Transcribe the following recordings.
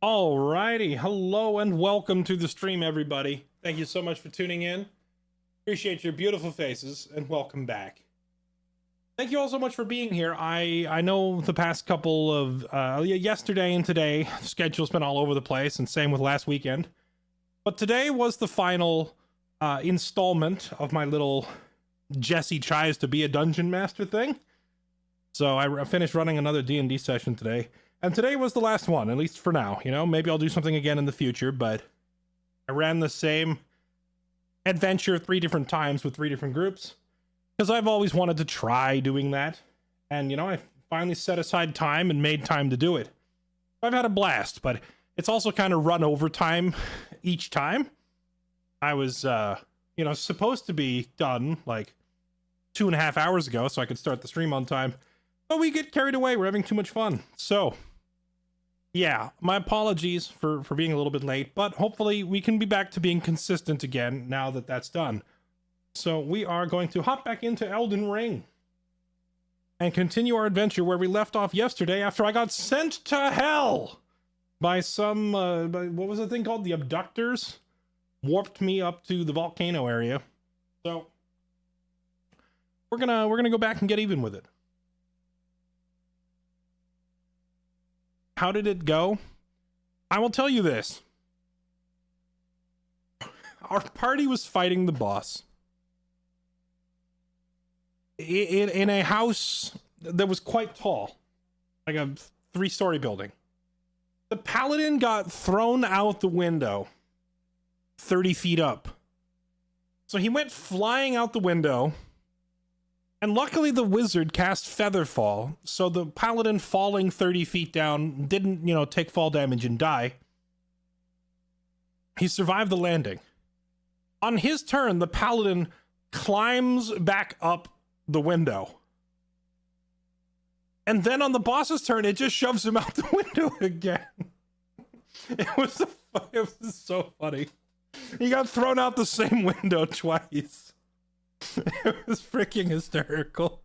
Alrighty, hello and welcome to the stream, everybody. Thank you so much for tuning in. Appreciate your beautiful faces and welcome back. Thank you all so much for being here. I know the past couple of yesterday and today, the schedule's been all over the place, and same with last weekend. But today was the final installment of my little Jesse tries to be a dungeon master thing. So I finished running another D&D session today. And today was the last one, at least for now. You know, maybe I'll do something again in the future, but I ran the same adventure 3 different times with 3 different groups because I've always wanted to try doing that. And, you know, I finally set aside time and made time to do it. I've had a blast, but it's also kind of run over time each time. I was, you know, supposed to be done like 2.5 hours ago so I could start the stream on time. But we get carried away. We're having too much fun. So, yeah, my apologies for being a little bit late, but hopefully we can be back to being consistent again now that that's done. So we are going to hop back into Elden Ring and continue our adventure where we left off yesterday after I got sent to hell by some, what was the thing called? The abductors warped me up to the volcano area. So we're gonna go back and get even with it. How did it go? I will tell you this. Our party was fighting the boss in a house that was quite tall, like a 3-story building. The paladin got thrown out the window 30 feet up. So he went flying out the window. And luckily the wizard cast Featherfall, so the paladin falling 30 feet down didn't, you know, take fall damage and die. He survived the landing. On his turn, the paladin climbs back up the window. And then on the boss's turn, it just shoves him out the window again. It was so funny. He got thrown out the same window twice. It was freaking hysterical.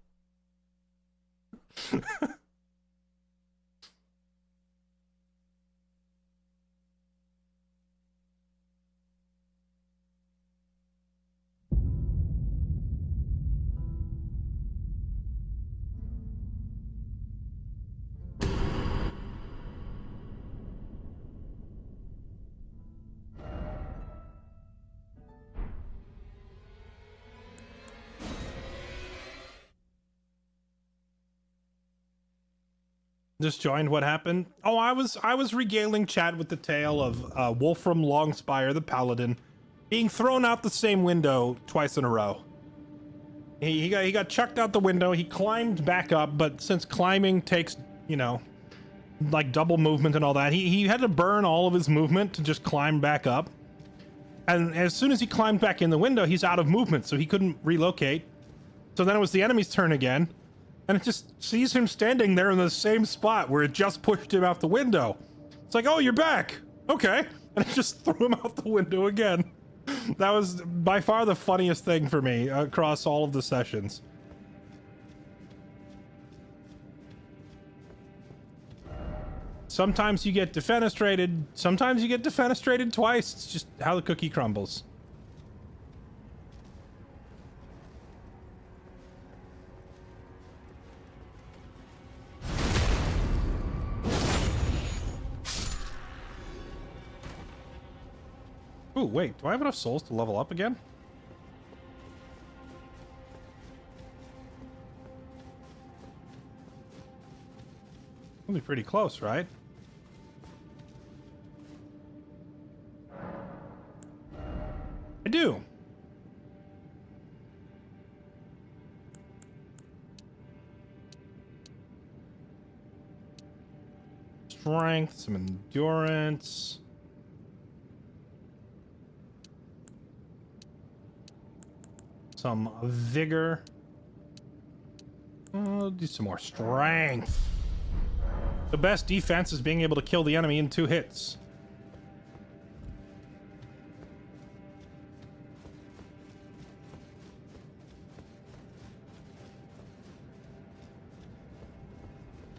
Just joined. What happened? Oh, I was regaling Chad with the tale of Wolfram Longspire, the paladin, being thrown out the same window twice in a row. He got chucked out the window. He climbed back up, but since climbing takes, you know, like double movement and all that, he had to burn all of his movement to just climb back up. And as soon as he climbed back in the window, he's out of movement, so he couldn't relocate. So then it was the enemy's turn again. And it just sees him standing there in the same spot where it just pushed him out the window. It's like, oh, you're back. Okay. And it just threw him out the window again. That was by far the funniest thing for me across all of the sessions. Sometimes you get defenestrated. Sometimes you get defenestrated twice. It's just how the cookie crumbles. Ooh, wait, do I have enough souls to level up again? That'll be pretty close, right? I do. Strength, some endurance. Some vigor. I'll do some more strength. The best defense is being able to kill the enemy in 2 hits.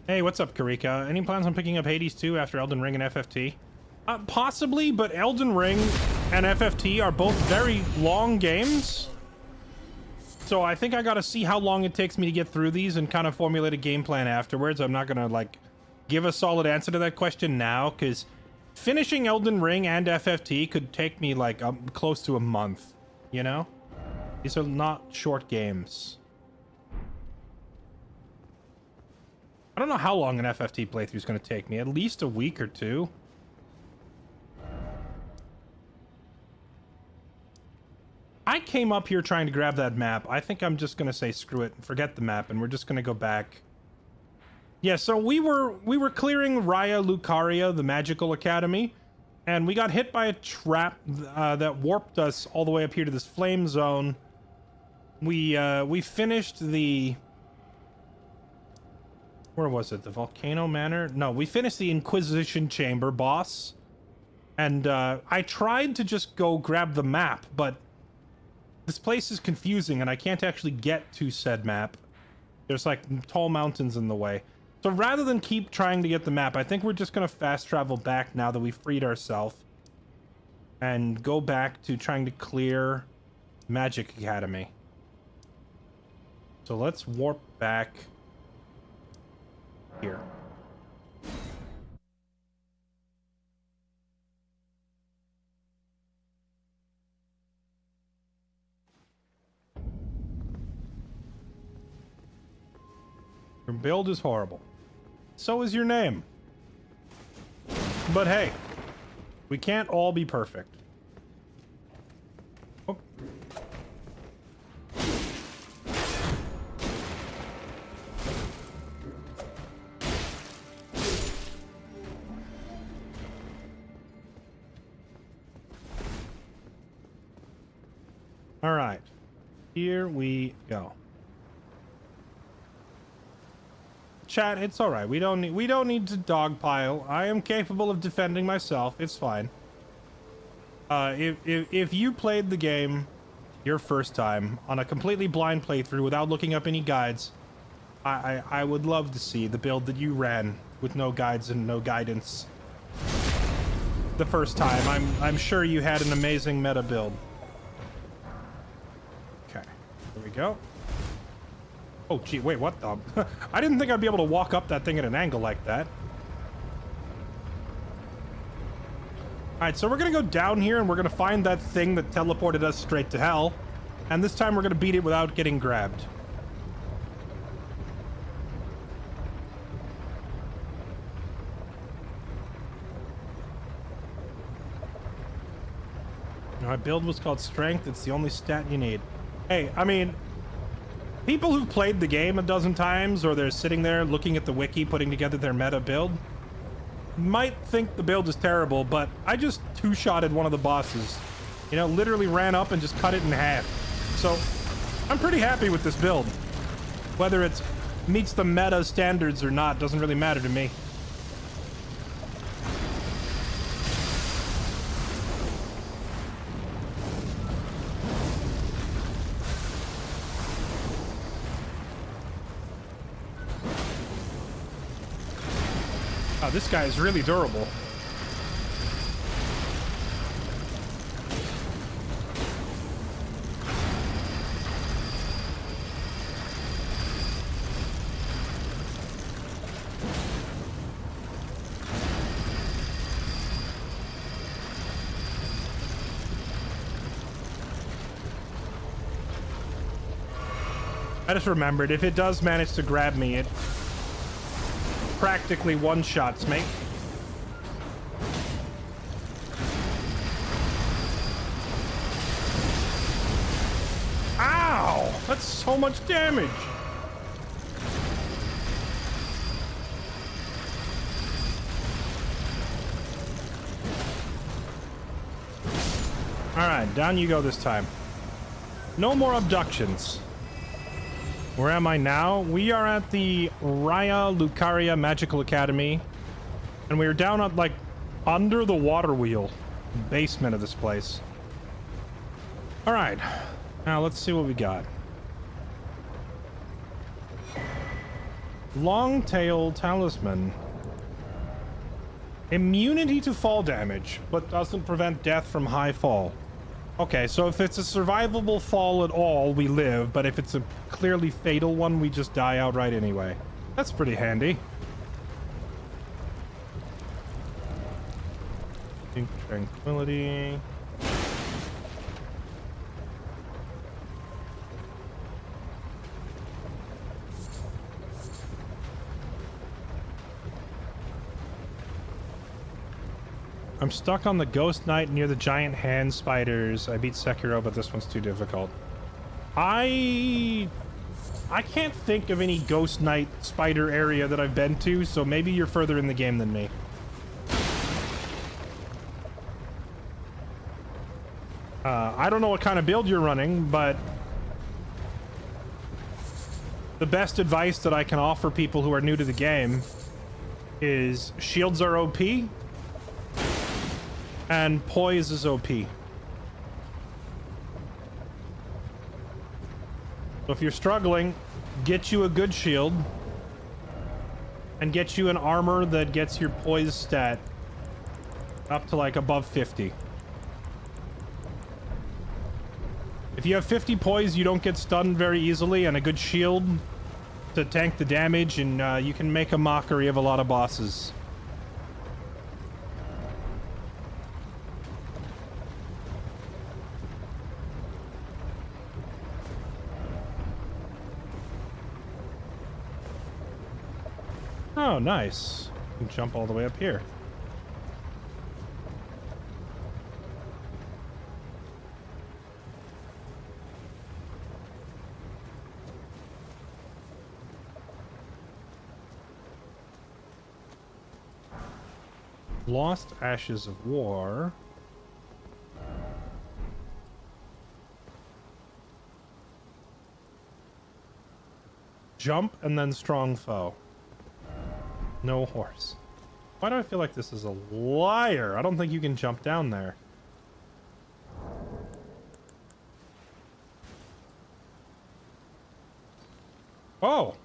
Hey, what's up, Karika? Any plans on picking up Hades 2 after Elden Ring and FFT? Possibly, but Elden Ring and FFT are both very long games. So I think I gotta see how long it takes me to get through these and kind of formulate a game plan afterwards. I'm not gonna, like, give a solid answer to that question now, because finishing Elden Ring and FFT could take me, like, close to a month, you know? These are not short games. I don't know how long an FFT playthrough is going to take me. At least a week or two. I came up here trying to grab that map. I think I'm just going to say screw it and forget the map, and we're just going to go back. Yeah, so we were clearing Raya Lucaria, the Magical Academy, and we got hit by a trap that warped us all the way up here to this flame zone. We finished the... Where was it? The Volcano Manor? No, we finished the Inquisition Chamber boss. And I tried to just go grab the map, but this place is confusing and I can't actually get to said map. There's like tall mountains in the way. So rather than keep trying to get the map, I think we're just going to fast travel back now that we've freed ourselves. And go back to trying to clear Magic Academy. So let's warp back here. Your build is horrible. So is your name. But hey, we can't all be perfect. Oh. All right, here we go. Chat, it's all right. We don't need to dogpile. I am capable of defending myself. It's fine. If you played the game your first time on a completely blind playthrough without looking up any guides, I would love to see the build that you ran with no guides and no guidance the first time. I'm sure you had an amazing meta build. There we go. Oh, gee, wait, what the? I didn't think I'd be able to walk up that thing at an angle like that. Alright, so we're gonna go down here and we're gonna find that thing that teleported us straight to hell. And this time we're gonna beat it without getting grabbed. My build was called Strength. It's the only stat you need. Hey, I mean, people who've played the game a dozen times, or they're sitting there looking at the wiki, putting together their meta build, might think the build is terrible, but I just two-shotted one of the bosses. You know, literally ran up and just cut it in half. So, I'm pretty happy with this build. Whether it meets the meta standards or not doesn't really matter to me. Oh, this guy is really durable. I just remembered, if it does manage to grab me, it practically one-shots me. Ow! That's so much damage! Alright, down you go this time. No more abductions. Where am I now? We are at the Raya Lucaria Magical Academy. And we are down at, like, under the water wheel basement of this place. Alright. Now, let's see what we got. Long-tail talisman. Immunity to fall damage, but doesn't prevent death from high fall. Okay, so if it's a survivable fall at all, we live, but if it's a clearly fatal one, we just die outright anyway. That's pretty handy. Tranquility. I'm stuck on the Ghost Knight near the giant hand spiders. I beat Sekiro, but this one's too difficult. I can't think of any Ghost Knight spider area that I've been to, so maybe you're further in the game than me. I don't know what kind of build you're running, but the best advice that I can offer people who are new to the game is shields are OP and poise is OP. So if you're struggling, get you a good shield and get you an armor that gets your poise stat up to like above 50. If you have 50 poise, you don't get stunned very easily, and a good shield to tank the damage, and you can make a mockery of a lot of bosses. Oh, nice. You can jump all the way up here. Lost Ashes of War. Jump and then strong foe. No horse. Why do I feel like this is a liar? I don't think you can jump down there. Oh!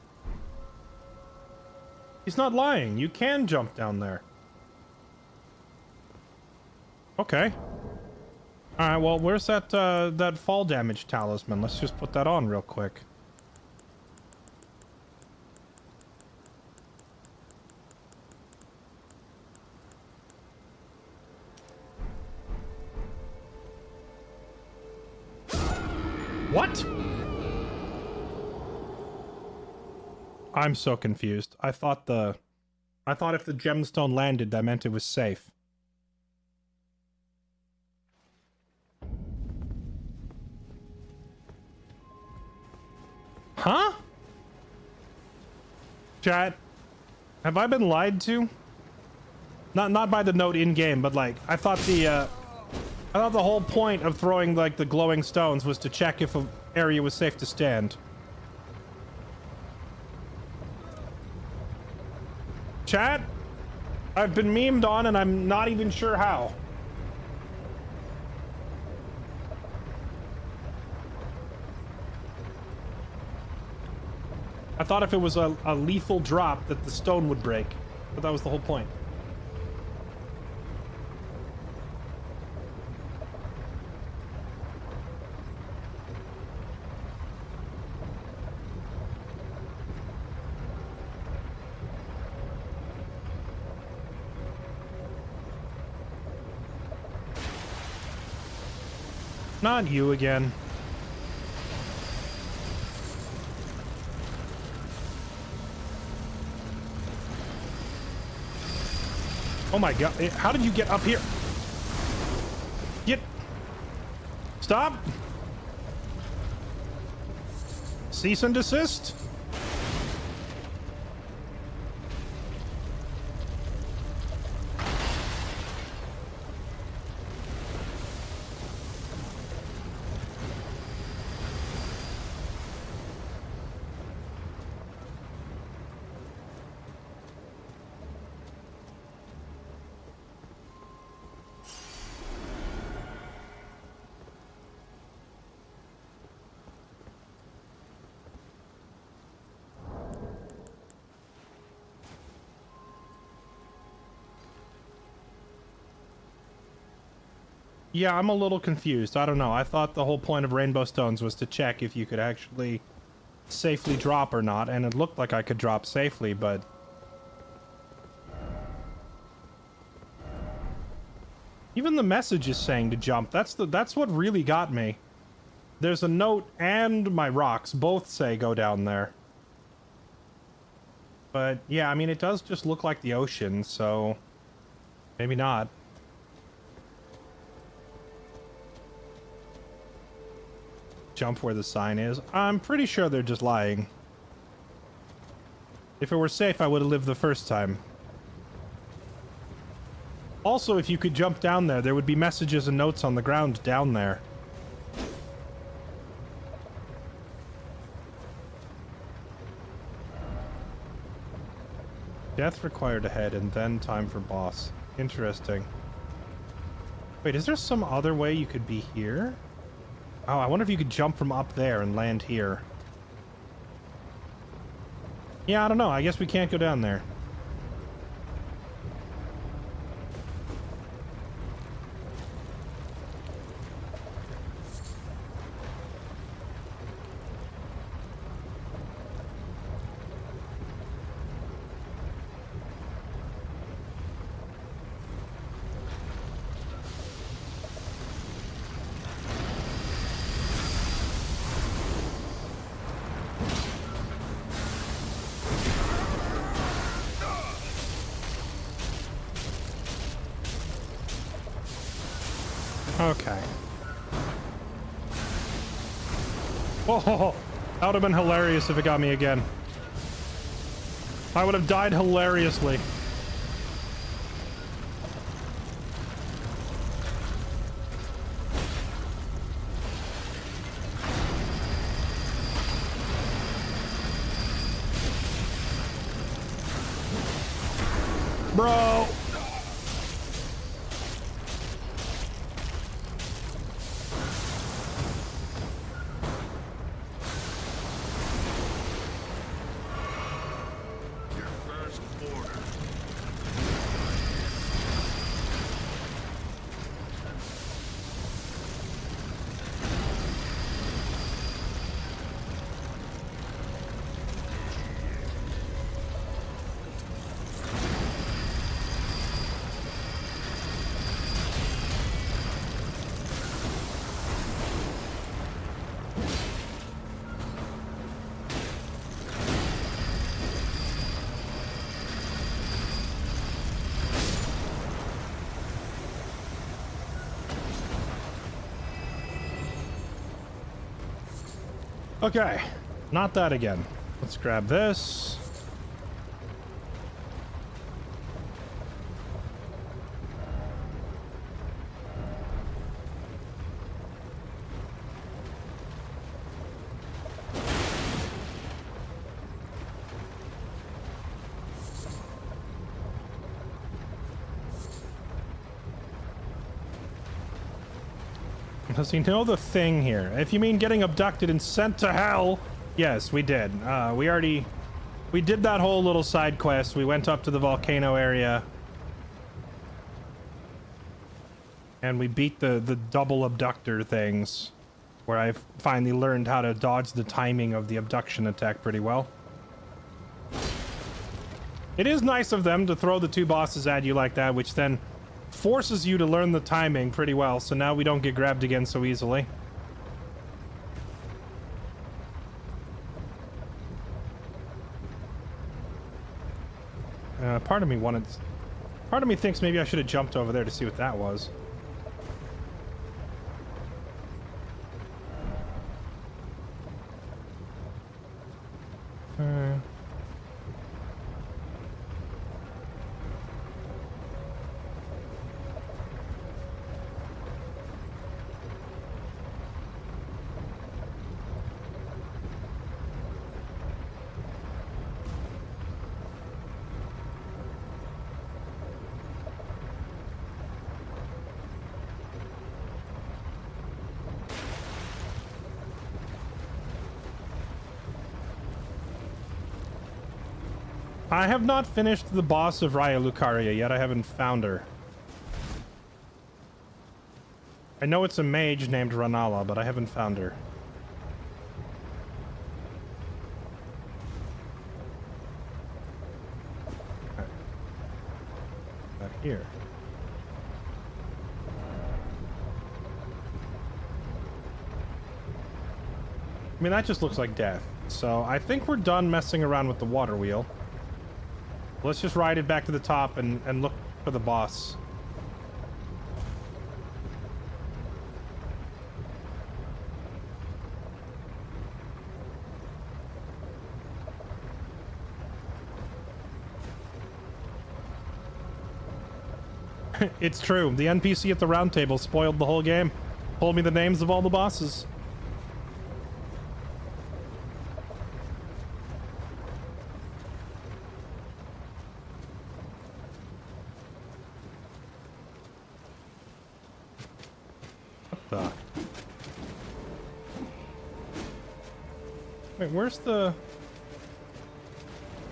He's not lying. You can jump down there. Okay. Alright, well, where's that, that fall damage talisman? Let's just put that on real quick. What? I'm so confused. I thought if the gemstone landed, that meant it was safe. Huh? Chat, have I been lied to? Not by the note in game, but like I thought the whole point of throwing like the glowing stones was to check if an area was safe to stand. Chat, I've been memed on and I'm not even sure how. I thought if it was a lethal drop that the stone would break, but that was the whole point. Not you again. Oh my god, how did you get up here? Get... Stop! Cease and desist? Yeah, I'm a little confused. I don't know. I thought the whole point of rainbow stones was to check if you could actually safely drop or not, and it looked like I could drop safely, but... Even the message is saying to jump. That's what really got me. There's a note and my rocks both say go down there. But yeah, I mean, it does just look like the ocean, so maybe not. Jump where the sign is. I'm pretty sure they're just lying. If it were safe, I would have lived the first time. Also, if you could jump down there, there would be messages and notes on the ground down there. Death required ahead, and then time for boss. Interesting. Wait, is there some other way you could be here? Oh, I wonder if you could jump from up there and land here. Yeah, I don't know. I guess we can't go down there. Okay. Oh, that would have been hilarious if it got me again. I would have died hilariously. Bro! Okay, not that again. Let's grab this. Does he know the thing here? If you mean getting abducted and sent to hell, yes, we did. We did that whole little side quest. We went up to the volcano area. And we beat the double abductor things, where I finally learned how to dodge the timing of the abduction attack pretty well. It is nice of them to throw the two bosses at you like that, which then forces you to learn the timing pretty well, so now we don't get grabbed again so easily. Part of me thinks maybe I should have jumped over there to see what that was. I have not finished the boss of Raya Lucaria yet. I haven't found her. I know it's a mage named Rennala, but I haven't found her. Back here. I mean, that just looks like death. So I think we're done messing around with the water wheel. Let's just ride it back to the top and look for the boss. It's true. The NPC at the round table spoiled the whole game. Told me the names of all the bosses. What the? Wait, where's the...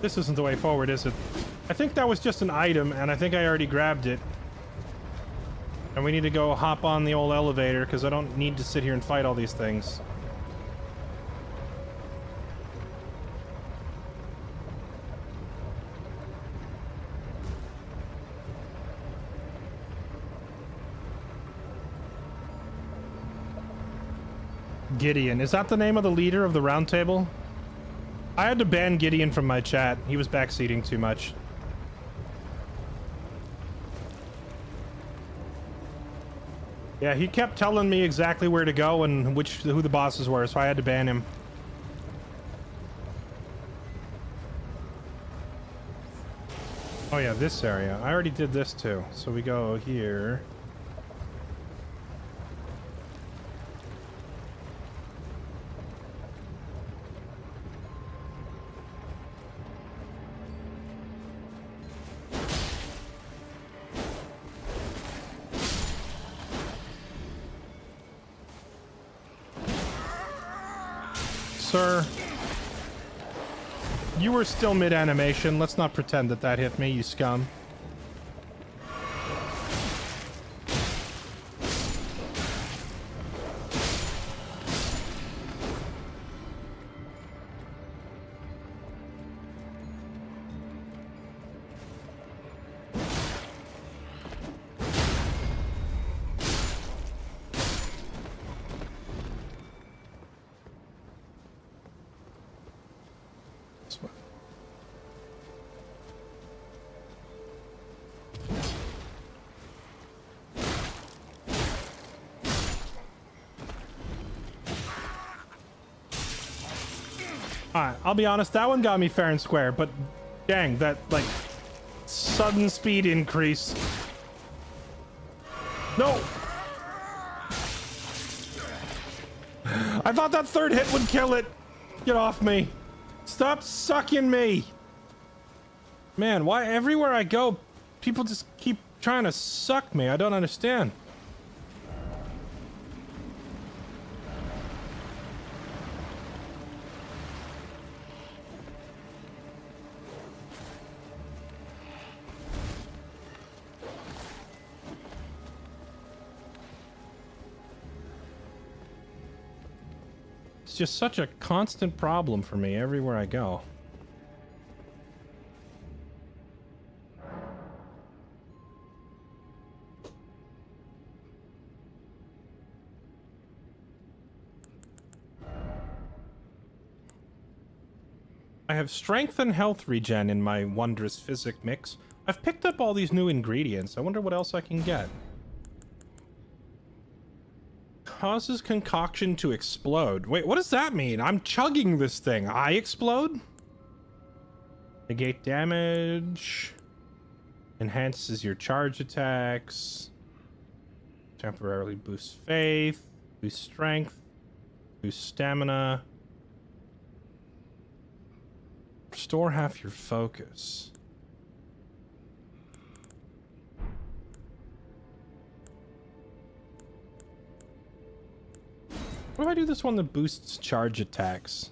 This isn't the way forward, is it? I think that was just an item, and I think I already grabbed it. And we need to go hop on the old elevator, because I don't need to sit here and fight all these things. Gideon. Is that the name of the leader of the round table? I had to ban Gideon from my chat. He was backseating too much. Yeah, he kept telling me exactly where to go and who the bosses were, so I had to ban him. Oh yeah, this area. I already did this too. So we go here. Sir, you were still mid-animation. Let's not pretend that that hit me, you scum. Alright, I'll be honest, that one got me fair and square, but dang, that, like, sudden speed increase. No! I thought that third hit would kill it! Get off me! Stop sucking me! Man, why everywhere I go, people just keep trying to suck me? I don't understand. Just such a constant problem for me everywhere I go. I have strength and health regen in my wondrous physic mix. I've picked up all these new ingredients. I wonder what else I can get. Causes concoction to explode. Wait, what does that mean? I'm chugging this thing. I explode? Negate damage. Enhances your charge attacks. Temporarily boosts faith. Boosts strength. Boosts stamina. Restore half your focus. What if I do this one that boosts charge attacks?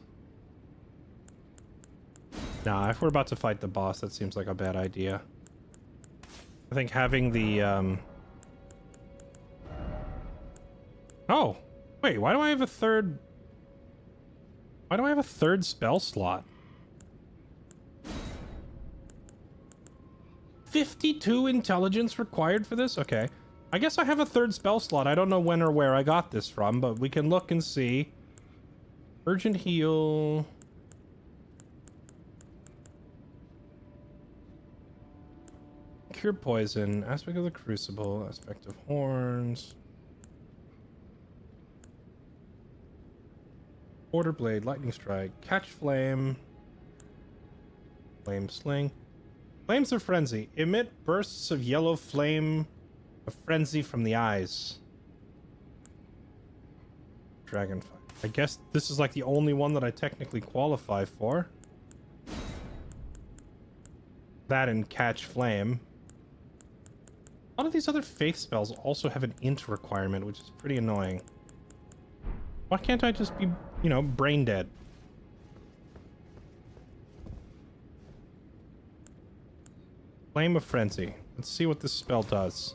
Nah, if we're about to fight the boss, that seems like a bad idea. I think having the, Oh, wait, why do I have a third... Why do I have a third spell slot? 52 intelligence required for this? Okay. I guess I have a third spell slot. I don't know when or where I got this from, but we can look and see. Urgent heal... Cure poison, aspect of the crucible, aspect of horns, order blade, lightning strike, catch flame, flame sling, flames of frenzy, emit bursts of yellow flame of frenzy from the eyes. Dragonfire. I guess this is like the only one that I technically qualify for. That and catch flame. A lot of these other faith spells also have an int requirement, which is pretty annoying. Why can't I just be, you know, brain dead? Flame of Frenzy. Let's see what this spell does.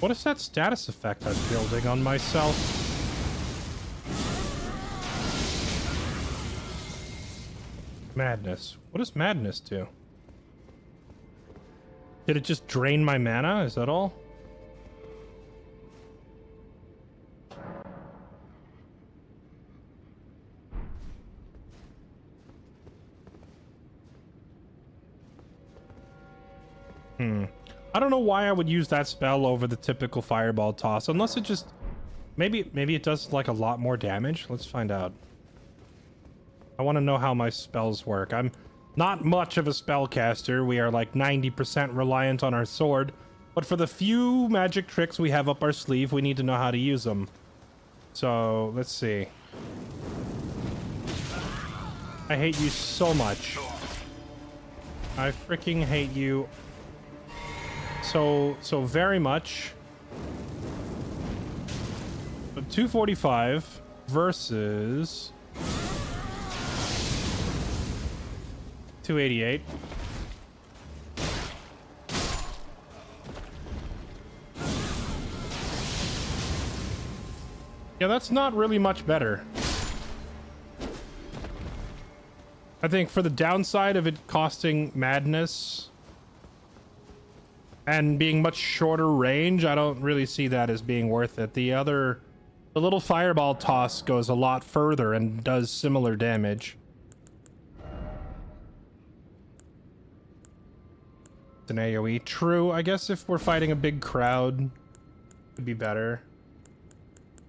What is that status effect I'm building on myself? Madness. What does madness do? Did it just drain my mana? Is that all? I don't know why I would use that spell over the typical fireball toss, unless it just... Maybe it does like a lot more damage. Let's find out. I want to know how my spells work. I'm not much of a spellcaster. We are like 90% reliant on our sword. But for the few magic tricks we have up our sleeve, we need to know how to use them. So, let's see. I hate you so much. I freaking hate you so very much. But 245 versus 288. Yeah, that's not really much better. I think for the downside of it costing madness and being much shorter range, I don't really see that as being worth it. The little fireball toss goes a lot further and does similar damage. It's an AoE. True, I guess if we're fighting a big crowd, it would be better.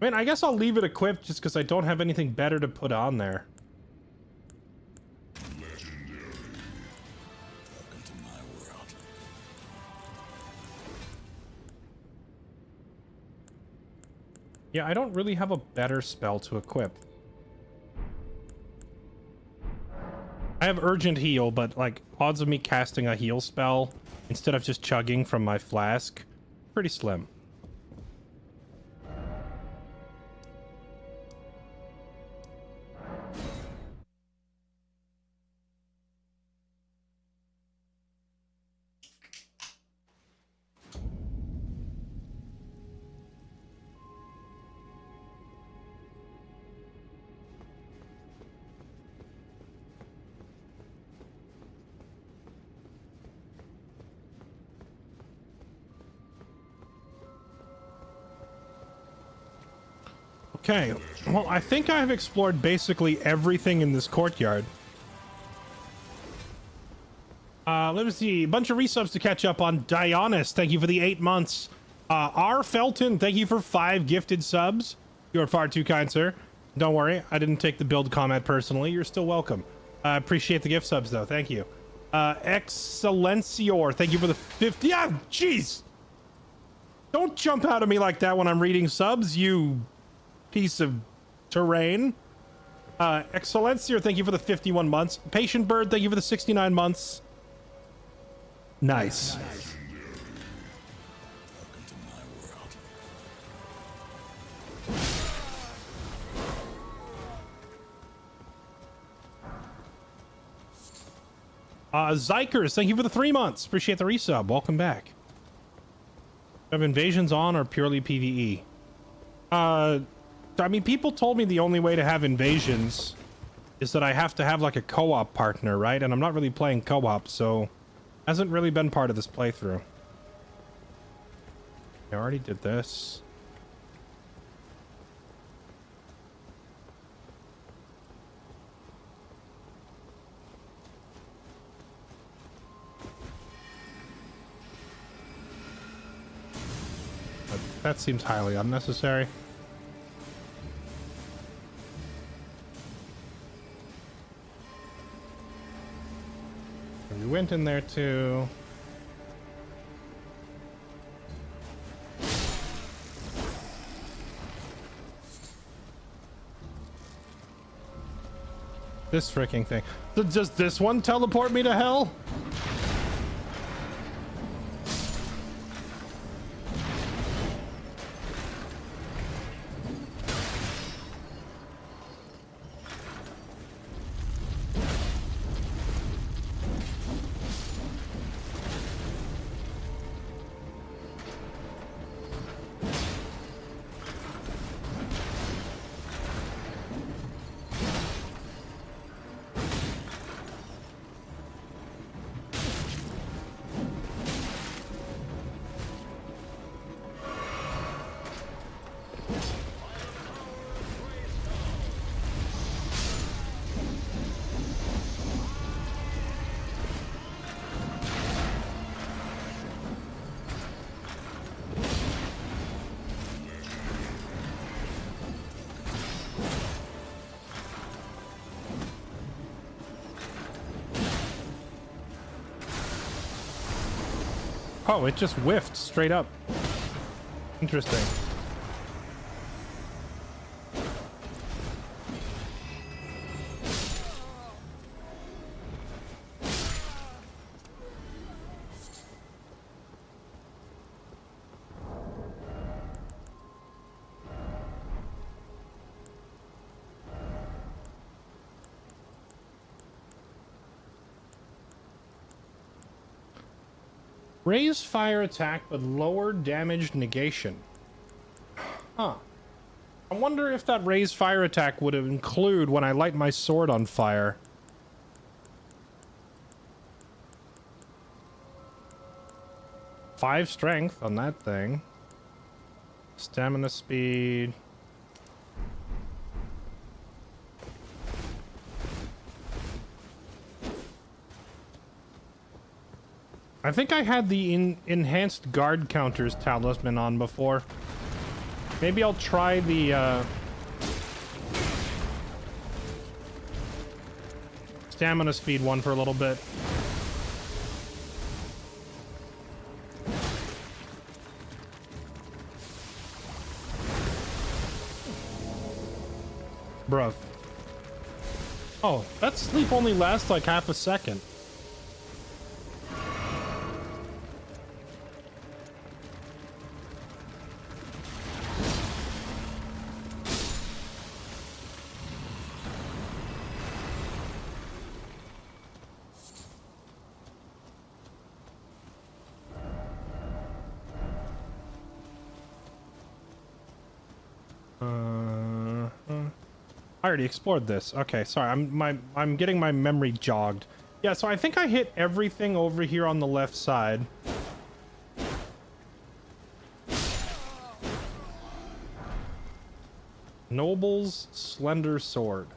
I mean, I guess I'll leave it equipped just because I don't have anything better to put on there. Yeah, I don't really have a better spell to equip. I have Urgent Heal, but like odds of me casting a heal spell instead of just chugging from my flask, pretty slim. Okay, well, I think I've explored basically everything in this courtyard. Let me see. A bunch of resubs to catch up on. Dionys, thank you for the 8 months. R. Felton, thank you for 5 gifted subs. You're far too kind, sir. Don't worry, I didn't take the build comment personally. You're still welcome. I appreciate the gift subs, though. Thank you. Excellencior, thank you for the 50... Yeah, jeez! Don't jump out at me like that when I'm reading subs, you... piece of terrain. Excellencior, thank you for the 51 months. Patient Bird, thank you for the 69 months. Nice. Zykers, thank you for the 3 months. Appreciate the resub. Welcome back. Have invasions on or purely PvE? I mean, people told me the only way to have invasions is that I have to have like a co-op partner, right? And I'm not really playing co-op, so hasn't really been part of this playthrough. I already did this. That seems highly unnecessary. We went in there too. This freaking thing. Does this one teleport me to hell? Oh, it just whiffed straight up. Interesting. Raise fire attack, but lower damage negation. Huh. I wonder if that raise fire attack would include when I light my sword on fire. Five strength on that thing. Stamina speed. I think I had the enhanced guard counters talisman on before. Maybe I'll try the stamina speed one for a little bit. Bruv. Oh, that sleep only lasts like half a second. I already explored this. Okay, sorry. I'm getting my memory jogged. Yeah, so I think I hit everything over here on the left side. Noble's slender sword.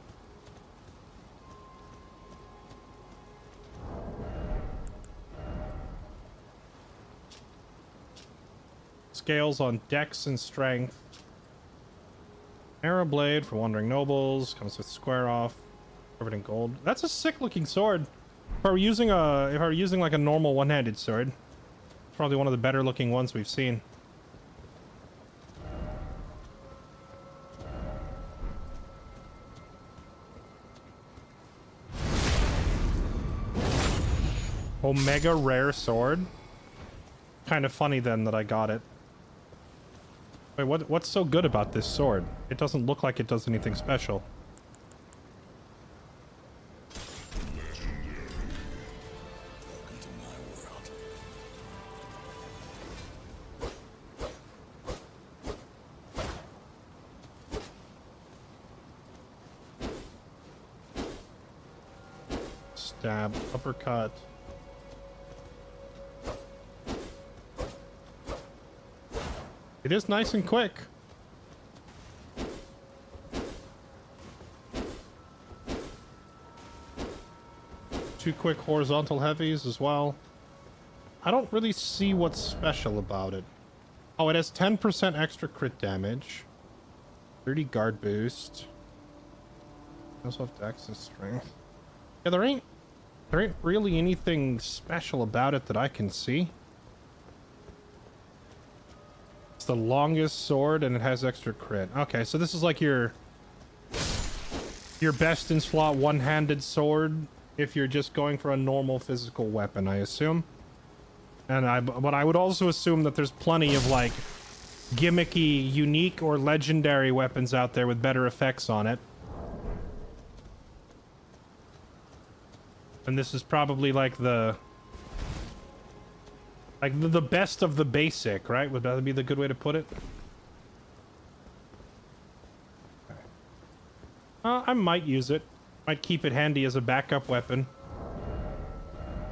Scales on dex and strength. Arrow blade for wandering nobles, comes with square off, covered in gold. That's a sick looking sword. If I were using like a normal one-handed sword, it's probably one of the better looking ones we've seen. Omega rare sword. Kind of funny then that I got it. Wait, what's so good about this sword? It doesn't look like it does anything special. stab, uppercut. It is nice and quick. Two quick horizontal heavies as well. I don't really see what's special about it. Oh, it has 10% extra crit damage. 30 guard boost. I also have dex and strength. Yeah, there ain't really anything special about it that I can see. It's the longest sword and it has extra crit. Okay, so this is like your best in slot one-handed sword if you're just going for a normal physical weapon, I assume. But I would also assume that there's plenty of like gimmicky, unique, or legendary weapons out there with better effects on it. And this is probably like the best of the basic, right? Would that be the good way to put it? Okay. I might use it. Might keep it handy as a backup weapon.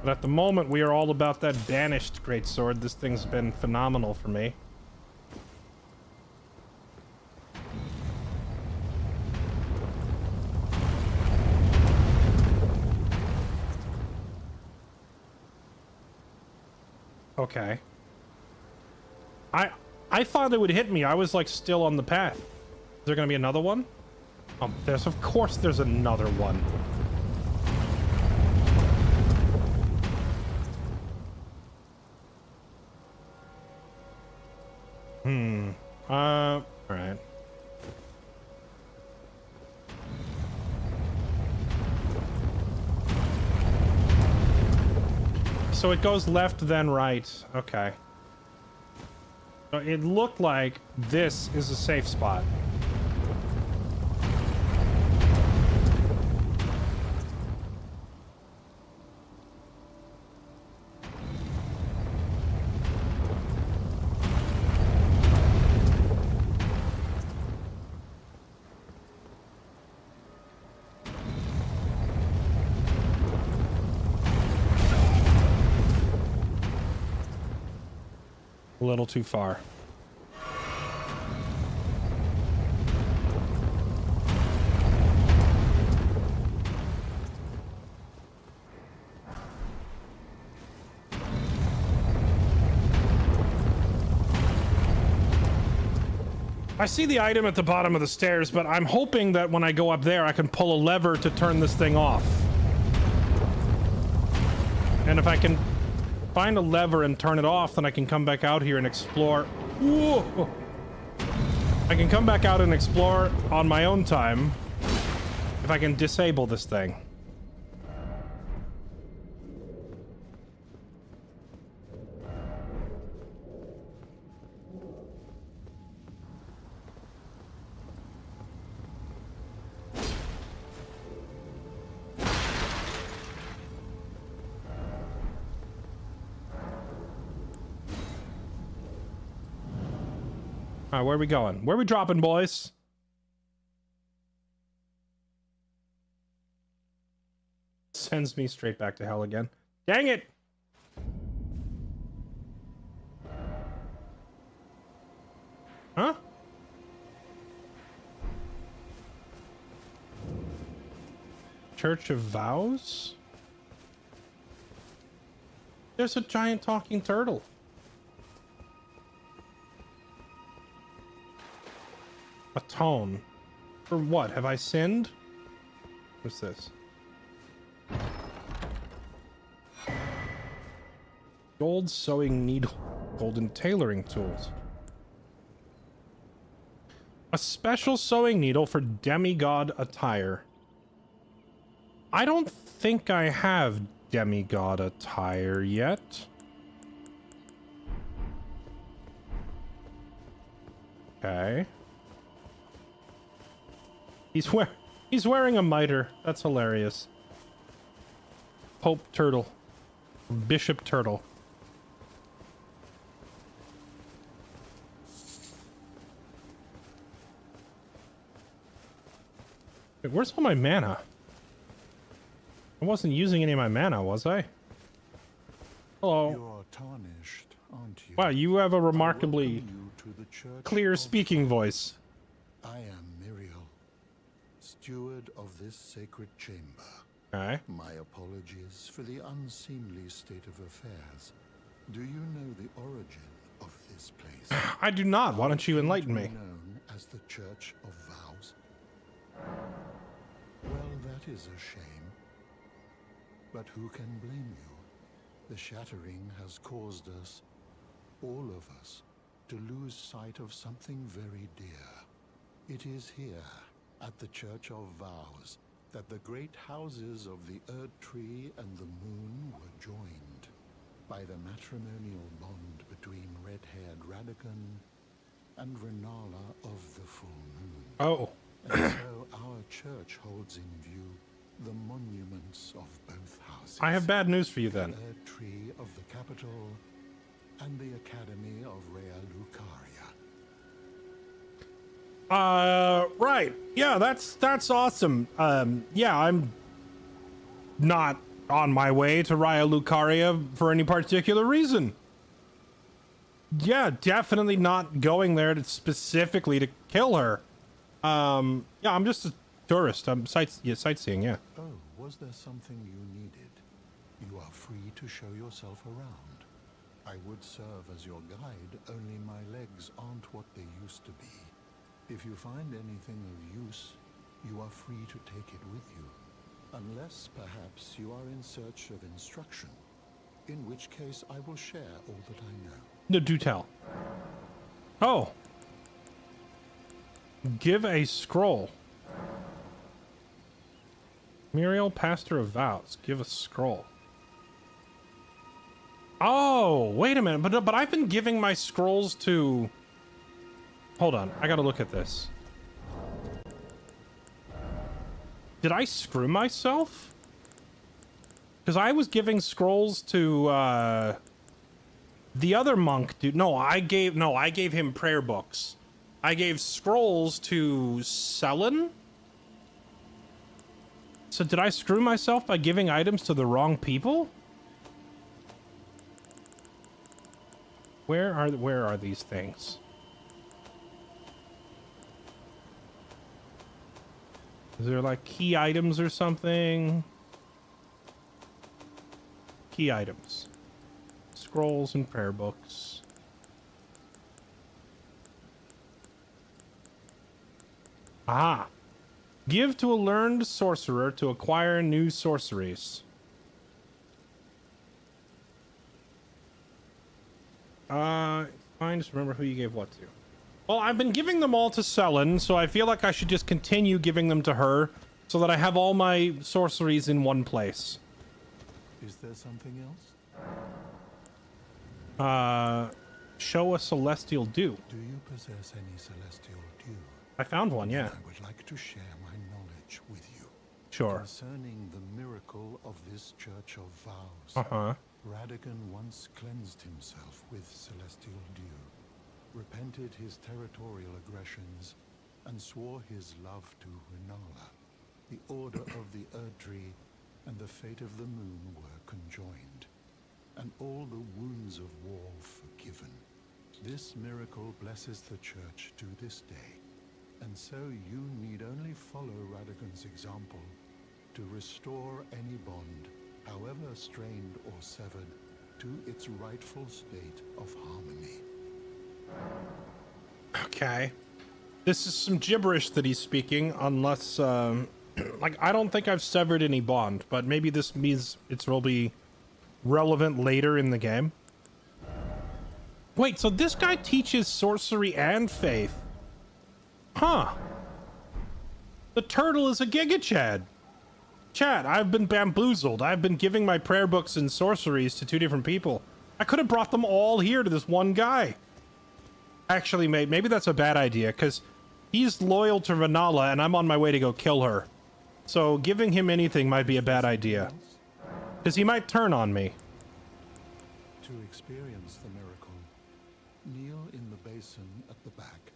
But at the moment, we are all about that banished greatsword. This thing's been phenomenal for me. Okay. I thought it would hit me. I was like still on the path. Is there gonna be another one? Of course there's another one. Alright. So it goes left, then right. Okay. So it looked like this is a safe spot. A little too far. I see the item at the bottom of the stairs, but I'm hoping that when I go up there, I can pull a lever to turn this thing off. And if I can find a lever and turn it off, then I can come back out here and explore. Whoa! I can come back out and explore on my own time if I can disable this thing. All right, where are we going? Where are we dropping, boys? Sends me straight back to hell again. Dang it! Huh? Church of Vows? There's a giant talking turtle. Atone. For what? Have I sinned? What's this? Gold sewing needle. Golden tailoring tools. A special sewing needle for demigod attire. I don't think I have demigod attire yet. Okay. He's wearing a mitre. That's hilarious. Pope Turtle. Bishop Turtle. Wait, where's all my mana? I wasn't using any of my mana, was I? Hello. You're tarnished, aren't you? Wow, you have a remarkably clear speaking voice. I am Miriel, steward of this sacred chamber. Okay. My apologies for the unseemly state of affairs. Do you know the origin of this place? I do not. Why don't you enlighten me? Known as the Church of Vows. Well, that is a shame. But who can blame you? The shattering has caused us, all of us, to lose sight of something very dear. It is here, at the Church of Vows, that the great houses of the Erd Tree and the Moon were joined by the matrimonial bond between red-haired Radagon and Rennala of the Full Moon. Oh. And so our church holds in view the monuments of both houses. I have bad news for you then. The Erd Tree of the capital and the Academy of Raya Lucaria. Right. Yeah, that's awesome. Yeah, I'm not on my way to Raya Lucaria for any particular reason. Yeah, definitely not going there to specifically to kill her. Yeah, I'm just a tourist. I'm sightseeing, yeah. Oh, was there something you needed? You are free to show yourself around. I would serve as your guide, only my legs aren't what they used to be. If you find anything of use, you are free to take it with you. Unless, perhaps, you are in search of instruction. In which case, I will share all that I know. No, do tell. Oh. Give a scroll. Muriel, Pastor of Vows. Give a scroll. Oh, wait a minute. But I've been giving my scrolls to... Hold on. I gotta look at this. Did I screw myself? Because I was giving scrolls to, the other monk dude. No, I gave him prayer books. I gave scrolls to Selen? So did I screw myself by giving items to the wrong people? Where are these things? Is there like key items or something? Key items. Scrolls and prayer books. Ah. Give to a learned sorcerer to acquire new sorceries. Fine, just remember who you gave what to. Well, I've been giving them all to Selen, so I feel like I should just continue giving them to her so that I have all my sorceries in one place. Is there something else? Show a celestial dew. Do you possess any celestial dew? I found one, yeah. I would like to share my knowledge with you. Sure. Concerning the miracle of this Church of Vows. Uh-huh. Radagon once cleansed himself with celestial dew, repented his territorial aggressions, and swore his love to Rennala. The order of the Erd Tree and the fate of the moon were conjoined, and all the wounds of war forgiven. This miracle blesses the church to this day, and so you need only follow Radagon's example to restore any bond, however strained or severed, to its rightful state of harmony. Okay. This is some gibberish that he's speaking, unless, like, I don't think I've severed any bond, but maybe this means it will be relevant later in the game. Wait, so this guy teaches sorcery and faith? Huh. The turtle is a Giga Chad. Chad, I've been bamboozled. I've been giving my prayer books and sorceries to two different people. I could have brought them all here to this one guy. Actually, maybe that's a bad idea, because he's loyal to Rennala, and I'm on my way to go kill her. So giving him anything might be a bad idea, because he might turn on me. To experience the miracle, kneel in the basin at the back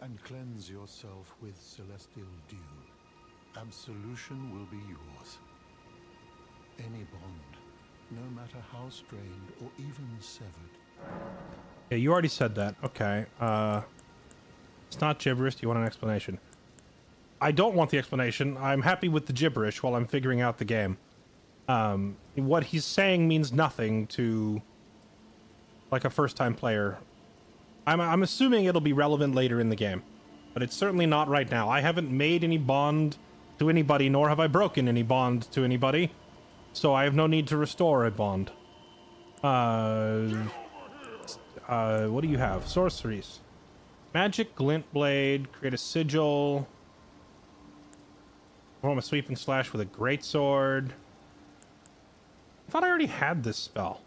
and cleanse yourself with celestial dew. Absolution will be yours. any bond, no matter how strained or even severed. Yeah, you already said that. Okay. It's not gibberish. Do you want an explanation? I don't want the explanation. I'm happy with the gibberish while I'm figuring out the game. What he's saying means nothing to, like, a first-time player. I'm assuming it'll be relevant later in the game, but it's certainly not right now. I haven't made any bond to anybody, nor have I broken any bond to anybody, so I have no need to restore a bond. What do you have? Sorceries. Magic, glint blade, create a sigil. Perform a sweep and slash with a greatsword. I thought I already had this spell.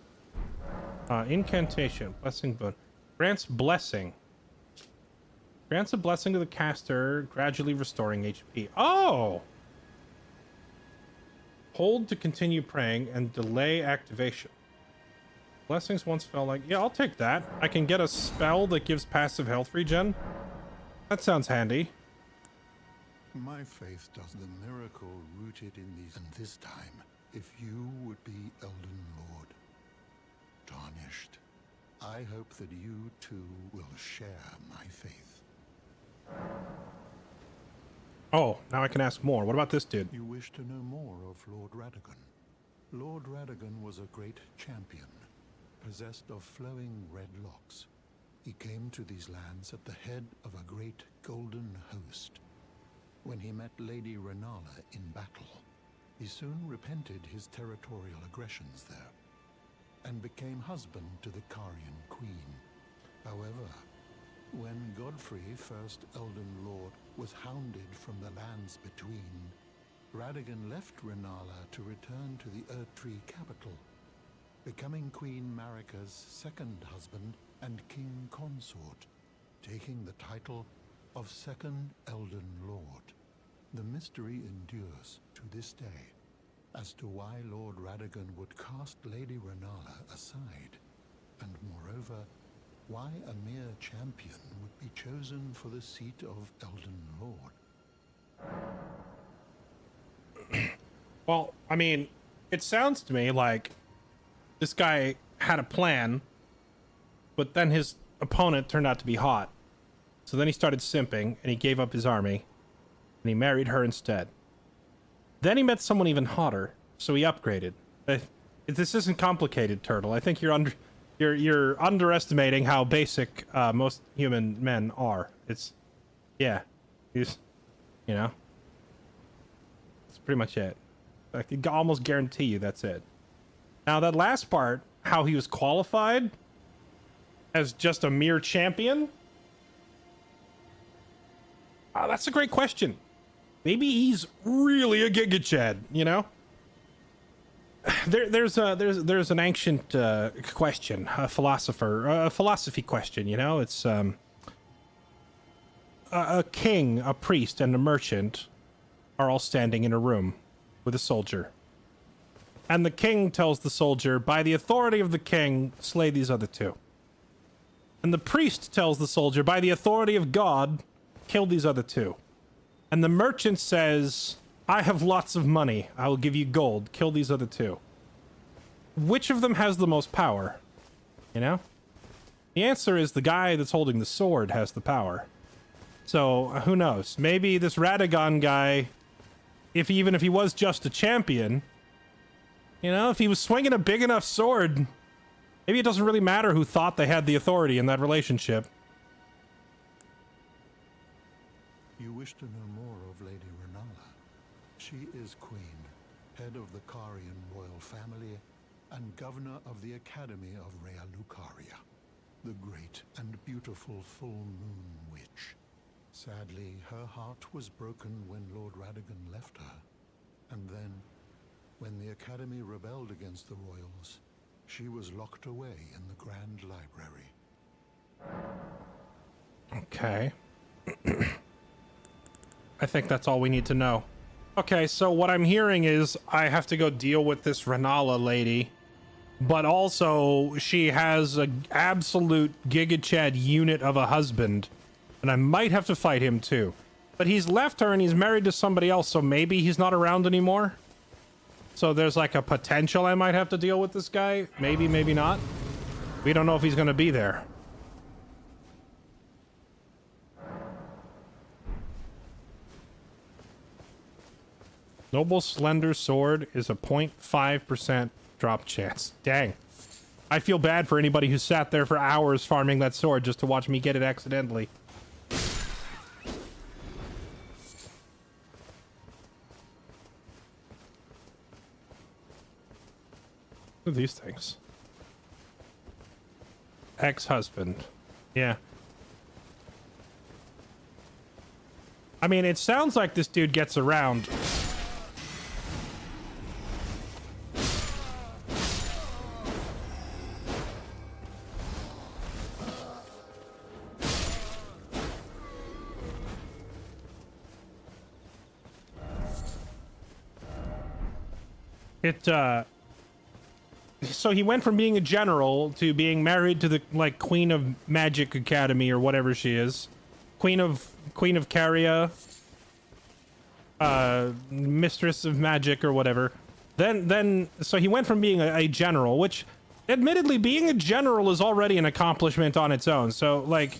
Incantation, blessing boon. Grants blessing. Grants a blessing to the caster, gradually restoring HP. Oh! Hold to continue praying and delay activation. Blessings once felt like... Yeah, I'll take that. I can get a spell that gives passive health regen. That sounds handy. My faith does the miracle rooted in these. And this time, if you would be Elden Lord, tarnished, I hope that you too will share my faith. Oh, now I can ask more. What about this dude? You wish to know more of Lord Radagon? Lord Radagon was a great champion, possessed of flowing red locks. He came to these lands at the head of a great golden host. When he met Lady Rennala in battle, he soon repented his territorial aggressions there, and became husband to the Carian queen. However, when Godfrey, first Elden Lord, was hounded from the lands between, Radagon left Rennala to return to the Erdtree capital, becoming Queen Marika's second husband and king consort, taking the title of Second Elden Lord. The mystery endures to this day as to why Lord Radagon would cast Lady Rennala aside, and moreover, why a mere champion would be chosen for the seat of Elden Lord. Well, I mean, it sounds to me like this guy had a plan, but then his opponent turned out to be hot. So then he started simping, and he gave up his army, and he married her instead. Then he met someone even hotter, so he upgraded. This isn't complicated, Turtle. I think you're underestimating how basic most human men are. Yeah, you know, that's pretty much it. I can almost guarantee you that's it. Now that last part, how he was qualified as just a mere champion, that's a great question. Maybe he's really a Giga Chad, you know? There's an ancient question, a philosophy question, you know? It's a king, a priest, and a merchant are all standing in a room with a soldier. And the king tells the soldier, by the authority of the king, slay these other two. And the priest tells the soldier, by the authority of God, kill these other two. And the merchant says, I have lots of money. I will give you gold. Kill these other two. Which of them has the most power? You know? The answer is the guy that's holding the sword has the power. So, who knows? Maybe this Radagon guy, even if he was just a champion, you know, if he was swinging a big enough sword, maybe it doesn't really matter who thought they had the authority in that relationship. You wish to know more of Lady Rennala. She is queen, head of the Carian royal family, and governor of the Academy of Raya Lucaria, the great and beautiful full moon witch. Sadly, her heart was broken when Lord Radagon left her, and then, when the Academy rebelled against the royals, she was locked away in the Grand Library. Okay. I think that's all we need to know. Okay, so what I'm hearing is I have to go deal with this Rennala lady, but also she has an absolute Giga Chad unit of a husband, and I might have to fight him too. But he's left her and he's married to somebody else, so maybe he's not around anymore? So there's like a potential I might have to deal with this guy. Maybe, maybe not. We don't know if he's gonna be there. Noble Slender Sword is a 0.5% drop chance. Dang. I feel bad for anybody who sat there for hours farming that sword just to watch me get it accidentally. What are these things? Ex-husband. Yeah. I mean, it sounds like this dude gets around. So he went from being a general to being married to the, like, Queen of Magic Academy or whatever she is. Queen of Caria. Mistress of Magic or whatever. So he went from being a general, which, admittedly, being a general is already an accomplishment on its own. So, like,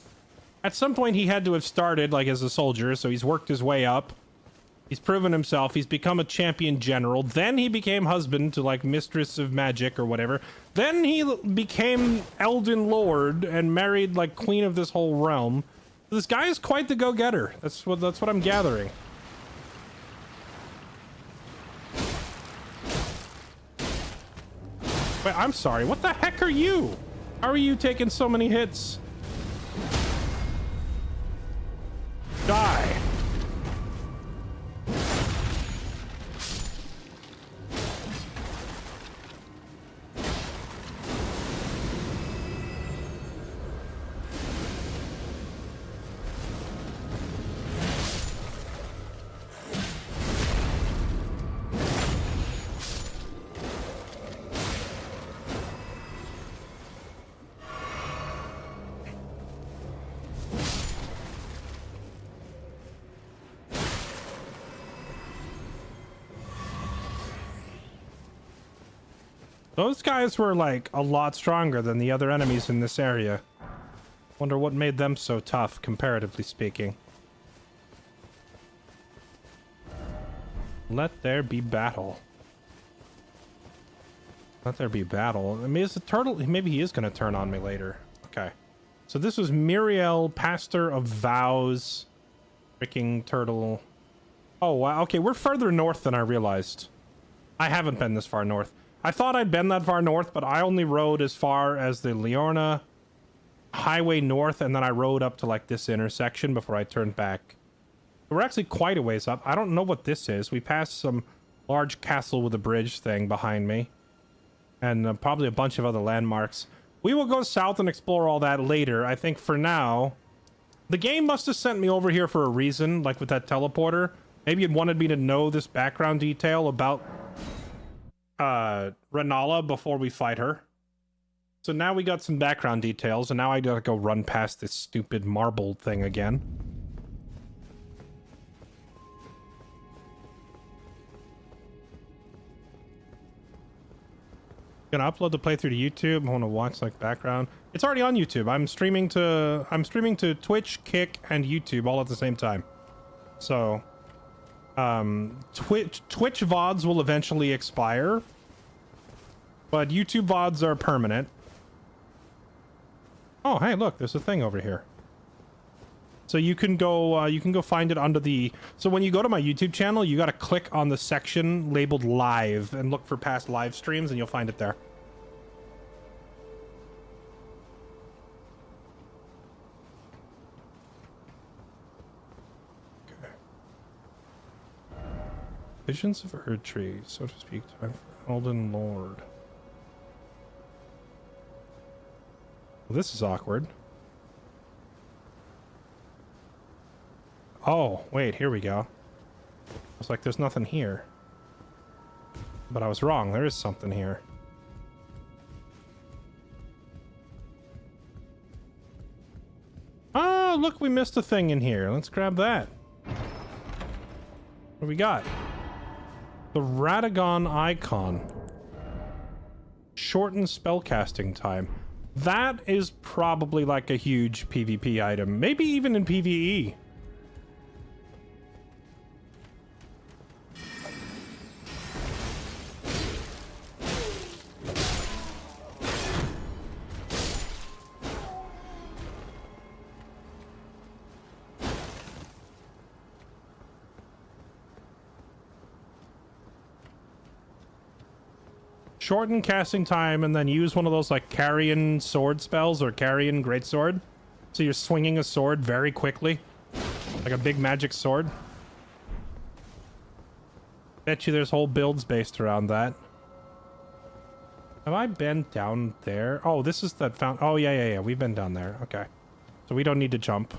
at some point he had to have started, like, as a soldier, so he's worked his way up. He's proven himself. He's become a champion general. Then he became husband to, like, Mistress of Magic or whatever. Then he became Elden Lord and married, like, queen of this whole realm. This guy is quite the go-getter. That's what I'm gathering. Wait, I'm sorry. What the heck are you? How are you taking so many hits? Die. Those guys were, like, a lot stronger than the other enemies in this area. Wonder what made them so tough, comparatively speaking. Let there be battle. Let there be battle. I mean, is the turtle... Maybe he is going to turn on me later. Okay. So this was Muriel, Pastor of Vows. Freaking turtle. Oh, wow. Okay, we're further north than I realized. I haven't been this far north. I thought I'd been that far north, but I only rode as far as the Leorna Highway north, and then I rode up to, like, this intersection before I turned back. We're actually quite a ways up. I don't know what this is. We passed some large castle with a bridge thing behind me. And probably a bunch of other landmarks. We will go south and explore all that later. I think for now... The game must have sent me over here for a reason, like with that teleporter. Maybe it wanted me to know this background detail about... Rennala before we fight her. So now we got some background details, and now I gotta go run past this stupid marble thing again. Gonna upload the playthrough to YouTube. I want to watch, like, background. It's already on YouTube. I'm streaming to Twitch, Kick, and YouTube all at the same time. So Twitch VODs will eventually expire, but YouTube VODs are permanent. Oh, hey, look, there's a thing over here. So you can go find it under the... So when you go to my YouTube channel, you gotta click on the section labeled live and look for past live streams, and you'll find it there. Visions of Erdtree, so to speak. Time for Elden Lord. Well, this is awkward. Oh, wait, here we go. I was like, there's nothing here. But I was wrong, there is something here. Oh, look, we missed a thing in here. Let's grab that. What do we got? The Radagon icon. Shorten spellcasting time. That is probably like a huge PvP item. Maybe even in PvE. Shorten casting time and then use one of those like carrion sword spells or carrion greatsword. So you're swinging a sword very quickly. Like a big magic sword. Bet you there's whole builds based around that. Have I been down there? Oh, this is that fountain. Oh, yeah. We've been down there. Okay. So we don't need to jump.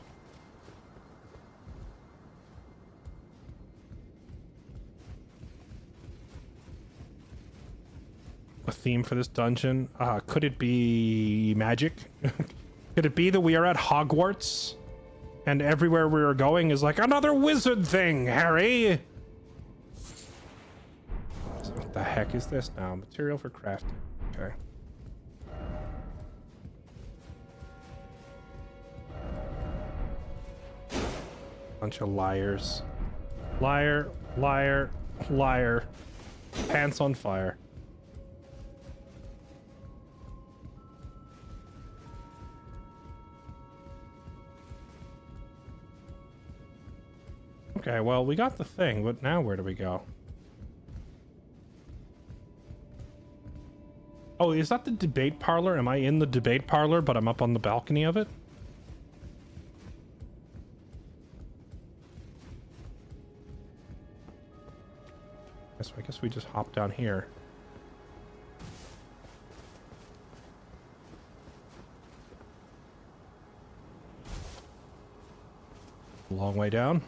A theme for this dungeon. Could it be magic? Could it be that we are at Hogwarts and everywhere we are going is like another wizard thing, Harry? So what the heck is this now? Material for crafting. Okay. Bunch of liars. Liar, liar, liar. Pants on fire. Okay, well, we got the thing, but now where do we go? Oh, is that the debate parlor? Am I in the debate parlor, but I'm up on the balcony of it? So I guess we just hop down here. Long way down.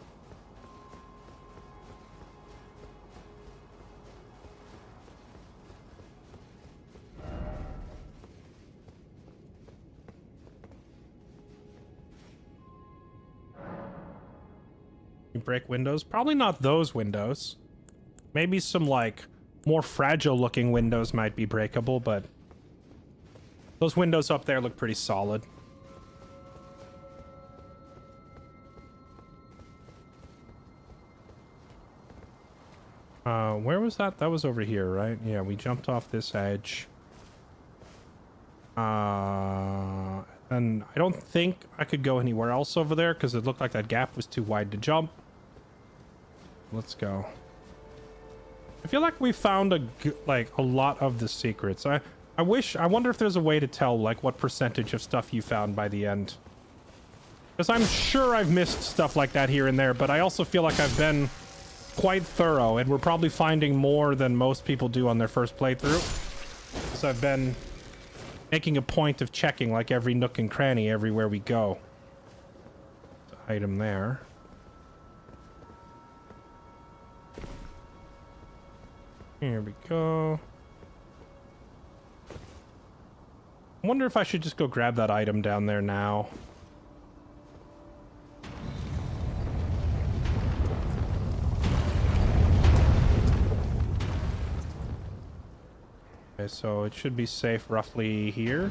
Break windows? Probably not those windows. Maybe some, like, more fragile looking windows might be breakable, but those windows up there look pretty solid. Where was that? That was over here, right? Yeah, we jumped off this edge. And I don't think I could go anywhere else over there because it looked like that gap was too wide to jump. Let's go. I feel like we found a lot of the secrets. I wonder if there's a way to tell like what percentage of stuff you found by the end. Because I'm sure I've missed stuff like that here and there, but I also feel like I've been quite thorough, and we're probably finding more than most people do on their first playthrough. Because I've been making a point of checking like every nook and cranny everywhere we go. Item there. Here we go. I wonder if I should just go grab that item down there now. Okay, so it should be safe roughly here.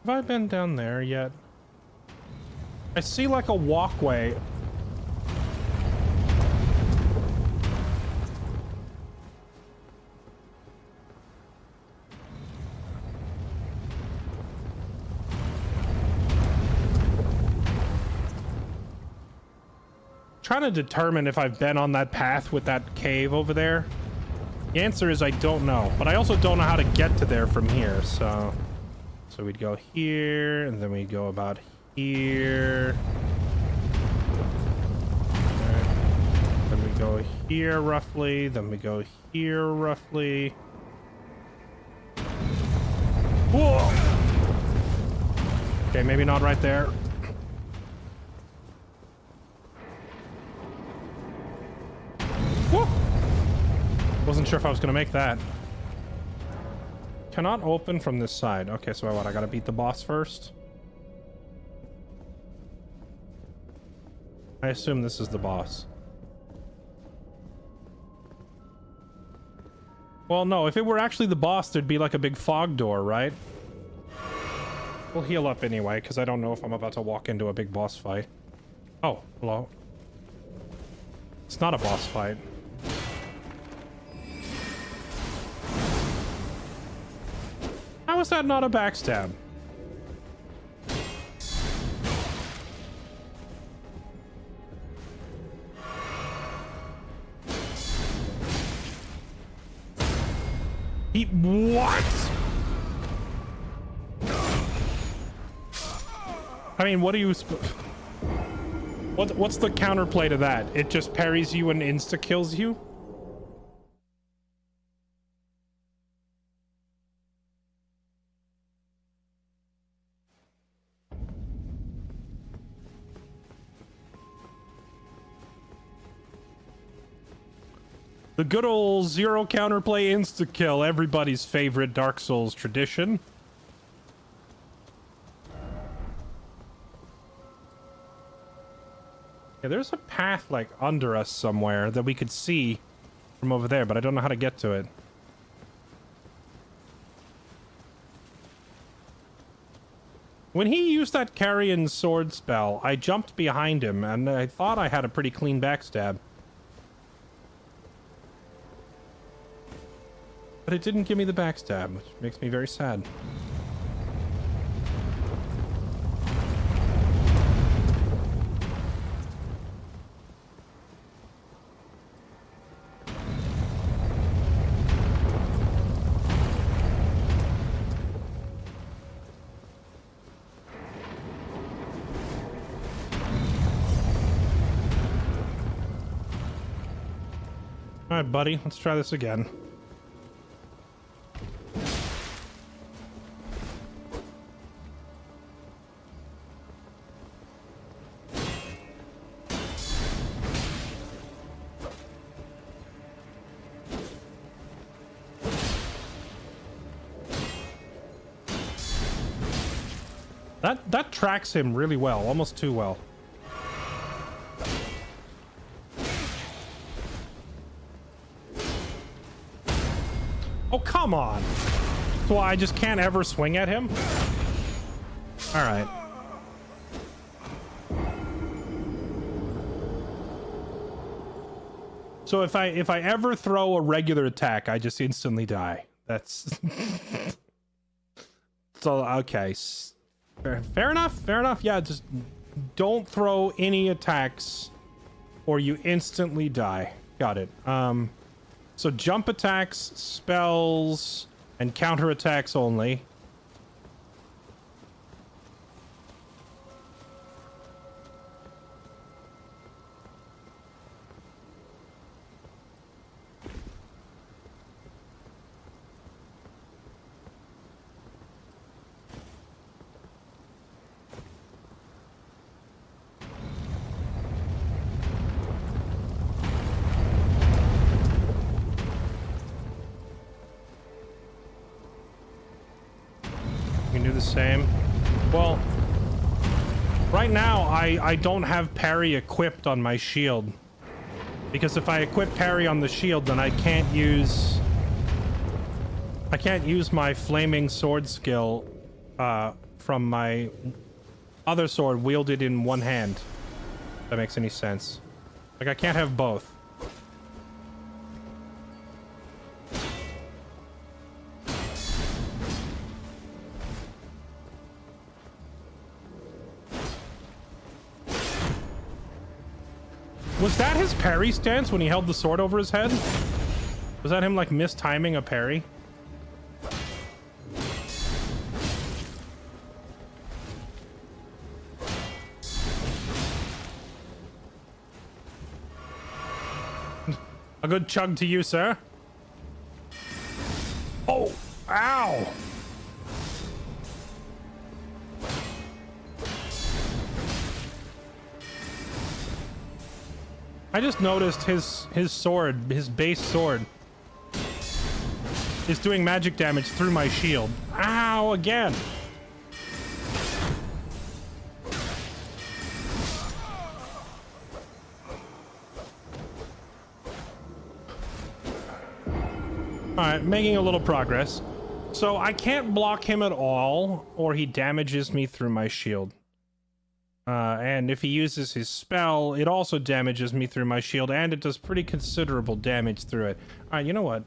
Have I been down there yet? I see like a walkway. Trying to determine if I've been on that path with that cave over there. The answer is I don't know, but I also don't know how to get to there from here, so we'd go here, and then we go about here. Right. Then we go here roughly, then we go here roughly. Whoa! Okay, maybe not right there. Wasn't sure if I was gonna make that. Cannot open from this side. Okay, so what? I gotta beat the boss first? I assume this is the boss. Well, no, if it were actually the boss, there'd be like a big fog door, right? We'll heal up anyway, because I don't know if I'm about to walk into a big boss fight. Oh, hello. It's not a boss fight. How is that not a backstab? What? I mean, what do you... What's the counterplay to that? It just parries you and insta-kills you? The good old zero counterplay insta-kill, everybody's favorite Dark Souls tradition. Yeah, there's a path, like, under us somewhere that we could see from over there, but I don't know how to get to it. When he used that carrion sword spell, I jumped behind him, and I thought I had a pretty clean backstab. But it didn't give me the backstab, which makes me very sad. All right, buddy, let's try this again. That tracks him really well, almost too well. Oh, come on. So I just can't ever swing at him? All right. So if I ever throw a regular attack, I just instantly die. That's so okay. Fair enough. Fair enough. Yeah, just don't throw any attacks or you instantly die. Got it. So jump attacks, spells, and counter attacks only. Same. Well, right now I don't have parry equipped on my shield, because if I equip parry on the shield, then I can't use my flaming sword skill from my other sword wielded in one hand. If that makes any sense. Like, I can't have both. Was that his parry stance when he held the sword over his head? Was that him, like, mistiming a parry? A good chug to you, sir. Oh, ow! I just noticed his sword, his base sword, is doing magic damage through my shield. Ow, again. Alright, making a little progress. So I can't block him at all, or he damages me through my shield. And if he uses his spell, it also damages me through my shield, and it does pretty considerable damage through it. Alright, you know what?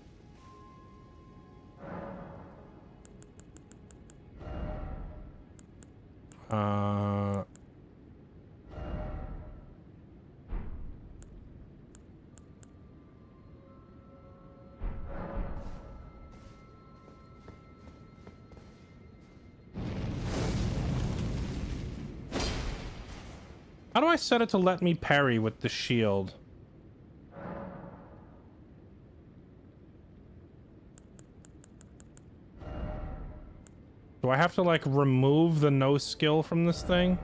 How do I set it to let me parry with the shield? Do I have to, like, remove the no skill from this thing?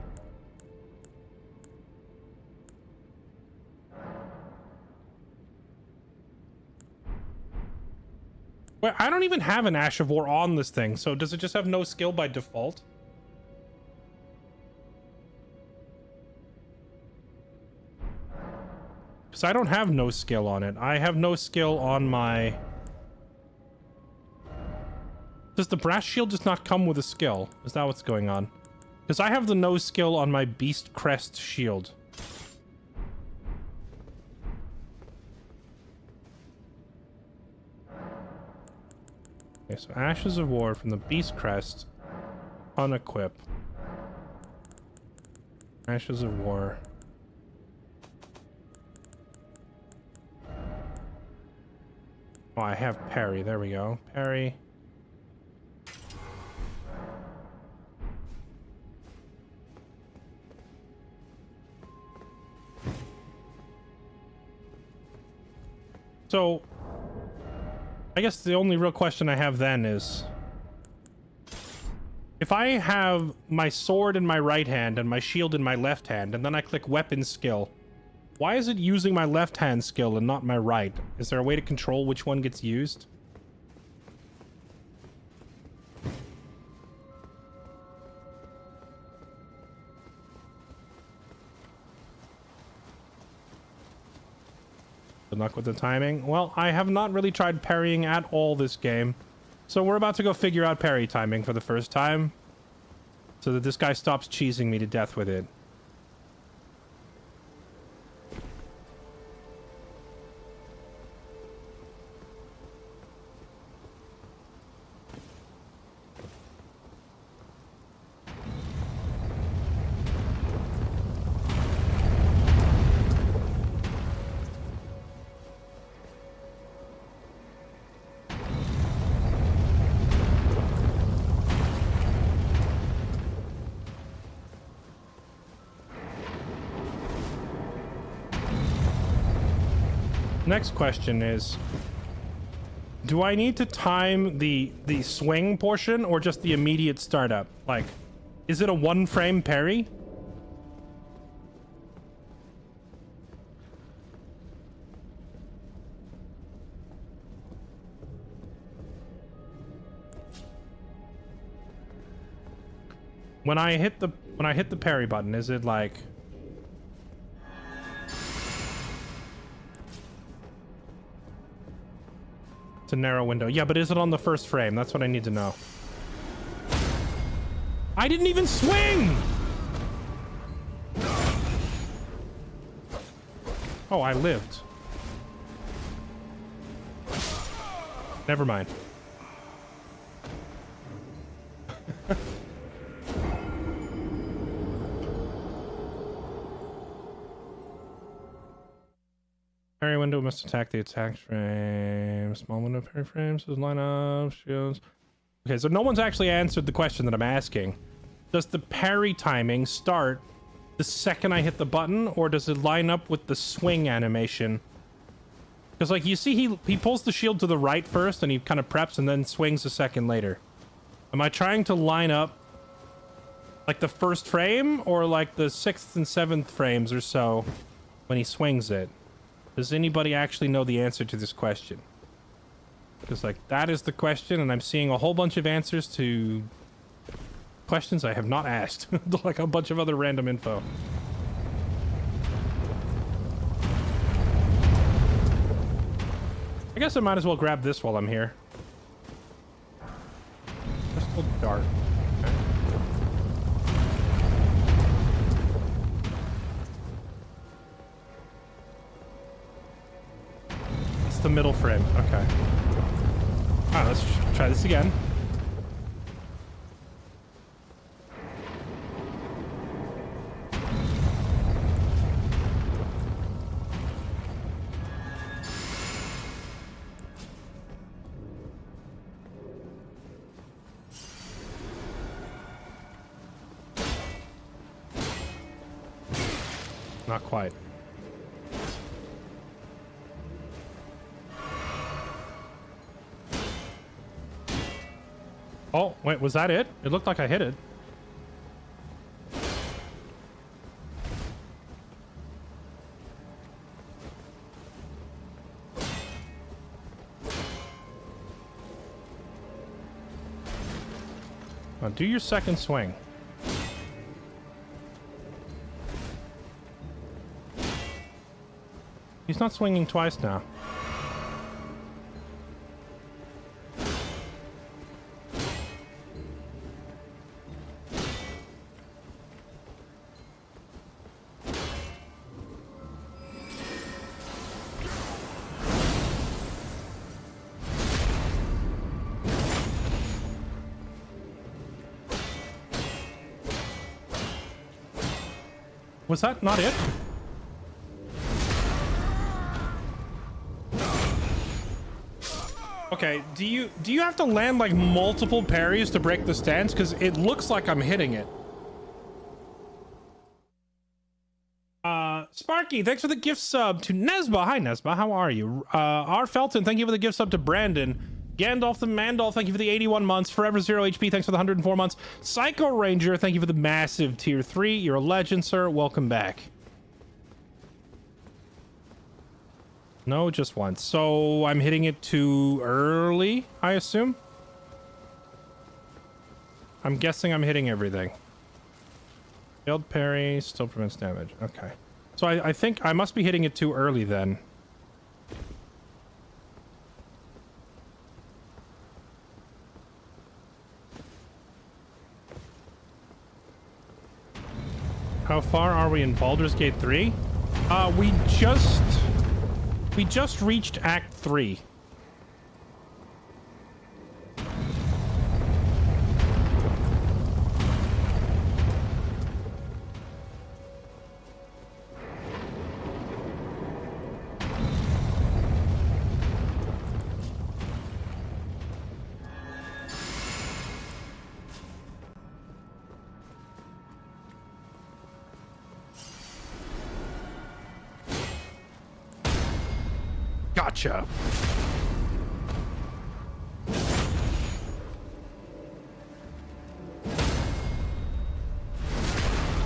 Wait, I don't even have an Ash of War on this thing, so does it just have no skill by default? Because I don't have no skill on it. I have no skill on my... Does the brass shield just not come with a skill? Is that what's going on? Because I have the no skill on my beast crest shield. Okay, so Ashes of War from the beast crest. Unequip. Ashes of War. Oh, I have parry. There we go. Parry. So, I guess the only real question I have then is, if I have my sword in my right hand and my shield in my left hand, and then I click weapon skill, why is it using my left hand skill and not my right? Is there a way to control which one gets used? Good luck with the timing. Well, I have not really tried parrying at all this game. So we're about to go figure out parry timing for the first time, so that this guy stops cheesing me to death with it. Next question is, do I need to time the swing portion or just the immediate startup? Like, is it a 1-frame parry? When I hit the parry button, is it like... It's a narrow window. Yeah, but is it on the first frame? That's what I need to know. I didn't even swing! Oh, I lived. Never mind. Parry window must attack the attack frame. Small window parry frames. Says line up. Shields. Okay, so no one's actually answered the question that I'm asking. Does the parry timing start the second I hit the button, or does it line up with the swing animation? Because, like, you see he pulls the shield to the right first, and he kind of preps and then swings a second later. Am I trying to line up, like, the first frame, or, like, the 6th and 7th frames or so when he swings it? Does anybody actually know the answer to this question? Because, like, that is the question, and I'm seeing a whole bunch of answers to questions I have not asked. Like a bunch of other random info. I guess I might as well grab this while I'm here. Crystal dart. Okay. It's the middle frame. Okay. Alright, let's try this again. Not quite. Oh, wait, was that it? It looked like I hit it. Now do your second swing. He's not swinging twice now. Was that not it? Okay, do you have to land like multiple parries to break the stance? Because it looks like I'm hitting it. Sparky, thanks for the gift sub to Nesba. Hi Nesba, how are you? R. Felton, thank you for the gift sub to Brandon. Gandalf the Mandal, thank you for the 81 months. Forever Zero HP, thanks for the 104 months. Psycho Ranger, thank you for the massive tier 3. You're a legend, sir. Welcome back. No, just once. So I'm hitting it too early, I assume? I'm guessing I'm hitting everything. Failed parry, still prevents damage. Okay. So I think I must be hitting it too early then. How far are we in Baldur's Gate 3? We just reached Act 3. Gotcha.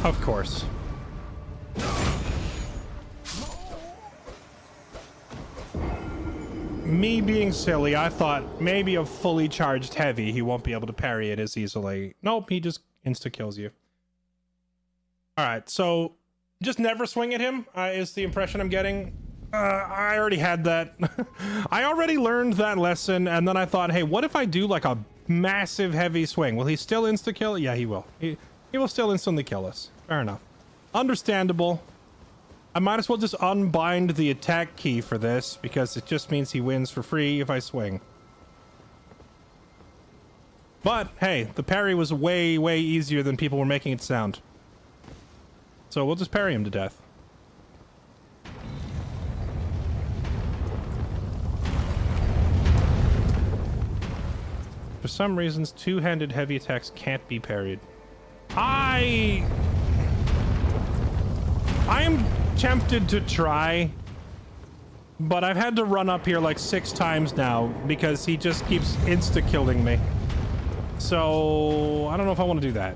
Of course. Me being silly, I thought maybe a fully charged heavy, he won't be able to parry it as easily. Nope, he just insta-kills you. Alright, so just never swing at him, is the impression I'm getting. I already had that. I already learned that lesson, and then I thought, hey, what if I do like a massive heavy swing? Will he still insta-kill? Yeah, he will. He will still instantly kill us. Fair enough. Understandable. I might as well just unbind the attack key for this, because it just means he wins for free if I swing. But, hey, the parry was way, way easier than people were making it sound. So we'll just parry him to death. For some reasons, two-handed heavy attacks can't be parried. I am tempted to try, but I've had to run up here like 6 times now because he just keeps insta-killing me. So I don't know if I want to do that.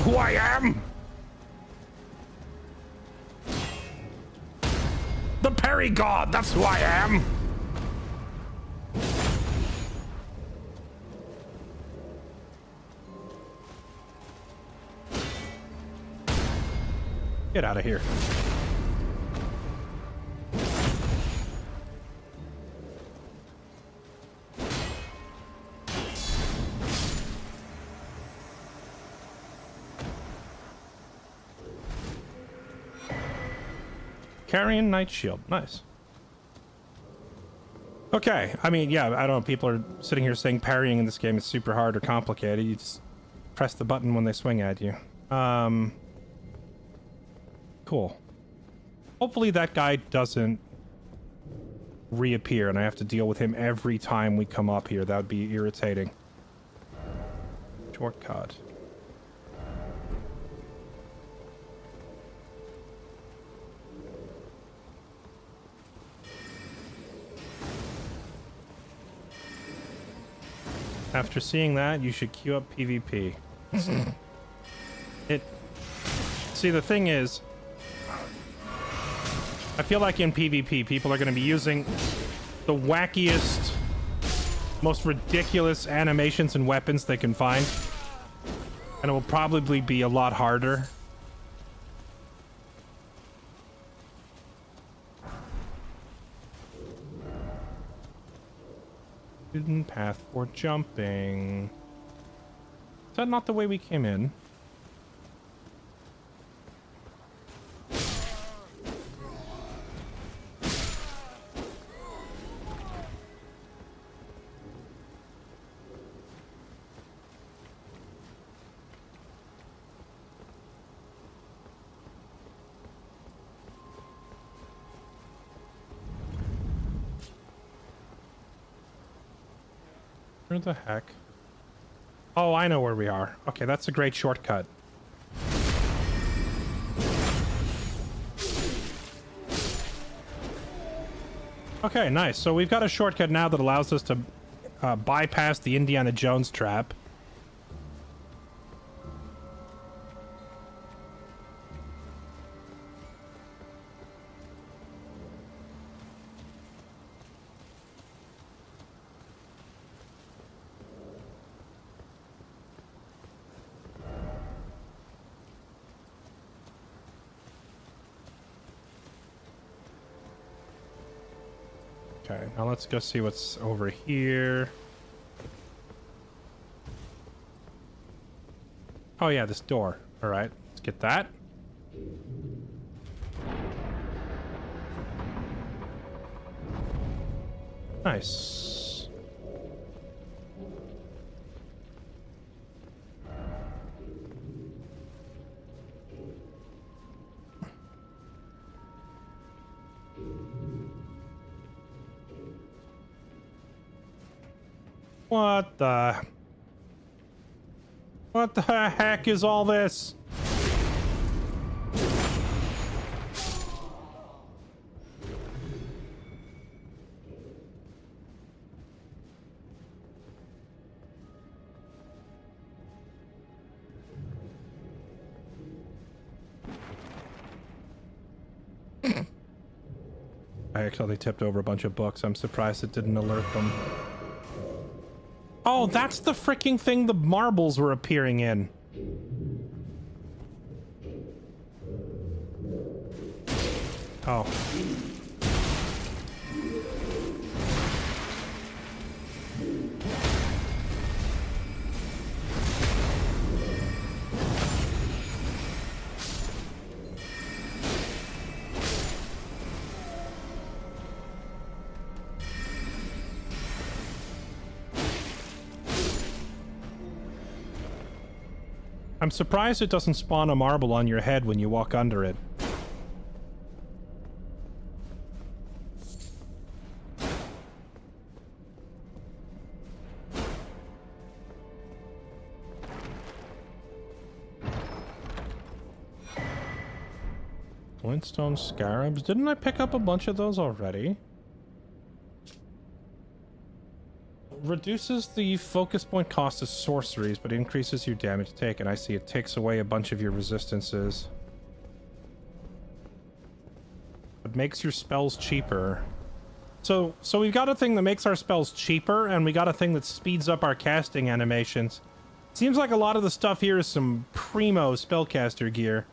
who I am? The Parry God, that's who I am. Get out of here. Carrying Knight Shield. Nice. Okay. I mean, yeah, I don't know. People are sitting here saying parrying in this game is super hard or complicated. You just press the button when they swing at you. Cool. Hopefully that guy doesn't reappear and I have to deal with him every time we come up here. That would be irritating. Shortcut. After seeing that, you should queue up PvP. See, the thing is, I feel like in PvP, people are going to be using the wackiest, most ridiculous animations and weapons they can find. And it will probably be a lot harder. Hidden path for jumping. Is that not the way we came in? Where the heck? Oh, I know where we are. Okay, that's a great shortcut. Okay, nice. So we've got a shortcut now that allows us to bypass the Indiana Jones trap. Okay, now let's go see what's over here. Oh yeah, this door. All right, let's get that. Nice. What the heck is all this? I actually tipped over a bunch of books. I'm surprised it didn't alert them. Oh, that's the freaking thing the marbles were appearing in. Oh. I'm surprised it doesn't spawn a marble on your head when you walk under it. Glintstone scarabs. Didn't I pick up a bunch of those already? reduces the focus point cost of sorceries, but increases your damage taken. I see, it takes away a bunch of your resistances. It makes your spells cheaper. So we've got a thing that makes our spells cheaper, and we got a thing that speeds up our casting animations. Seems like a lot of the stuff here is some primo spellcaster gear.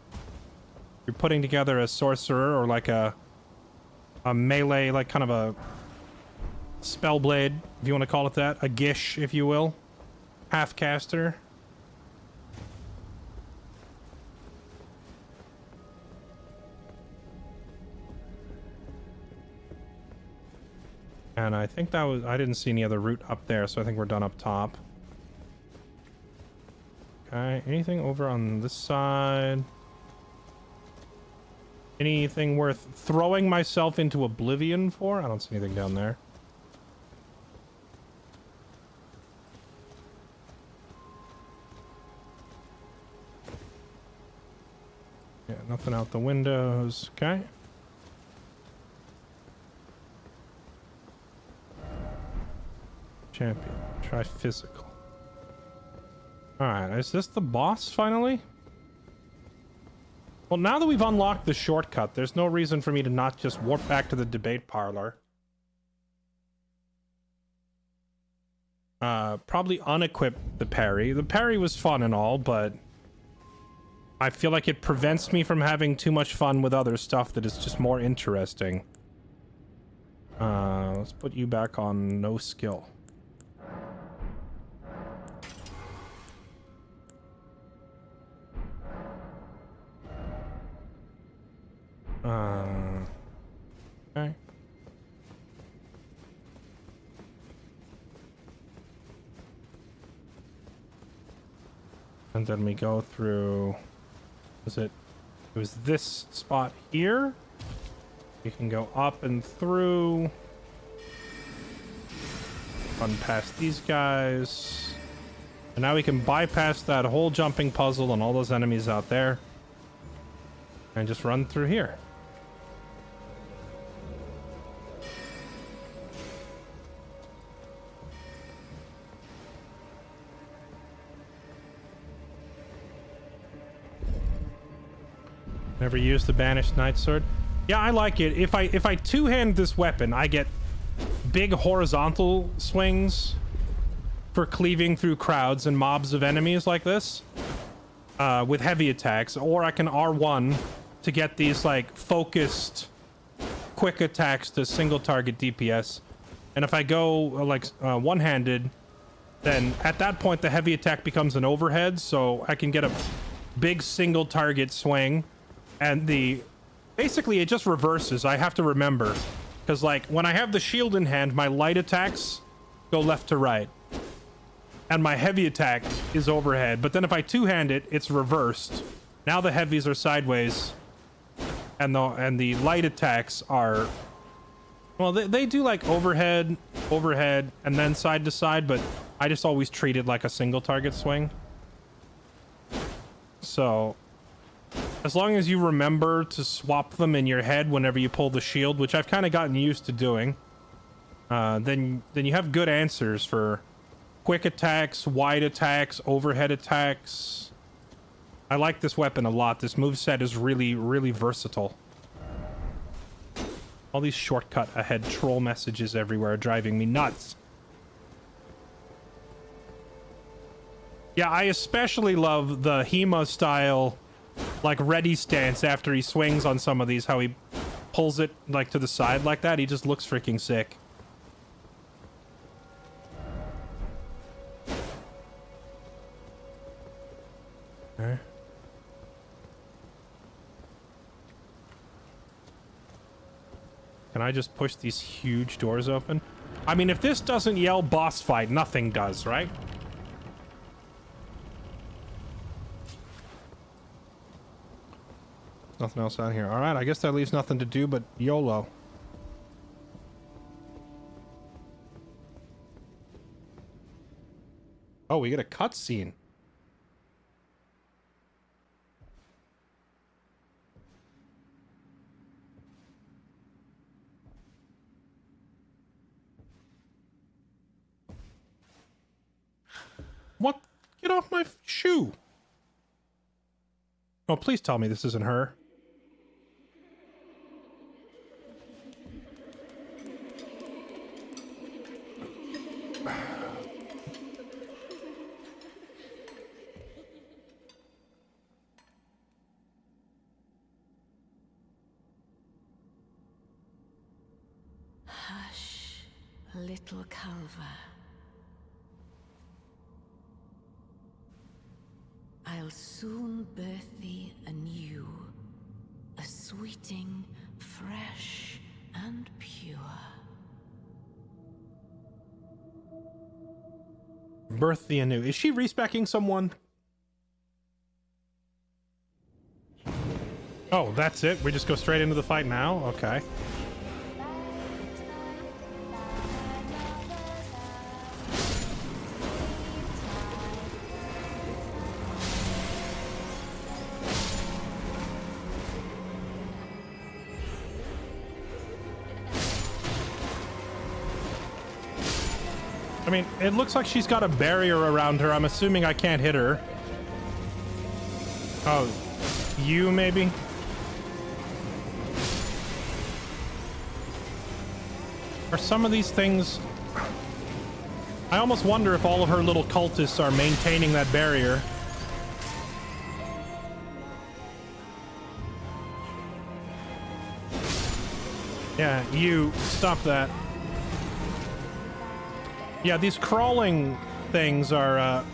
You're putting together a sorcerer or like a melee, like kind of a spellblade, if you want to call it that. A gish, if you will. Half caster. And I think that was... I didn't see any other route up there, so I think we're done up top. Okay, anything over on this side? Anything worth throwing myself into oblivion for? I don't see anything down there. Yeah, nothing out the windows. Okay. Champion. Try physical. Alright, is this the boss finally? Well, now that we've unlocked the shortcut, there's no reason for me to not just warp back to the debate parlor. Probably unequip the parry. The parry was fun and all, but I feel like it prevents me from having too much fun with other stuff that is just more interesting. Let's put you back on no skill. Okay. And then we go through... It was this spot here. You can go up and through. Run past these guys. And now we can bypass that whole jumping puzzle and all those enemies out there. And just run through here. Never used the banished knight sword. Yeah, I like it. If I two-hand this weapon, I get big horizontal swings for cleaving through crowds and mobs of enemies like this with heavy attacks, or I can R1 to get these like focused quick attacks to single target DPS. And if I go like one-handed, then at that point the heavy attack becomes an overhead, so I can get a big single target swing. And basically it just reverses. I have to remember, because like when I have the shield in hand, my light attacks go left to right and my heavy attack is overhead. But then if I two-hand it, it's reversed. Now the heavies are sideways and the light attacks are, well, they do like overhead, and then side to side, but I just always treat it like a single target swing. So as long as you remember to swap them in your head whenever you pull the shield, which I've kind of gotten used to doing, then you have good answers for quick attacks, wide attacks, overhead attacks. I like this weapon a lot. This moveset is really, really versatile. All these shortcut ahead troll messages everywhere are driving me nuts. Yeah, I especially love the Hema style, like ready stance after he swings on some of these, how he pulls it like to the side like that. He just looks freaking sick. Okay. Can I just push these huge doors open? I mean, if this doesn't yell boss fight, nothing does, right? Nothing else out here. All right, I guess that leaves nothing to do but YOLO. Oh, we get a cutscene. Get off my shoe. Oh, please tell me this isn't her. Hush, little Culver. I'll soon birth thee anew, a sweeting, fresh and pure. Birth the anew. Is she respecking someone? Oh, that's it? We just go straight into the fight now? Okay. I mean, it looks like she's got a barrier around her. I'm assuming I can't hit her. Oh, you maybe? Are some of these things... I almost wonder if all of her little cultists are maintaining that barrier. Yeah, you stop that. Yeah, these crawling things are,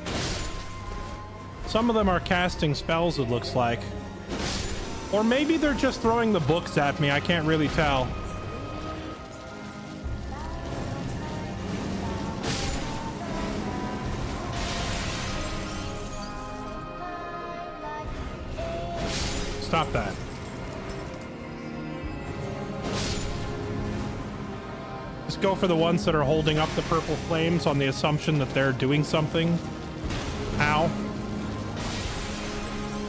some of them are casting spells, it looks like. Or maybe they're just throwing the books at me, I can't really tell. Stop that. Just go for the ones that are holding up the purple flames on the assumption that they're doing something. Ow.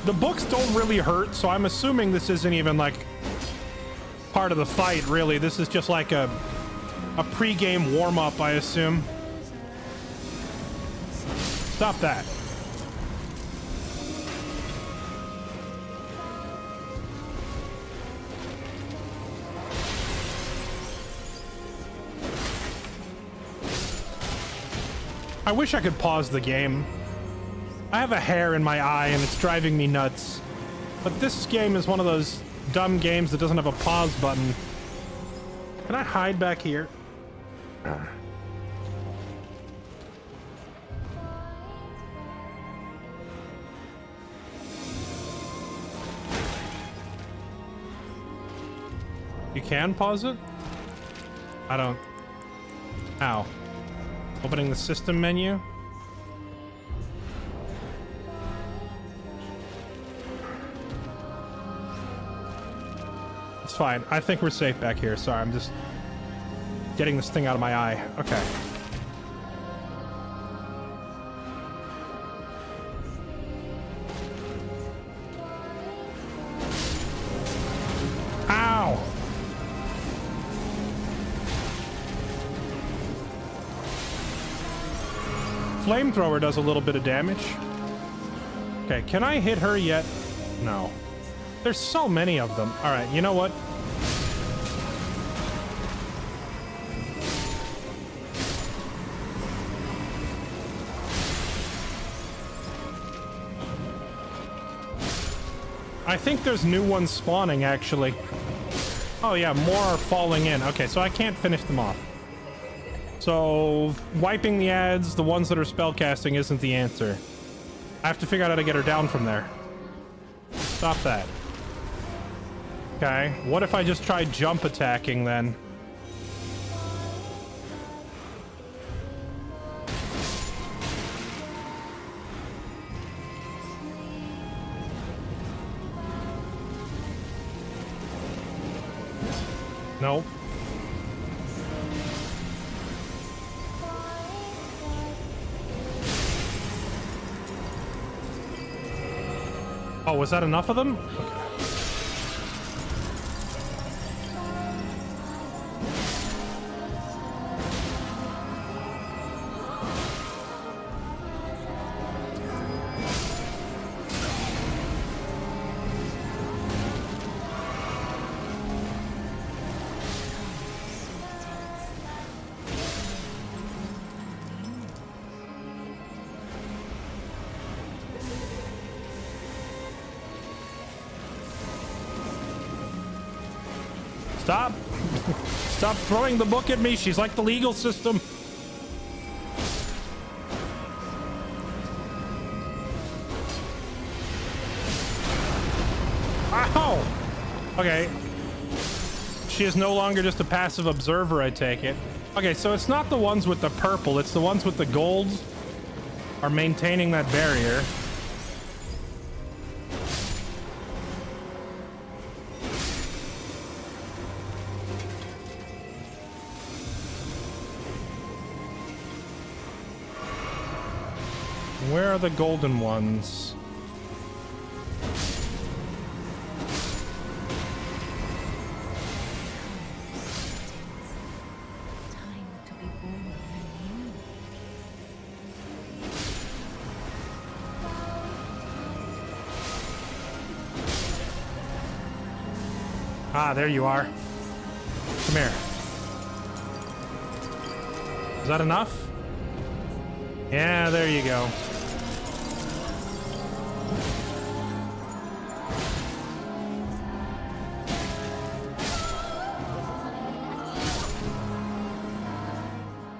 The books don't really hurt, so I'm assuming this isn't even like part of the fight, really. This is just like a pre-game warm-up, I assume. Stop that. I wish I could pause the game. I have a hair in my eye and it's driving me nuts. But this game is one of those dumb games that doesn't have a pause button. Can I hide back here? You can pause it? I don't... Ow. Opening the system menu. It's fine. I think we're safe back here. Sorry, I'm just getting this thing out of my eye. Okay. Ow! Flamethrower does a little bit of damage. Okay, can I hit her yet? No. There's so many of them. Alright, you know what? I think there's new ones spawning, actually. Oh yeah, more are falling in. Okay, so I can't finish them off. So, wiping the ads, the ones that are spellcasting, isn't the answer. I have to figure out how to get her down from there. Stop that. Okay, what if I just try jump attacking then? Nope. Oh, was that enough of them? Okay. Stop. Stop throwing the book at me. She's like the legal system. Ow! Okay. She is no longer just a passive observer, I take it. Okay, so it's not the ones with the purple, it's the ones with the gold are maintaining that barrier. Where are the golden ones? Time to be born anew. Ah, there you are. Come here. Is that enough? Yeah, there you go.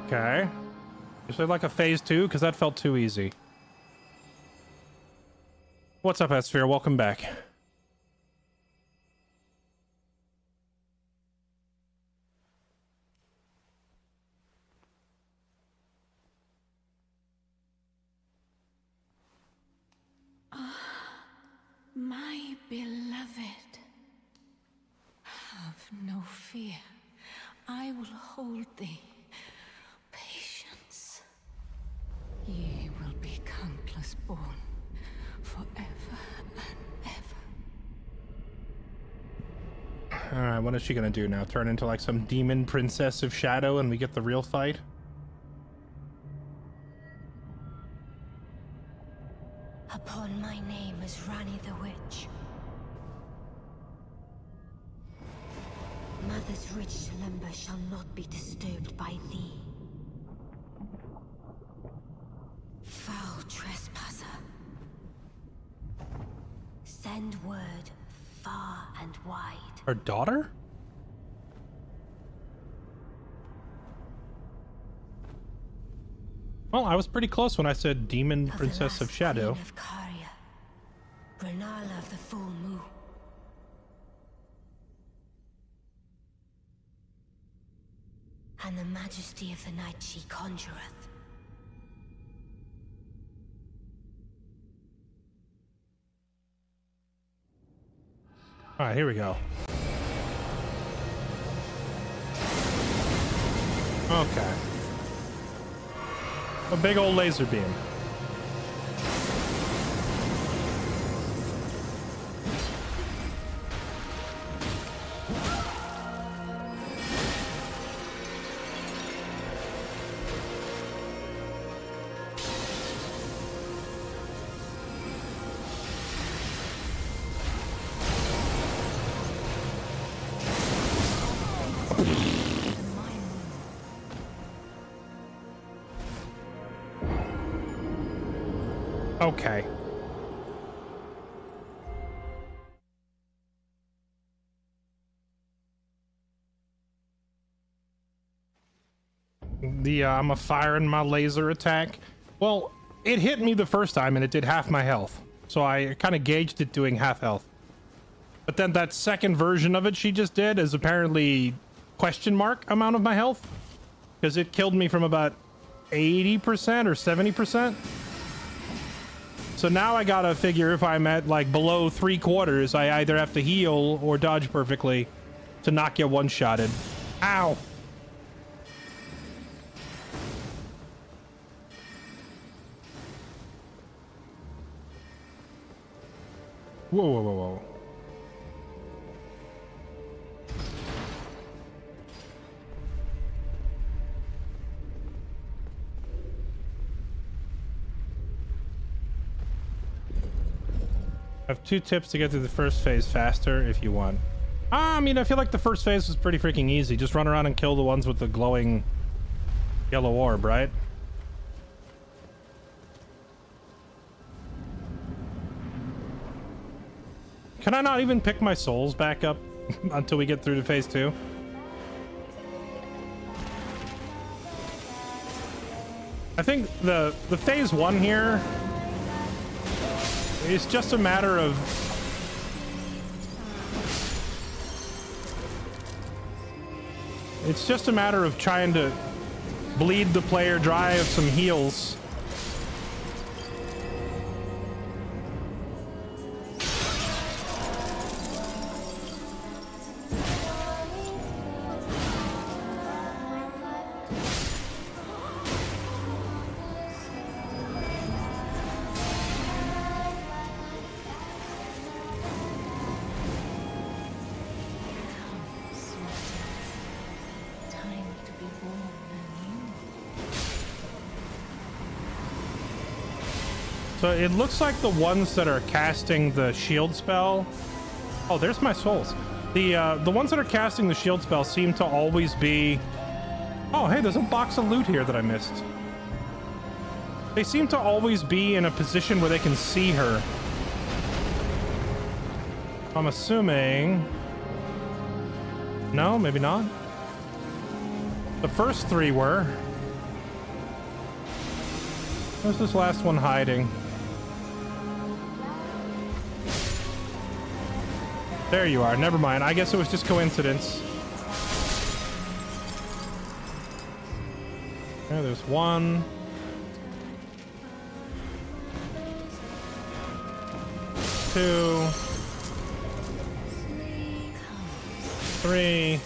Okay. Is there like a phase 2? Because that felt too easy. What's up, Sphere? Welcome back. My beloved, have no fear. I will hold thee. Patience. Ye will be countless born, forever and ever. Alright, what is she gonna do now? Turn into like some demon princess of shadow and we get the real fight? Upon my name is Rani the Witch. Mother's rich slumber shall not be disturbed by thee. Foul trespasser. Send word far and wide. Her daughter? Well, I was pretty close when I said demon princess of shadow. Queen of Caria, Rennala of the full moon. And the majesty of the night she conjureth. Alright, here we go. Okay. A big old laser beam. Okay. I'm a firing my laser attack. Well, it hit me the first time and it did half my health. So I kind of gauged it doing half health. But then that second version of it she just did is apparently question mark amount of my health. Because it killed me from about 80% or 70%. So now I gotta figure if I'm at like below 3/4, I either have to heal or dodge perfectly to not get one-shotted. Ow! Whoa, whoa, whoa, whoa. I have 2 tips to get through the first phase faster if you want. I mean, I feel like the first phase was pretty freaking easy. Just run around and kill the ones with the glowing yellow orb, right? Can I not even pick my souls back up? until we get through to phase 2. I think the phase 1 here is just a matter of trying to bleed the player dry of some heals. So it looks like the ones that are casting the shield spell. Oh, there's my souls. The ones that are casting the shield spell seem to always be. Oh, hey, there's a box of loot here that I missed. They seem to always be in a position where they can see her. I'm assuming. No, maybe not. The first 3 were. Where's this last one hiding? There you are. Never mind. I guess it was just coincidence. There, there's 1. 2. 3.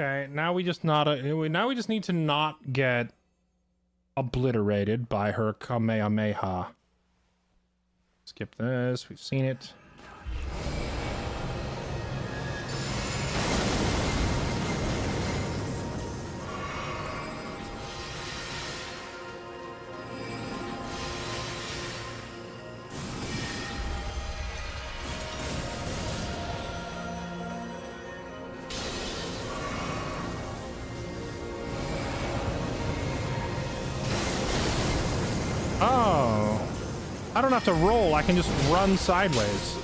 Okay, now we just need to not get obliterated by her Kamehameha. Skip this, we've seen it. Oh, I don't have to roll, I can just run sideways.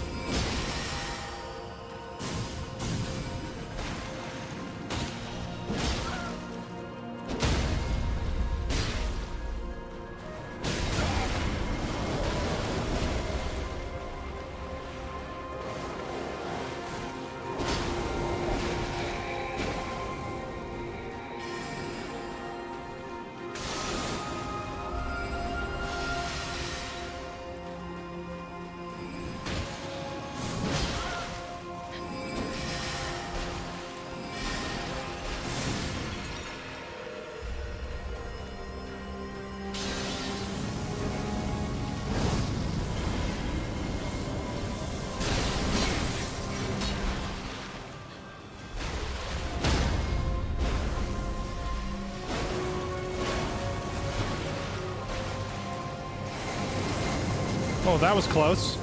Oh, that was close.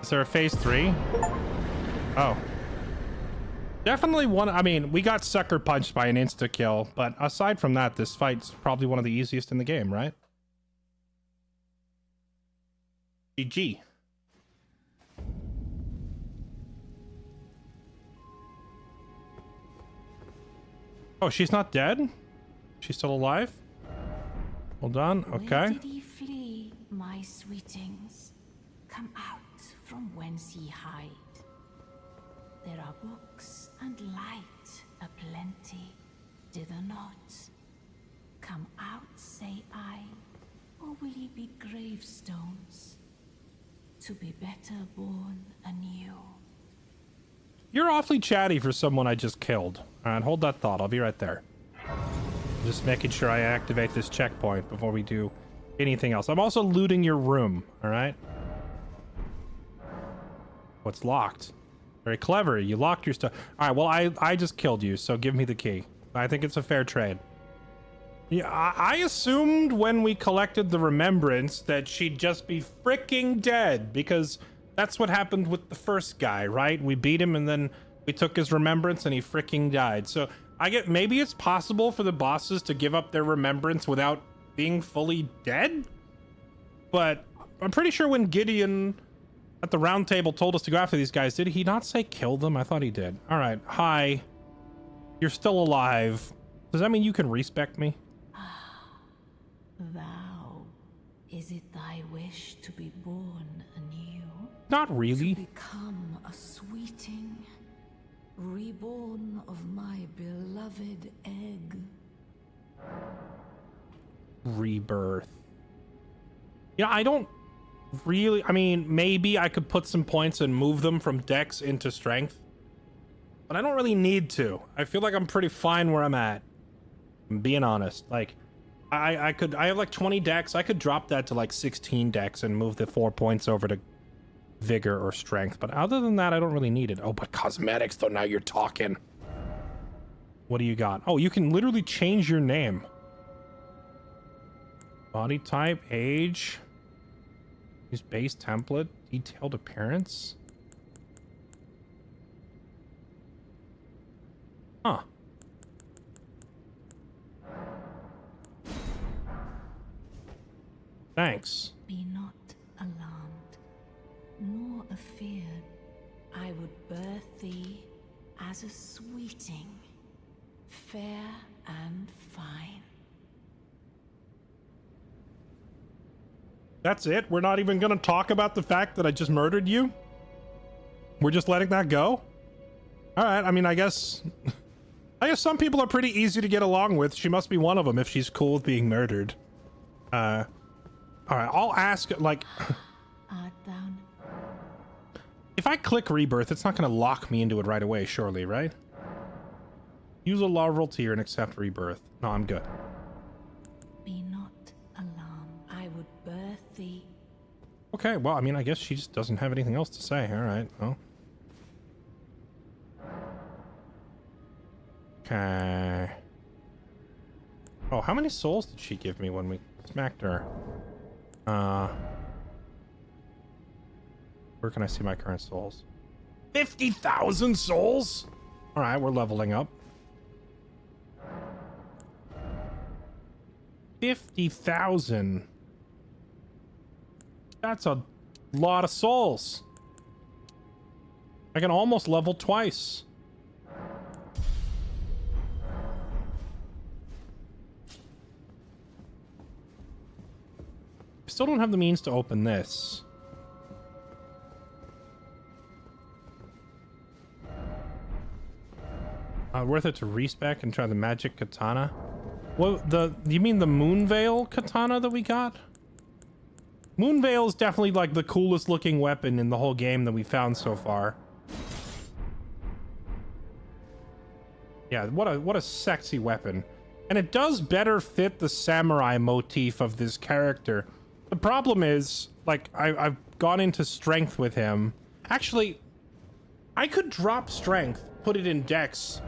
Is there a phase 3? Oh. Definitely one. I mean, we got sucker punched by an insta kill, but aside from that, this fight's probably one of the easiest in the game, right? GG. Oh, she's not dead? She's still alive? Hold on. Okay. Where did ye flee, my sweetings? Come out from whence ye hide. There are books and light aplenty, dither not. Come out, say I, or will ye be gravestones, to be better born anew? You're awfully chatty for someone I just killed. All right, hold that thought. I'll be right there. Just making sure I activate this checkpoint before we do anything else. I'm also looting your room, all right? What's locked? Very clever. You locked your stuff. All right, well, I just killed you, so give me the key. I think it's a fair trade. Yeah, I assumed when we collected the remembrance that she'd just be freaking dead, because that's what happened with the first guy, right? We beat him and then we took his remembrance and he freaking died. So I get, maybe it's possible for the bosses to give up their remembrance without being fully dead? But I'm pretty sure when Gideon at the round table told us to go after these guys, did he not say kill them? I thought he did. All right, hi. You're still alive. Does that mean you can respect me? Thou, is it thy wish to be born anew? Not really. To become a sweeting, reborn of my beloved egg. Rebirth. Yeah, I don't really, I mean, maybe I could put some points and move them from dex into strength, but I don't really need to. I feel like I'm pretty fine where I'm at. I'm being honest. Like, I have like 20 dex. I could drop that to like 16 dex and move the 4 points over to vigor or strength. But other than that, I don't really need it. Oh, but cosmetics though, now you're talking. What do you got? Oh, you can literally change your name. Body type, age. Use base template, detailed appearance. Huh. Thanks. Be not alarmed, nor afeared. I would birth thee as a sweeting, fair and fine. That's it? We're not even gonna talk about the fact that I just murdered you? We're just letting that go? Alright, I mean, I guess some people are pretty easy to get along with. She must be one of them if she's cool with being murdered. Alright, I'll ask, like... Art thou... If I click rebirth, it's not gonna lock me into it right away, surely, right? Use a larval tier and accept rebirth. No, I'm good. Be not alarmed. I would birth thee. Okay, well, I mean, I guess she just doesn't have anything else to say. Alright, well. Okay. Oh, how many souls did she give me when we smacked her? Where can I see my current souls? 50,000 souls? Alright, we're leveling up. 50,000. That's a lot of souls. I can almost level twice. I still don't have the means to open this. Worth it to respec and try the magic katana. Well, you mean the Moonveil katana that we got? Moonveil is definitely like the coolest looking weapon in the whole game that we found so far. Yeah, what a sexy weapon. And it does better fit the samurai motif of this character. The problem is, like, I've gone into strength with him. Actually, I could drop strength, put it in dex,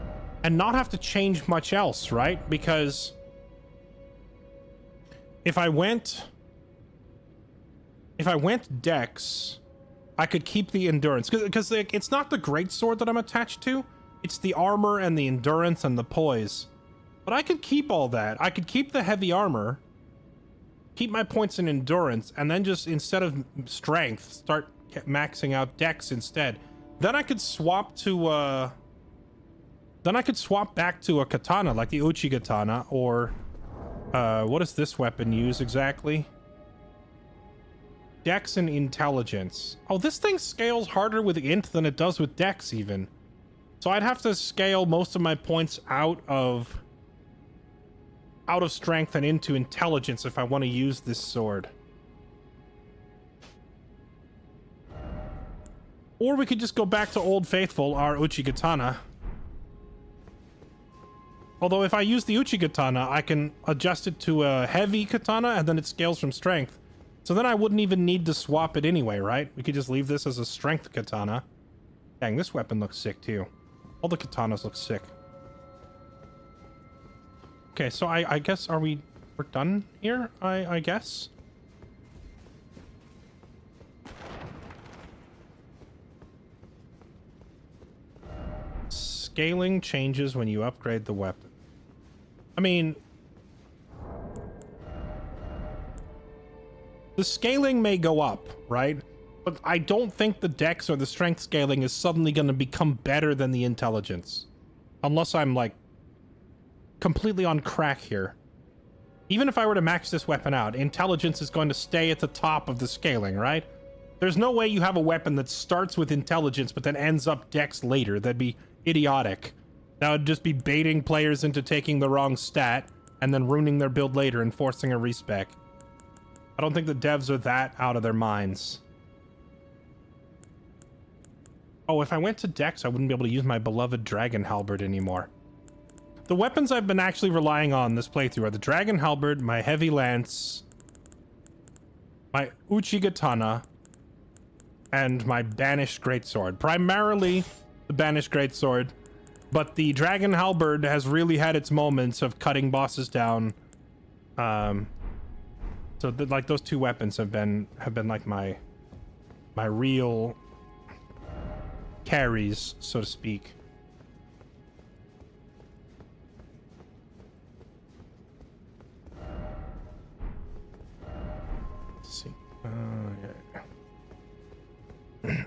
and not have to change much else, right? Because if I went dex, I could keep the endurance, because like, it's not the great sword that I'm attached to. It's the armor and the endurance and the poise. But I could keep all that. I could keep the heavy armor, keep my points in endurance, and then just, instead of strength, start maxing out dex instead. Then I could swap to back to a katana, like the Uchi katana, or what does this weapon use exactly? Dex and intelligence. Oh, this thing scales harder with int than it does with dex even. So I'd have to scale most of my points out of strength and into intelligence if I want to use this sword. Or we could just go back to Old Faithful, our Uchigatana. Although if I use the Uchigatana, I can adjust it to a heavy katana and then it scales from strength. So then I wouldn't even need to swap it anyway, right? We could just leave this as a strength katana. Dang, this weapon looks sick too. All the katanas look sick. Okay, so I guess we're done here, I guess? Scaling changes when you upgrade the weapon. I mean, the scaling may go up, right? But I don't think the dex or the strength scaling is suddenly going to become better than the intelligence. Unless I'm, like, completely on crack here. Even if I were to max this weapon out, intelligence is going to stay at the top of the scaling, right? There's no way you have a weapon that starts with intelligence but then ends up dex later. That'd be idiotic. That would just be baiting players into taking the wrong stat and then ruining their build later and forcing a respec. I don't think the devs are that out of their minds. Oh, if I went to dex, I wouldn't be able to use my beloved Dragon Halberd anymore. The weapons I've been actually relying on this playthrough are the Dragon Halberd, my Heavy Lance, my Uchigatana, and my Banished Greatsword. Primarily the Banished Greatsword, but the Dragon Halberd has really had its moments of cutting bosses down. So like those two weapons have been like my real carries, so to speak. Let's see. Yeah.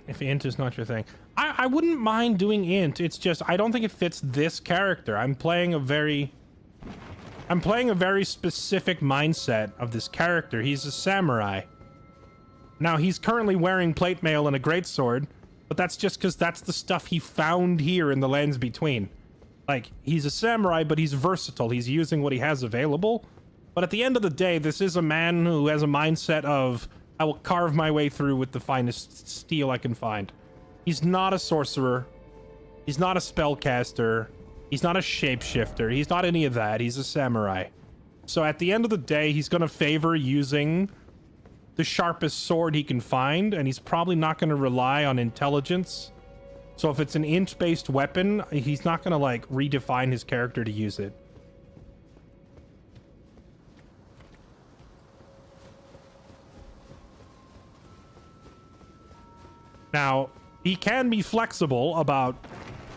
If int is not your thing, I wouldn't mind doing int. It's just I don't think it fits this character. I'm playing a very specific mindset of this character. He's a samurai. Now he's currently wearing plate mail and a greatsword, but that's just because that's the stuff he found here in the lands between. Like, he's a samurai, but he's versatile. He's using what he has available. But at the end of the day, this is a man who has a mindset of, I will carve my way through with the finest steel I can find. He's not a sorcerer. He's not a spellcaster. He's not a shapeshifter. He's not any of that. He's a samurai. So at the end of the day, he's going to favor using the sharpest sword he can find, and he's probably not going to rely on intelligence. So if it's an int-based weapon, he's not going to, like, redefine his character to use it. Now, he can be flexible about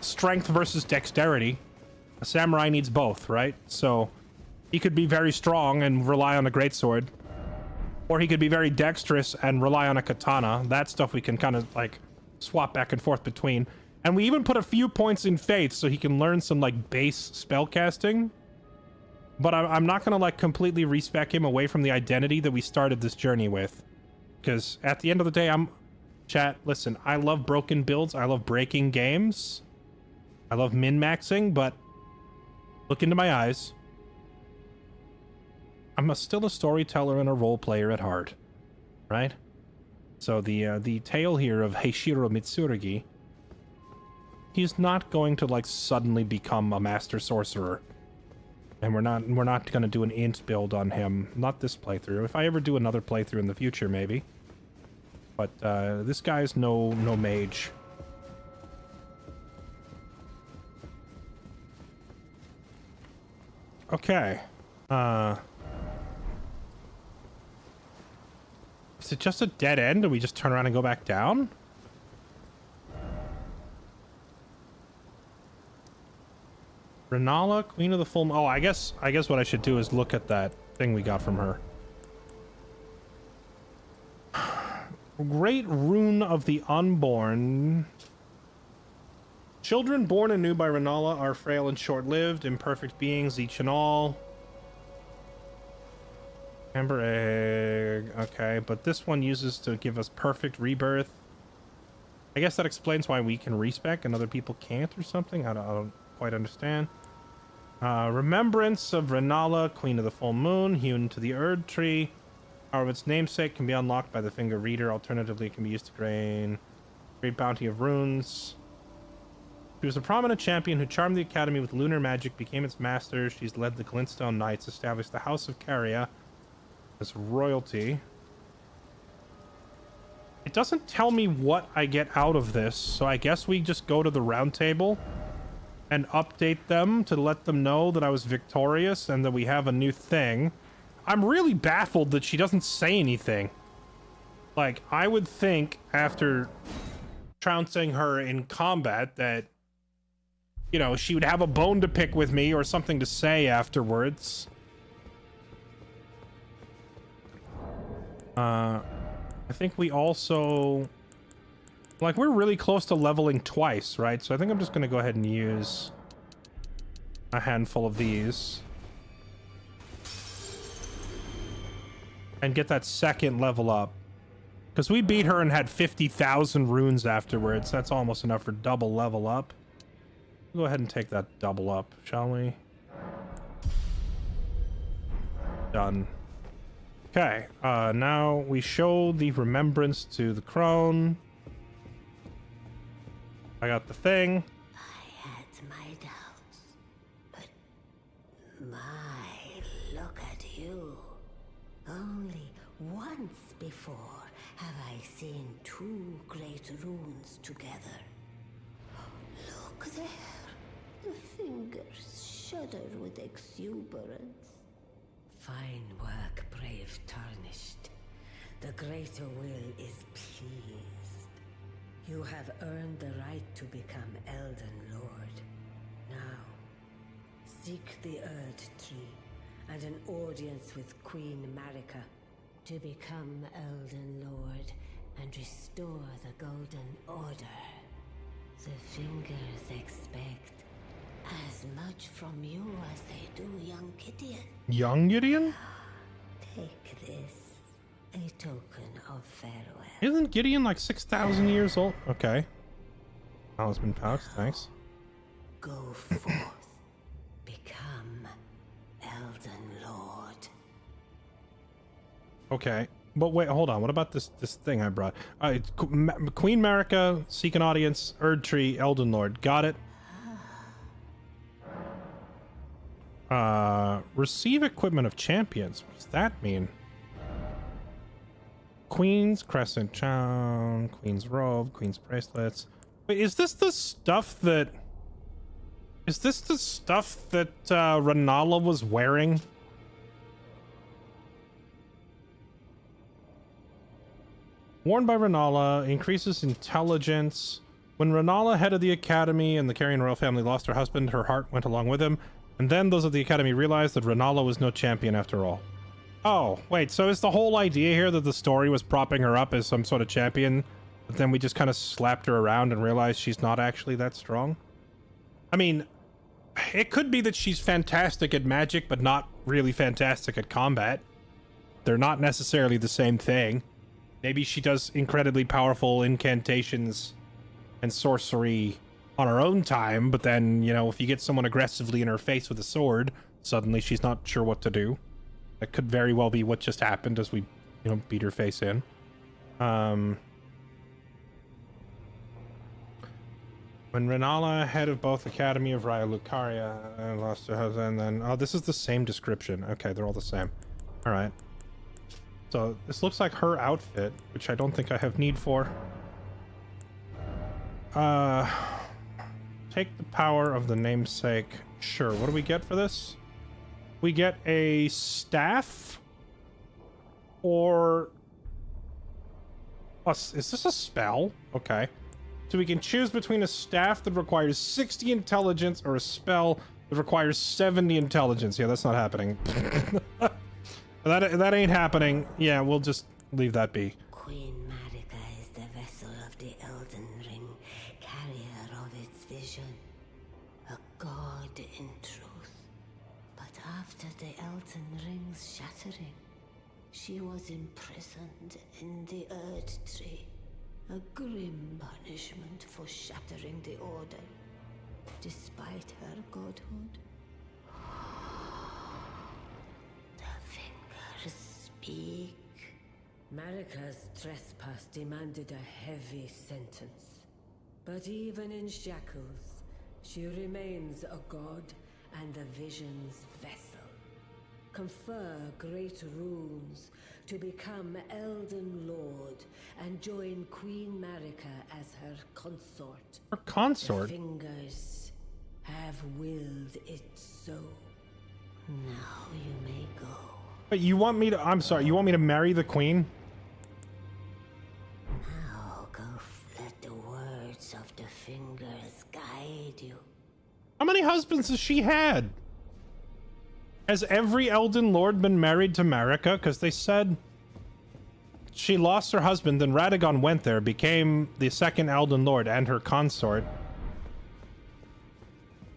strength versus dexterity. A samurai needs both, right? So he could be very strong and rely on a greatsword. Or he could be very dexterous and rely on a katana. That stuff we can kind of, like, swap back and forth between. And we even put a few points in faith so he can learn some, like, base spellcasting. But I'm not going to, like, completely respec him away from the identity that we started this journey with. Because at the end of the day, Chat, listen, I love broken builds. I love breaking games. I love min-maxing, but look into my eyes. I'm still a storyteller and a role player at heart, right? So the tale here of Heishiro Mitsurugi, he's not going to, like, suddenly become a master sorcerer, and we're not gonna do an int build on him. Not this playthrough. If I ever do another playthrough in the future, maybe. But this guy's no mage. Okay. Is it just a dead end and we just turn around and go back down? Rennala, Queen of the Full Moon. Oh, I guess what I should do is look at that thing we got from her. Great Rune of the Unborn. Children born anew by Rennala are frail and short-lived, imperfect beings, each and all. Amber Egg. Okay, but this one uses to give us perfect rebirth. I guess that explains why we can respec and other people can't or something. I don't quite understand. Remembrance of Rennala, Queen of the Full Moon, hewn to the Erd Tree. Power of its namesake can be unlocked by the finger reader. Alternatively, it can be used to gain Great bounty of runes. She was a prominent champion who charmed the academy with lunar magic, became its master. She's led the Glintstone Knights, established the House of Caria as royalty. It doesn't tell me what I get out of this, so I guess we just go to the round table and update them to let them know that I was victorious and that we have a new thing. I'm really baffled that she doesn't say anything. Like, I would think after trouncing her in combat that, you know, she would have a bone to pick with me or something to say afterwards. I think we also... Like, we're really close to leveling twice, right? So I think I'm just going to go ahead and use a handful of these. And get that second level up. Because we beat her and had 50,000 runes afterwards. That's almost enough for double level up. Go ahead and take that double up, shall we? Done. Okay, now we show the remembrance to the crone. I got the thing. I had my doubts, but look at you. Only once before have I seen two great runes together. Look there. The fingers shudder with exuberance. Fine work, brave Tarnished. The greater will is pleased. You have earned the right to become Elden Lord. Now, seek the Erd Tree and an audience with Queen Marika to become Elden Lord and restore the Golden Order. The fingers expect as much from you as they do young Gideon. Young Gideon? Take this, a token of farewell. Isn't Gideon like 6,000 years old? Okay. Talisman pouch, thanks. Go forth. Become Elden Lord. Okay. But wait, hold on. What about this thing I brought? It's Queen Marika, seek an audience, Erd Tree, Elden Lord. Got it. Receive equipment of champions. What does that mean? Queen's Crescent Crown, Queen's Robe, Queen's Bracelets. Wait, is this the stuff that... Is this the stuff that Rennala was wearing? Worn by Rennala, increases intelligence. When Rennala, head of the Academy, and the Carian royal family lost her husband, her heart went along with him. And then those of the Academy realized that Rennala was no champion after all. Oh, wait, so is the whole idea here that the story was propping her up as some sort of champion, but then we just kind of slapped her around and realized she's not actually that strong? I mean, it could be that she's fantastic at magic, but not really fantastic at combat. They're not necessarily the same thing. Maybe she does incredibly powerful incantations and sorcery on her own time, but then, you know, if you get someone aggressively in her face with a sword, suddenly she's not sure what to do. That could very well be what just happened as we, you know, beat her face in. When Rennala, head of both Academy of Raya, Lucaria, lost her husband, and then... Oh, this is the same description. Okay, they're all the same. Alright. So, this looks like her outfit, which I don't think I have need for. Take the power of the namesake. Sure, what do we get for this? We get a staff? Or... Is this a spell? Okay. So we can choose between a staff that requires 60 intelligence or a spell that requires 70 intelligence. Yeah, that's not happening. That ain't happening. Yeah, we'll just leave that be. Queen Marika is the vessel of the Elden Ring, carrier of its vision. A god in truth. But after the Elden Ring's shattering, she was imprisoned in the Erd Tree. A grim punishment for shattering the Order, despite her godhood. The fingers speak. Marika's trespass demanded a heavy sentence. But even in shackles, she remains a god and the vision's vessel. Confer great runes to become Elden Lord and join Queen Marika as her consort. Her consort? The fingers have willed it so. Now you may go. But you want me to... I'm sorry, you want me to marry the queen? Now go let the words of the fingers guide you. How many husbands has she had? Has every Elden Lord been married to Marika? Because they said she lost her husband, then Radagon went there, became the second Elden Lord and her consort.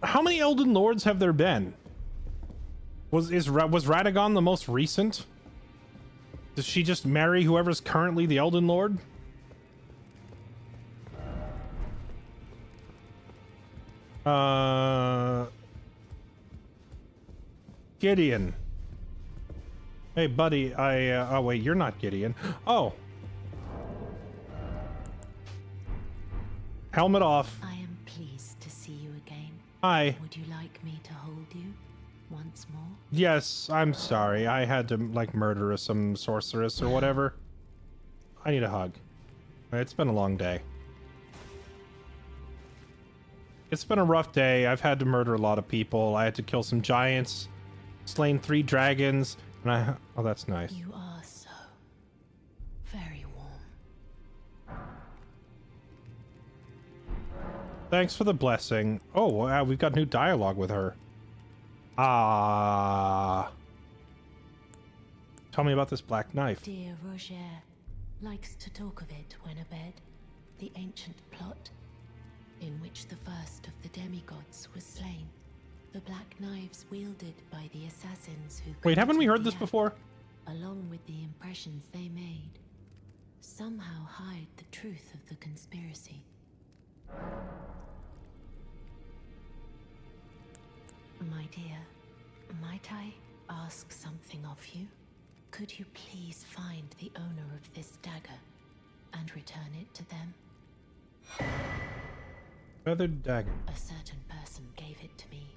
How many Elden Lords have there been? Was Radagon the most recent? Does she just marry whoever's currently the Elden Lord? Gideon. Hey, buddy, oh, wait, you're not Gideon. Oh. Helmet off. I am pleased to see you again. Hi. Would you like me to hold you once more? Yes, I'm sorry. I had to, like, murder some sorceress or whatever. I need a hug. It's been a long day. It's been a rough day. I've had to murder a lot of people. I had to kill some giants, slain 3 dragons, and oh, that's nice. You are so very warm. Thanks for the blessing. Oh, wow, we've got new dialogue with her. Tell me about this black knife. Dear Roger likes to talk of it when abed. The ancient plot in which the first of the demigods was slain. The black knives wielded by the assassins who... Wait, haven't we heard this act, before? along with the impressions they made, somehow hide the truth of the conspiracy. My dear, might I ask something of you? Could you please find the owner of this dagger and return it to them? Feathered dagger. A certain person gave it to me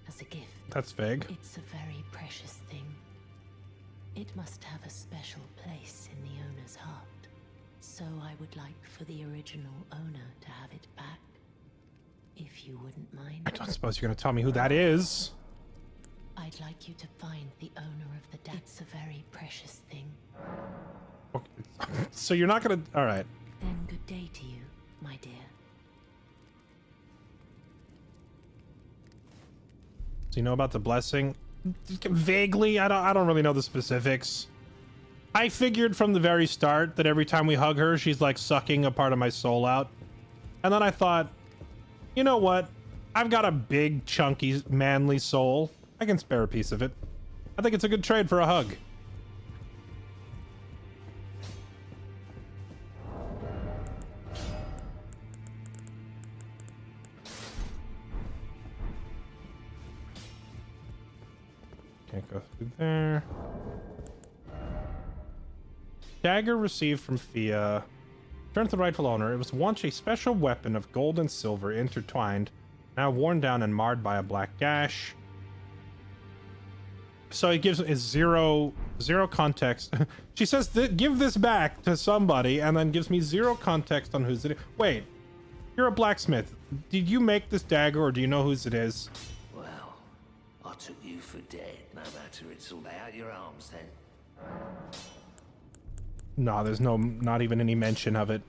as a gift. That's vague. It's a very precious thing. It must have a special place in the owner's heart. So I would like for the original owner to have it back, if you wouldn't mind. I don't suppose you're going to tell me who that is. I'd like you to find the owner of the dagger. It's a very precious thing. Okay. So you're not going to... All right. Then good day to you, my dear. So you know about the blessing? Vaguely, I don't really know the specifics. I figured from the very start that every time we hug her, she's like sucking a part of my soul out. And then I thought, you know what? I've got a big, chunky, manly soul. I can spare a piece of it. I think it's a good trade for a hug. Can't go through there. Dagger received from Fia. Returned to the rightful owner. It was once a special weapon of gold and silver intertwined, now worn down and marred by a black gash. So it gives is zero context. She says, give this back to somebody, and then gives me zero context on whose it is. Wait, you're a blacksmith. Did you make this dagger, or do you know whose it is? Well, I took you for dead, no matter it's all out your arms then. No, there's not even any mention of it.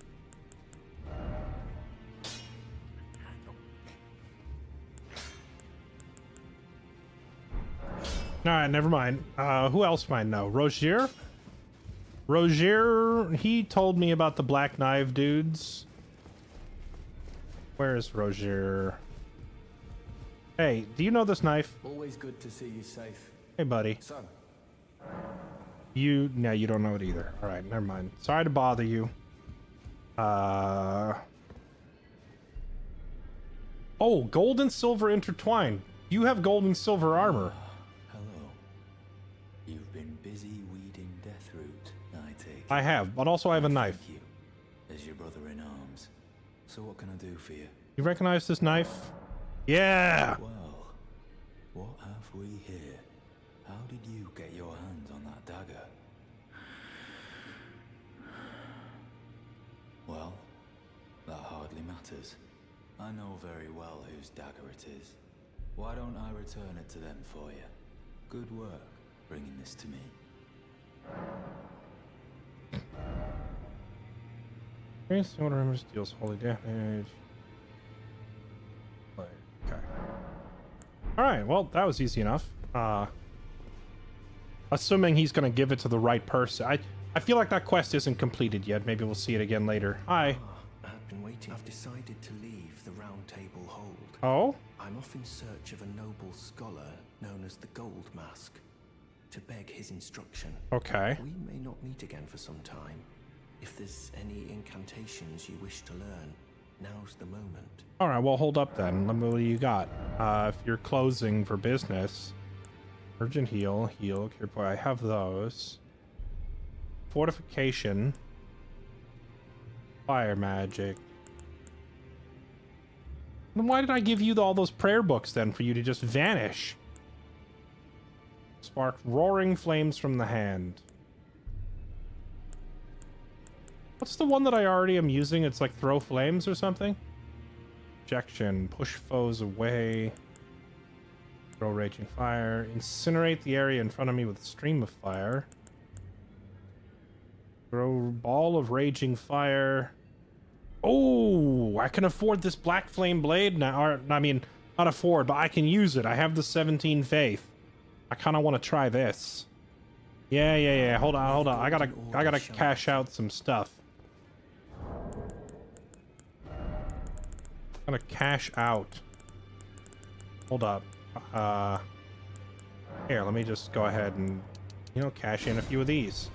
Alright, never mind. Who else might know? Roger? Roger, he told me about the black knife dudes. Where's Roger? Hey, do you know this knife? Always good to see you safe. Hey, buddy. So, You don't know it either. Alright, never mind. Sorry to bother you. Oh, gold and silver intertwined. You have gold and silver armor. hello. You've been busy weeding Deathroot, I take I have, but also I have a knife. Thank you, as your brother in arms. So what can I do for you? You recognize this knife? Yeah! Well, what have we here? How did you get your hands on that dagger? Well, that hardly matters. I know very well whose dagger it is. Why don't I return it to them for you? Good work bringing this to me. Experience the remembers deals holy damage. Okay. Alright, well, that was easy enough. Assuming he's gonna give it to the right person. I feel like that quest isn't completed yet. Maybe we'll see it again later. Hi. I've been waiting. I've decided to leave the Round Table Hold. Oh? I'm off in search of a noble scholar known as the Gold Mask, to beg his instruction. Okay. We may not meet again for some time. If there's any incantations you wish to learn, now's the moment. Alright, well, hold up then. Let me know what you got. If you're closing for business, urgent heal, cure boy. I have those. Fortification. Fire magic. Then why did I give you all those prayer books then for you to just vanish? Spark roaring flames from the hand. What's the one that I already am using? It's like throw flames or something? Projection. Push foes away. Throw raging fire. Incinerate the area in front of me with a stream of fire. Throw ball of raging fire. Oh, I can afford this black flame blade now. Or, I mean, not afford, but I can use it. I have the 17 faith. I kind of want to try this. Yeah. Hold on. I gotta cash out some stuff. Gotta cash out. Hold up. Here, let me just go ahead and, cash in a few of these.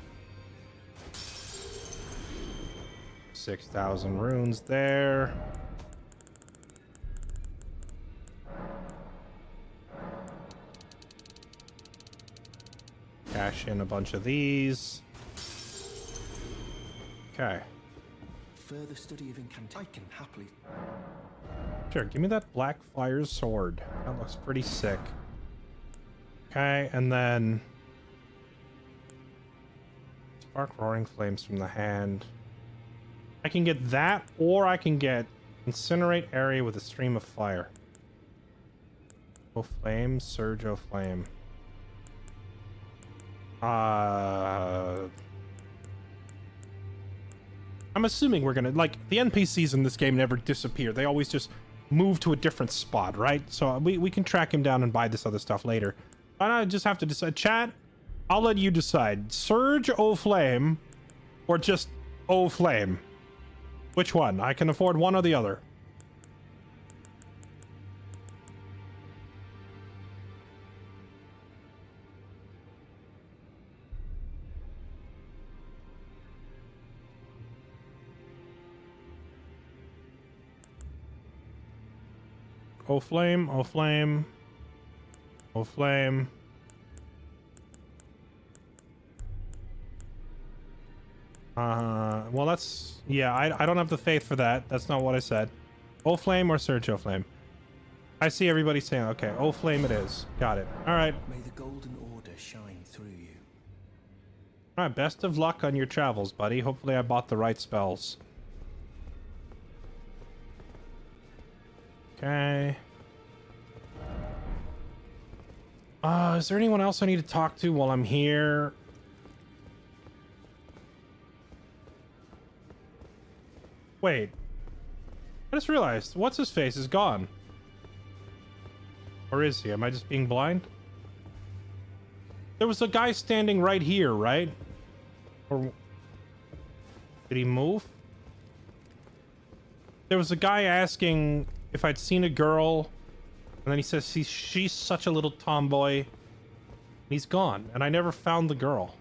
6,000 runes there. Cash in a bunch of these. Okay. Further study of incantation. I can happily. Sure, give me that black fire sword. That looks pretty sick. Okay, and then spark roaring flames from the hand. I can get that, or I can get incinerate area with a stream of fire. Oh, flame, surge, oh, flame. I'm assuming we're gonna, like, the NPCs in this game never disappear. They always just move to a different spot, right? So we can track him down and buy this other stuff later. But I just have to decide. Chat, I'll let you decide. Surge, oh, flame, or just oh, flame. Which one? I can afford one or the other. Oh, flame, oh, flame. Oh, flame. Well, that's... Yeah, I don't have the faith for that. That's not what I said. Oh, flame or surge, oh, flame. I see everybody saying, okay, oh, flame it is. Got it. All right. May the Golden Order shine through you. All right, best of luck on your travels, buddy. Hopefully I bought the right spells. Okay. Is there anyone else I need to talk to while I'm here? Wait. I just realized, what's his face is gone. Or is he? Am I just being blind? There was a guy standing right here, right? Or did he move? There was a guy asking if I'd seen a girl, and then he says she's such a little tomboy. He's gone, and I never found the girl.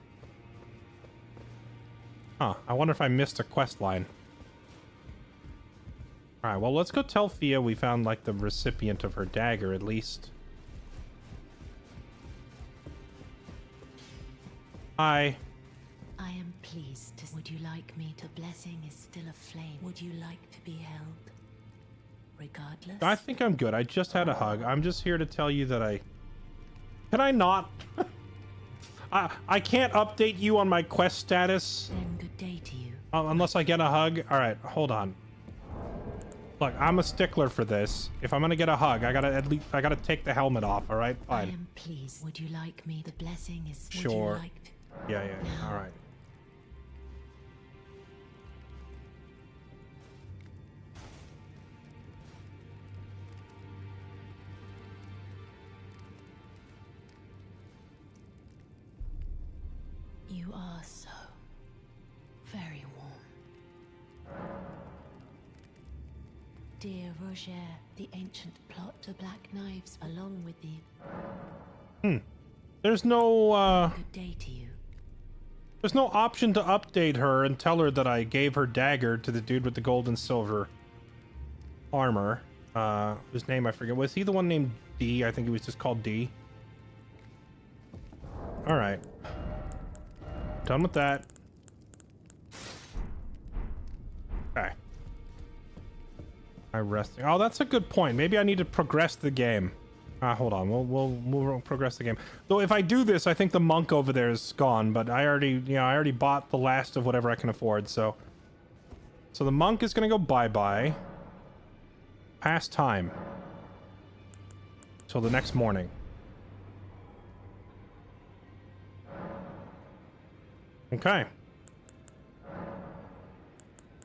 Huh, I wonder if I missed a quest line. Alright, well, let's go tell Fia we found, like, the recipient of her dagger, at least. Hi. I am pleased to see Would you like me to? Blessing is still aflame. Would you like to be held? Regardless. I think I'm good. I just had a hug. I'm just here to tell you that Can I not? I can't update you on my quest status. Then good day to you. Unless I get a hug. All right, hold on. Look, I'm a stickler for this. If I'm gonna get a hug, I gotta take the helmet off. All right, I fine. am pleased. Would you like me? The blessing is. Sure. Would you like to? Yeah. All right. You are so very warm. Dear Roger, the ancient plot to Black Knives, along with the... There's no, Good day to you. there's no option to update her and tell her that I gave her dagger to the dude with the gold and silver armor. Whose name I forget. Was he the one named D? I think he was just called D. All right. Done with that. Okay. I resting. Oh, that's a good point. Maybe I need to progress the game. Hold on. We'll progress the game. Though if I do this, I think the monk over there is gone. But I already bought the last of whatever I can afford. So the monk is gonna go bye-bye. Past time. Till the next morning. Okay.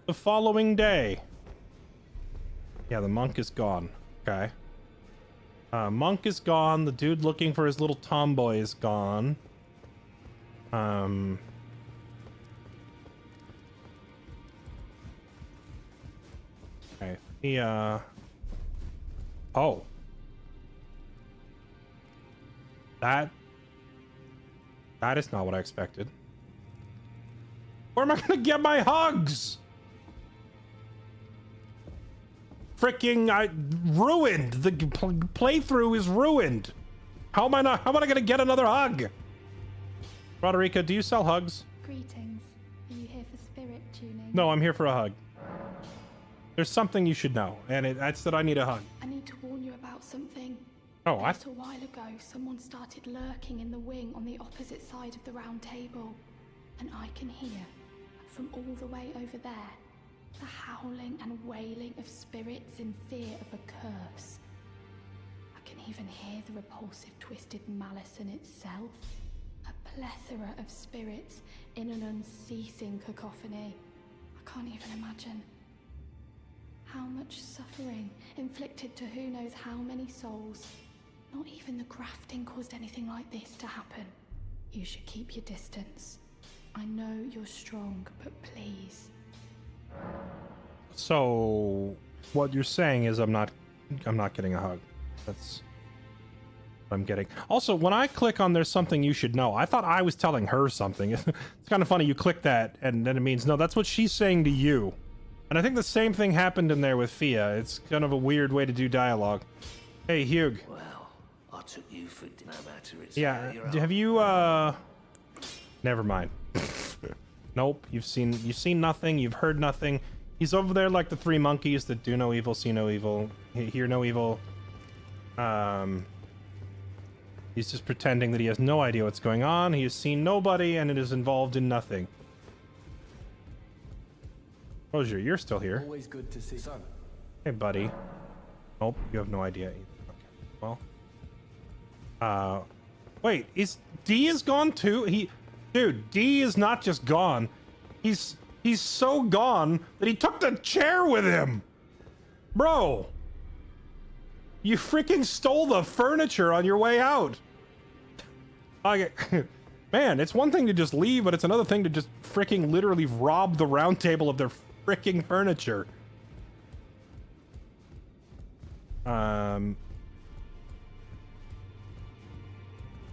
The following day. Yeah, the monk is gone. Okay. Monk is gone. The dude looking for his little tomboy is gone. Okay. Oh. That is not what I expected. Where am I gonna get my hugs? Freaking, ruined. The playthrough is ruined. How am I gonna get another hug? Roderica, do you sell hugs? Greetings. Are you here for spirit tuning? No, I'm here for a hug. There's something you should know, and that's that I need a hug. I need to warn you about something. Oh, A little while ago, someone started lurking in the wing on the opposite side of the round table. And I can hear, from all the way over there, the howling and wailing of spirits in fear of a curse. I can even hear the repulsive twisted malice in itself. A plethora of spirits in an unceasing cacophony. I can't even imagine. How much suffering inflicted to who knows how many souls. Not even the grafting caused anything like this to happen. You should keep your distance. I know you're strong, but please. So, what you're saying is I'm not getting a hug. That's what I'm getting. Also, when I click on there's something you should know, I thought I was telling her something. It's kind of funny. You click that, and then it means, no, that's what she's saying to you. And I think the same thing happened in there with Fia. It's kind of a weird way to do dialogue. Hey, Hugh. Well, I took you for no matter it's Yeah, your have you, never mind. Nope, you've seen nothing, you've heard nothing. He's over there like the three monkeys that do no evil, see no evil, hear no evil. He's just pretending that he has no idea what's going on. He has seen nobody and it is involved in nothing. Rozier, you're still here. Always good to see son. Hey, buddy. Nope, you have no idea either. Okay, well. Wait, D is gone too? Dude, D is not just gone. He's so gone that he took the chair with him. Bro. You freaking stole the furniture on your way out. Man, it's one thing to just leave, but it's another thing to just freaking literally rob the round table of their freaking furniture.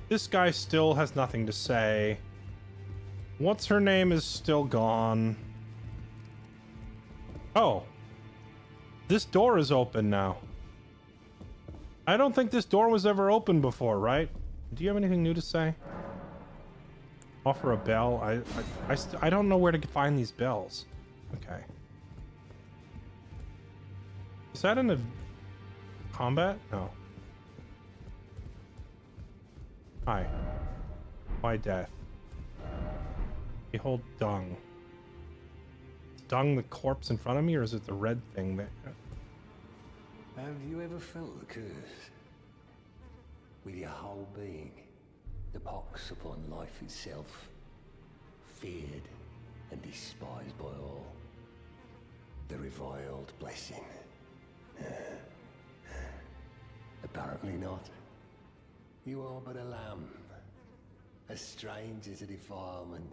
This guy still has nothing to say. What's her name is still gone. Oh. This door is open now. I don't think this door was ever open before, right? Do you have anything new to say? Offer a bell. I don't know where to find these bells. Okay. Is that in a combat? No. Hi. Why death? Behold dung. Is dung the corpse in front of me, or is it the red thing that... Have you ever felt the curse? With your whole being, the pox upon life itself, feared and despised by all. The reviled blessing. Apparently not. You are but a lamb, a stranger to defilement,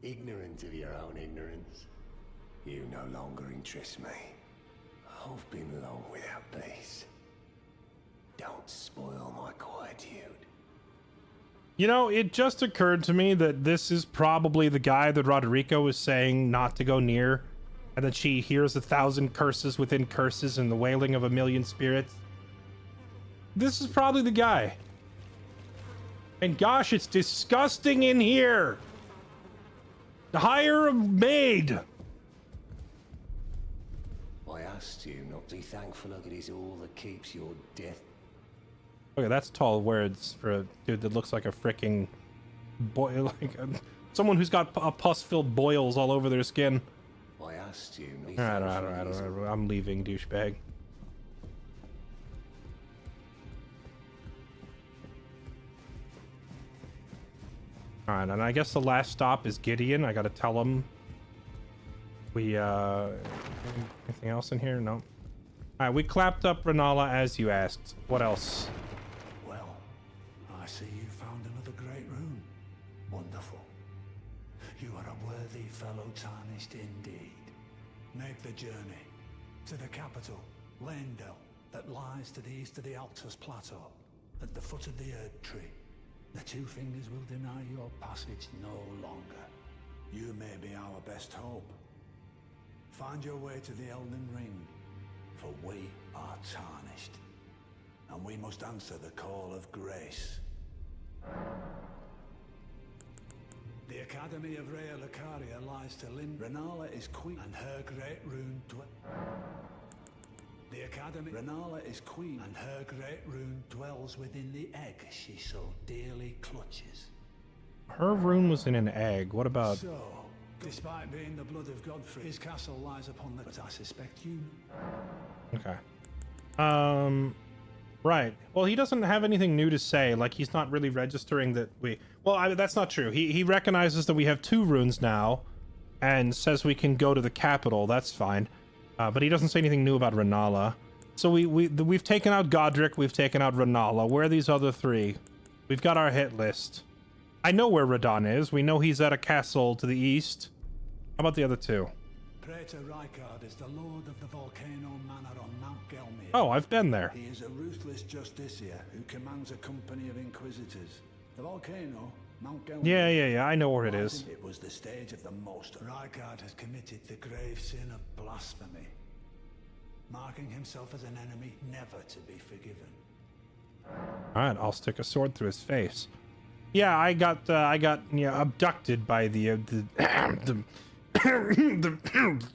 ignorant of your own ignorance. You no longer interest me. I've been long without peace. Don't spoil my quietude. You know, it just occurred to me that this is probably the guy that Roderico was saying not to go near, and that she hears 1,000 curses within curses and the wailing of 1,000,000 spirits. This is probably the guy. And gosh, it's disgusting in here. Hire a maid. I asked you not to be thankful that it is all that keeps your death. Okay, that's tall words for a dude that looks like a freaking boy, like someone who's got pus-filled boils all over their skin. I asked you not to be thankful. I'm leaving, douchebag. Alright, and I guess the last stop is Gideon. I gotta tell him. Anything else in here? No. Alright, we clapped up Rennala as you asked. What else? Well, I see you found another great rune. Wonderful. You are a worthy fellow tarnished indeed. Make the journey to the capital, Leyndell, that lies to the east of the Altus Plateau, at the foot of the Erd Tree. The Two Fingers will deny your passage no longer. You may be our best hope. Find your way to the Elden Ring, for we are tarnished, and we must answer the call of grace. The Academy of Raya Lucaria lies to Rennala is queen, and her great rune Rennala is queen, and her great rune dwells within the egg she so dearly clutches. Her rune was in an egg. What about... So, despite being the blood of Godfrey, his castle lies upon the... But I suspect you... Okay. Right. Well, he doesn't have anything new to say. Like, he's not really registering that we... Well, that's not true. He recognizes that we have 2 runes now, and says we can go to the capital. That's fine. But he doesn't say anything new about Rennala. So we've taken out Godric, we've taken out Rennala. Where are these other 3? We've got our hit list. I know where Radon is. We know he's at a castle to the east. How about the other 2? Praetor Rykard is the lord of the Volcano Manor on Mount Gelmir. Oh, I've been there. He is a ruthless justiciar who commands a company of inquisitors. The volcano, Mount Gelmir... Yeah, I know where it is. It was the stage of the most. Rykard has committed the grave sin of blasphemy, marking himself as an enemy never to be forgiven. Alright, I'll stick a sword through his face. Yeah, I got abducted by the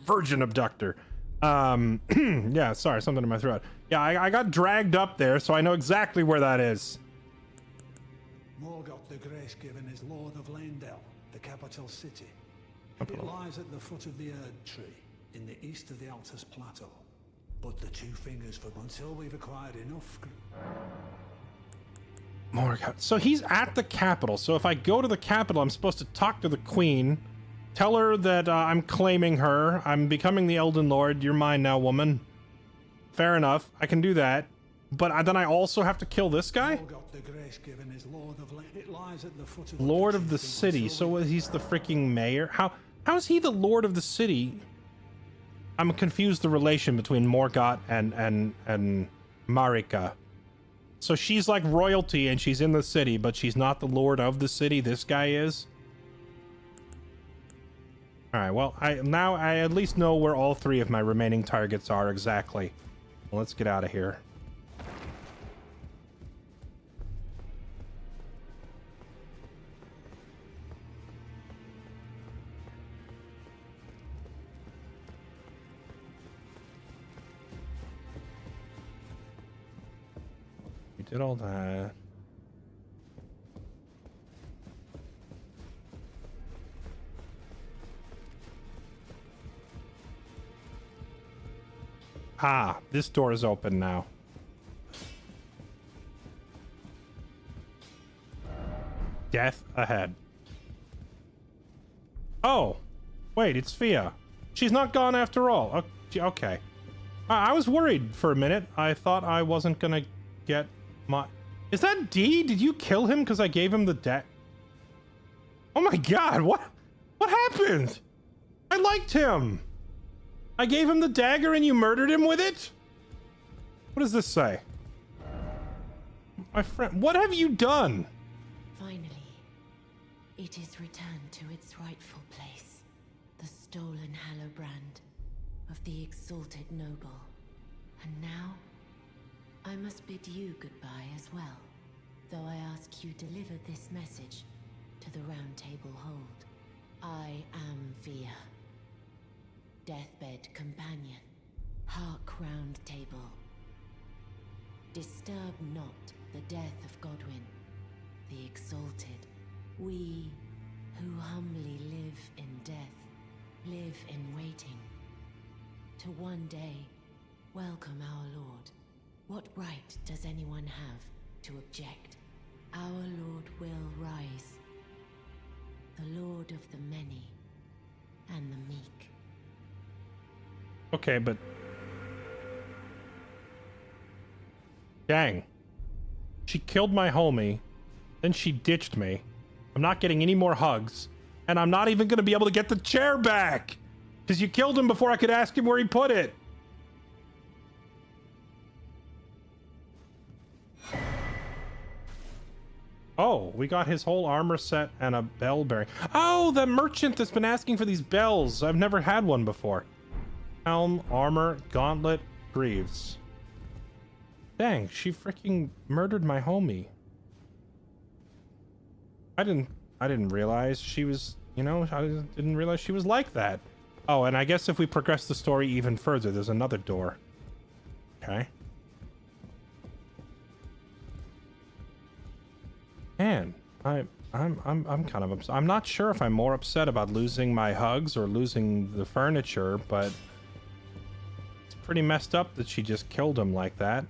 virgin abductor. Yeah, sorry, something in my throat. Yeah, I got dragged up there, so I know exactly where that is. Morgoth the Grace-Given is Lord of Leyndell, the capital city. It lies at the foot of the Erd Tree, in the east of the Altus Plateau. But the Two Fingers for until we've acquired enough... Morgoth. So he's at the capital. So if I go to the capital, I'm supposed to talk to the queen, tell her that I'm claiming her. I'm becoming the Elden Lord. You're mine now, woman. Fair enough. I can do that. But then I also have to kill this guy? Lord of the city. So he's the freaking mayor? How is he the Lord of the city? I'm confused the relation between Morgoth and Marika. So she's like royalty and she's in the city, but she's not the Lord of the city. This guy is. Alright, well, I at least know where all 3 of my remaining targets are exactly. Well, let's get out of here. We did all that. Ah, this door is open now. Death ahead. Oh, wait, it's Fia. She's not gone after all. Okay. I was worried for a minute. I thought I wasn't gonna get my... Is that D? Did you kill him because I gave him the death? Oh my god, what happened? I liked him. I gave him the dagger and you murdered him with it? What does this say? My friend, what have you done? Finally, it is returned to its rightful place. The stolen Hallowbrand of the exalted noble. And now, I must bid you goodbye as well. Though I ask you deliver this message to the Round Table Hold. I am Fia. Deathbed companion. Hark Round Table. Disturb not the death of Godwyn, the exalted. We who humbly live in death, live in waiting. To one day, welcome our Lord. What right does anyone have to object? Our Lord will rise. The Lord of the many and the meek. Okay, but... Dang. She killed my homie, then she ditched me. I'm not getting any more hugs, and I'm not even gonna be able to get the chair back! Because you killed him before I could ask him where he put it! Oh, we got his whole armor set and a bell bearing. Oh, the merchant that's been asking for these bells. I've never had one before. Helm, armor, gauntlet, greaves. Dang, she freaking murdered my homie. I didn't realize she was, you know, I didn't realize she was like that. Oh, and I guess if we progress the story even further, there's another door. Okay. Man, I'm kind of upset. I'm not sure if I'm more upset about losing my hugs or losing the furniture, but it's pretty messed up that she just killed him like that.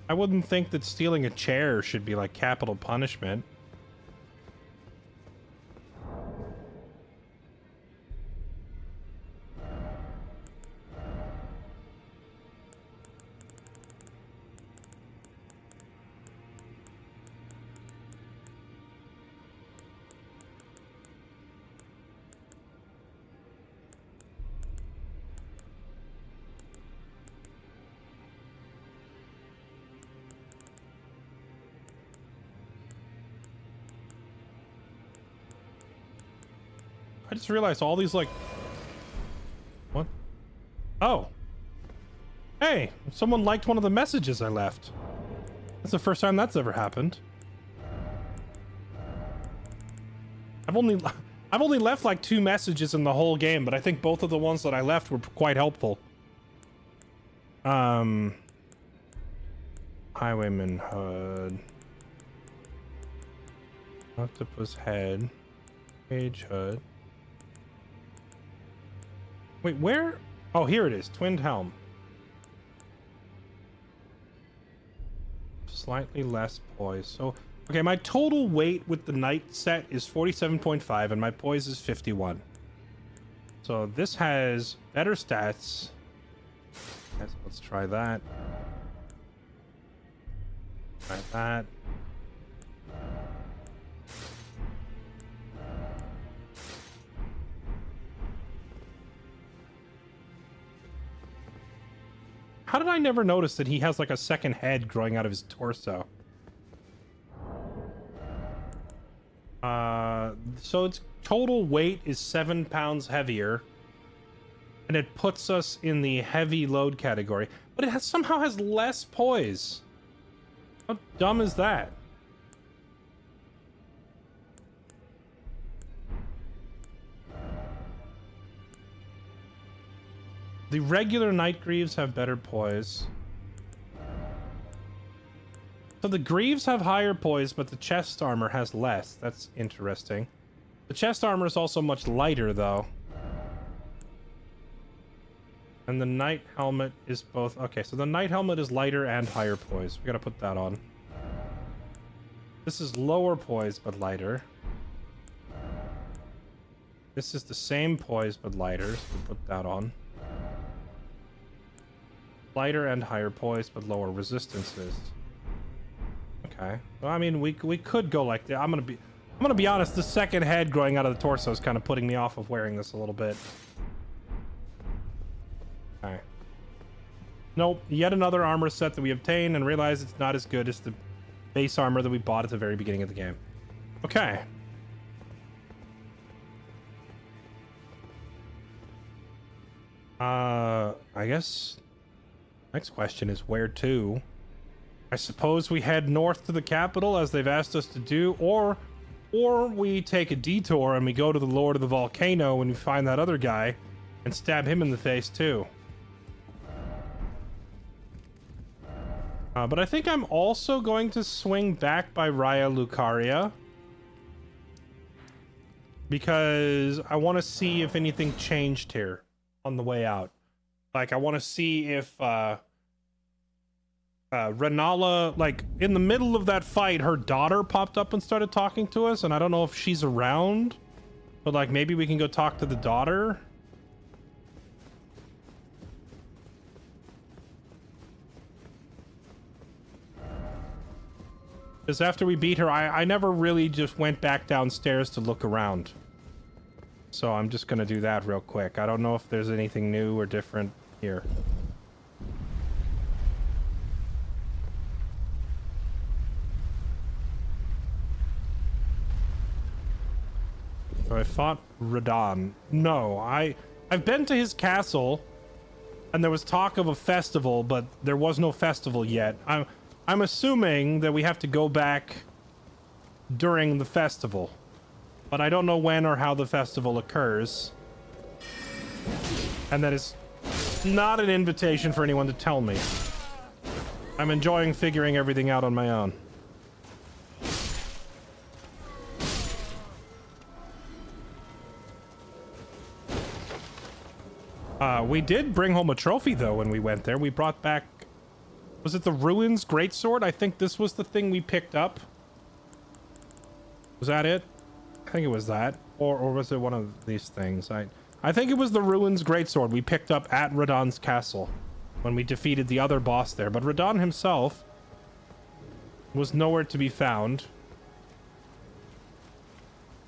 I wouldn't think that stealing a chair should be like capital punishment. I just realized all these, like... What? Oh. Hey, someone liked one of the messages I left. That's the first time that's ever happened. I've only left like 2 messages in the whole game, but I think both of the ones that I left were quite helpful. Highwayman HUD. Octopus head. Page HUD. Wait, where? Oh, here it is. Twinned helm. Slightly less poise. So, okay, my total weight with the knight set is 47.5 and my poise is 51. So this has better stats. Let's try that. Try that. How did I never notice that he has like a second head growing out of his torso? So its total weight is 7 pounds heavier. And it puts us in the heavy load category. But it somehow has less poise. How dumb is that? The regular Night Greaves have better poise. So the greaves have higher poise, but the chest armor has less. That's interesting. The chest armor is also much lighter, though. And the knight helmet is both... Okay, so the knight helmet is lighter and higher poise. We gotta put that on. This is lower poise, but lighter. This is the same poise, but lighter, so we'll put that on. Lighter and higher poise, but lower resistances. Okay. Well, I mean, we could go like that. I'm gonna be honest, the second head growing out of the torso is kind of putting me off of wearing this a little bit. Okay. Nope, yet another armor set that we obtain and realize it's not as good as the base armor that we bought at the very beginning of the game. Okay. I guess next question is where to? I suppose we head north to the capital as they've asked us to do, or we take a detour and we go to the Lord of the Volcano and we find that other guy and stab him in the face too. But I think I'm also going to swing back by Raya Lucaria, because I want to see if anything changed here on the way out. Like, I want to see if Rennala, like, in the middle of that fight, her daughter popped up and started talking to us, and I don't know if she's around, but, like, maybe we can go talk to the daughter. Because after we beat her, I never really just went back downstairs to look around. So I'm just going to do that real quick. I don't know if there's anything new or different here. So I fought Radahn. No, I've been to his castle, and there was talk of a festival, but there was no festival yet. I'm assuming that we have to go back during the festival, but I don't know when or how the festival occurs. And that is not an invitation for anyone to tell me. I'm enjoying figuring everything out on my own. We did bring home a trophy, though, when we went there. We brought back... Was it the Ruins Greatsword? I think this was the thing we picked up. Was that it? I think it was that. Or was it one of these things? I think it was the Ruins Greatsword we picked up at Radahn's castle when we defeated the other boss there. But Radahn himself was nowhere to be found.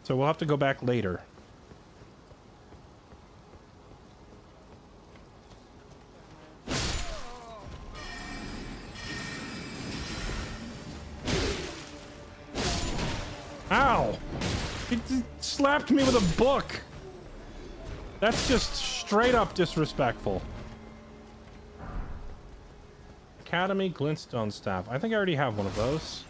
So we'll have to go back later. Ow! He slapped me with a book! That's just straight up disrespectful. Academy Glintstone Staff. I think I already have one of those.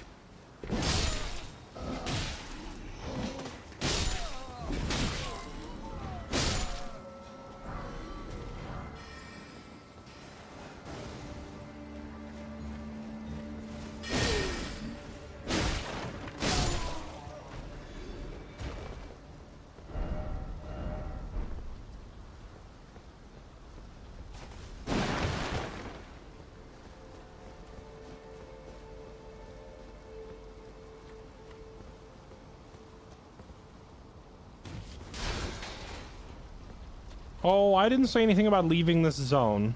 Oh, I didn't say anything about leaving this zone.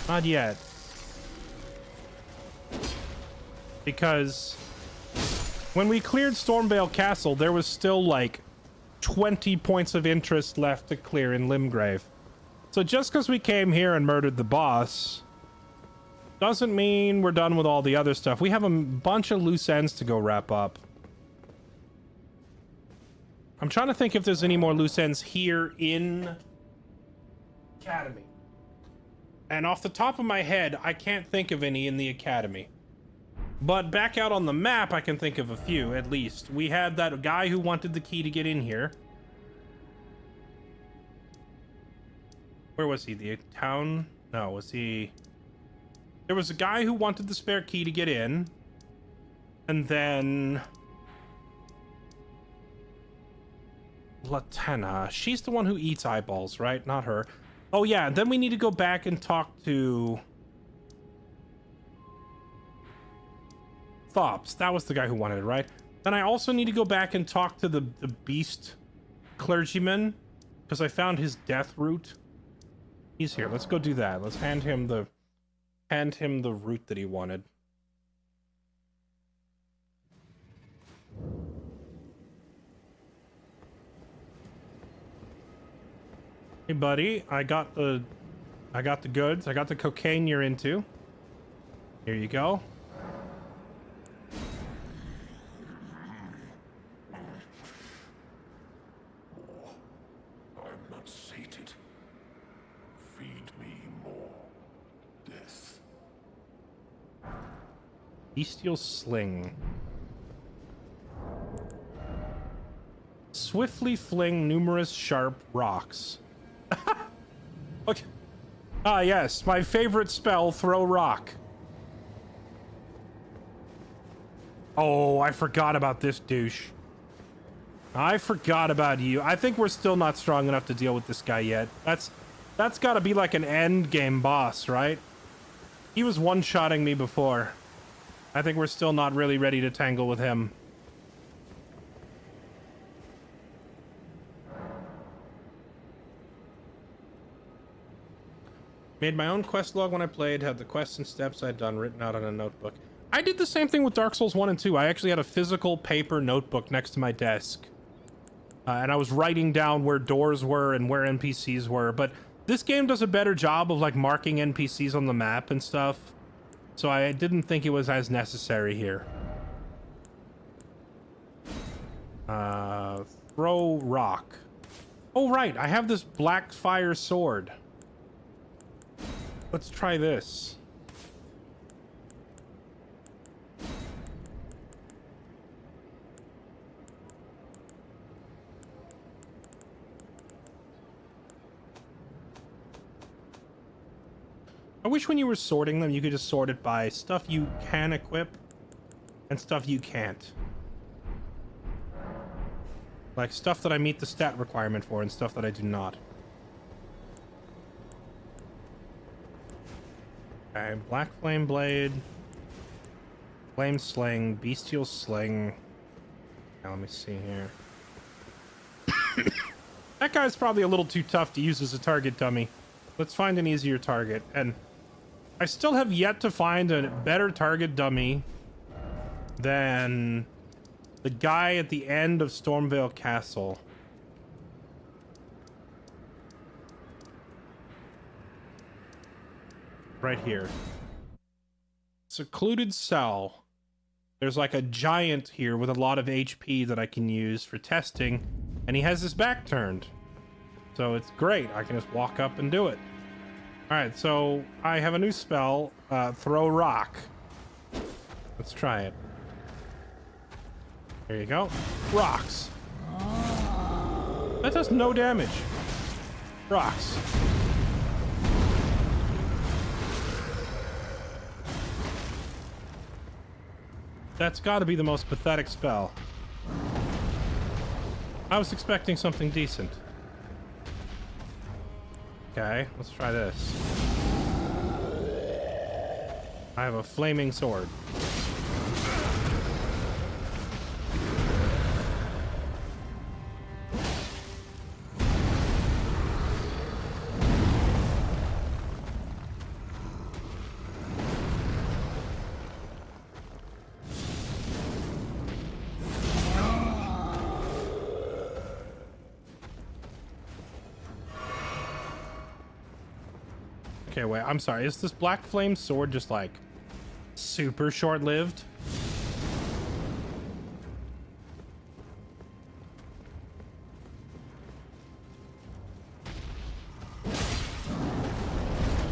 Not yet. Because when we cleared Stormvale Castle, there was still like 20 points of interest left to clear in Limgrave. So just because we came here and murdered the boss doesn't mean we're done with all the other stuff. We have a bunch of loose ends to go wrap up. I'm trying to think if there's any more loose ends here in Academy. And off the top of my head, I can't think of any in the Academy. But back out on the map, I can think of a few, at least. We had that guy who wanted the key to get in here. Where was he? The town? No, was he... There was a guy who wanted the spare key to get in. And then Latena. She's the one who eats eyeballs, right? Not her. Oh, yeah. Then we need to go back and talk to Thops. That was the guy who wanted it, right? Then I also need to go back and talk to the beast clergyman, because I found his death root. He's here. Let's go do that. Let's hand him the root that he wanted. Hey buddy, I got the goods. I got the cocaine you're into. Here you go. I'm not sated. Feed me more death. Bestial sling. Swiftly fling numerous sharp rocks. Okay. Ah, yes, my favorite spell, throw rock. Oh, I forgot about this douche. I forgot about you. I think we're still not strong enough to deal with this guy yet. That's got to be like an end game boss, right? He was one-shotting me before. I think we're still not really ready to tangle with him. Made my own quest log when I played, had the quests and steps I'd done written out on a notebook. I did the same thing with Dark Souls 1 and 2. I actually had a physical paper notebook next to my desk. And I was writing down where doors were and where NPCs were. But this game does a better job of like marking NPCs on the map and stuff. So I didn't think it was as necessary here. Throw rock. Oh, right. I have this black fire sword. Let's try this. I wish when you were sorting them, you could just sort it by stuff you can equip and stuff you can't. Like stuff that I meet the stat requirement for and stuff that I do not. Okay, Black Flame Blade, Flame Sling, Bestial Sling. Now let me see here. That guy's probably a little too tough to use as a target dummy. Let's find an easier target. And I still have yet to find a better target dummy than the guy at the end of Stormvale Castle. Right here. Secluded cell. There's like a giant here with a lot of HP that I can use for testing, and he has his back turned. So it's great. I can just walk up and do it. Alright, so I have a new spell, throw rock. Let's try it. There you go. Rocks. That does no damage. Rocks. That's got to be the most pathetic spell. I was expecting something decent. Okay, let's try this. I have a flaming sword. Okay, wait, I'm sorry. Is this Black Flame sword just like super short-lived?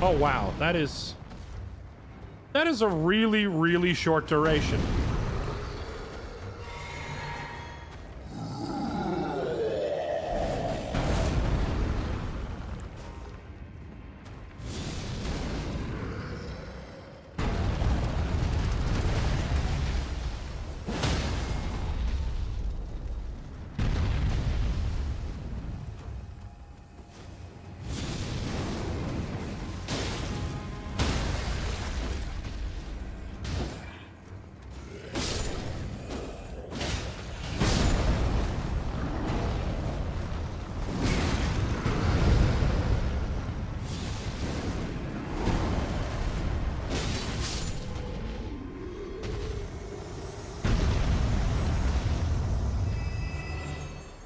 Oh wow, that is a really, really short duration.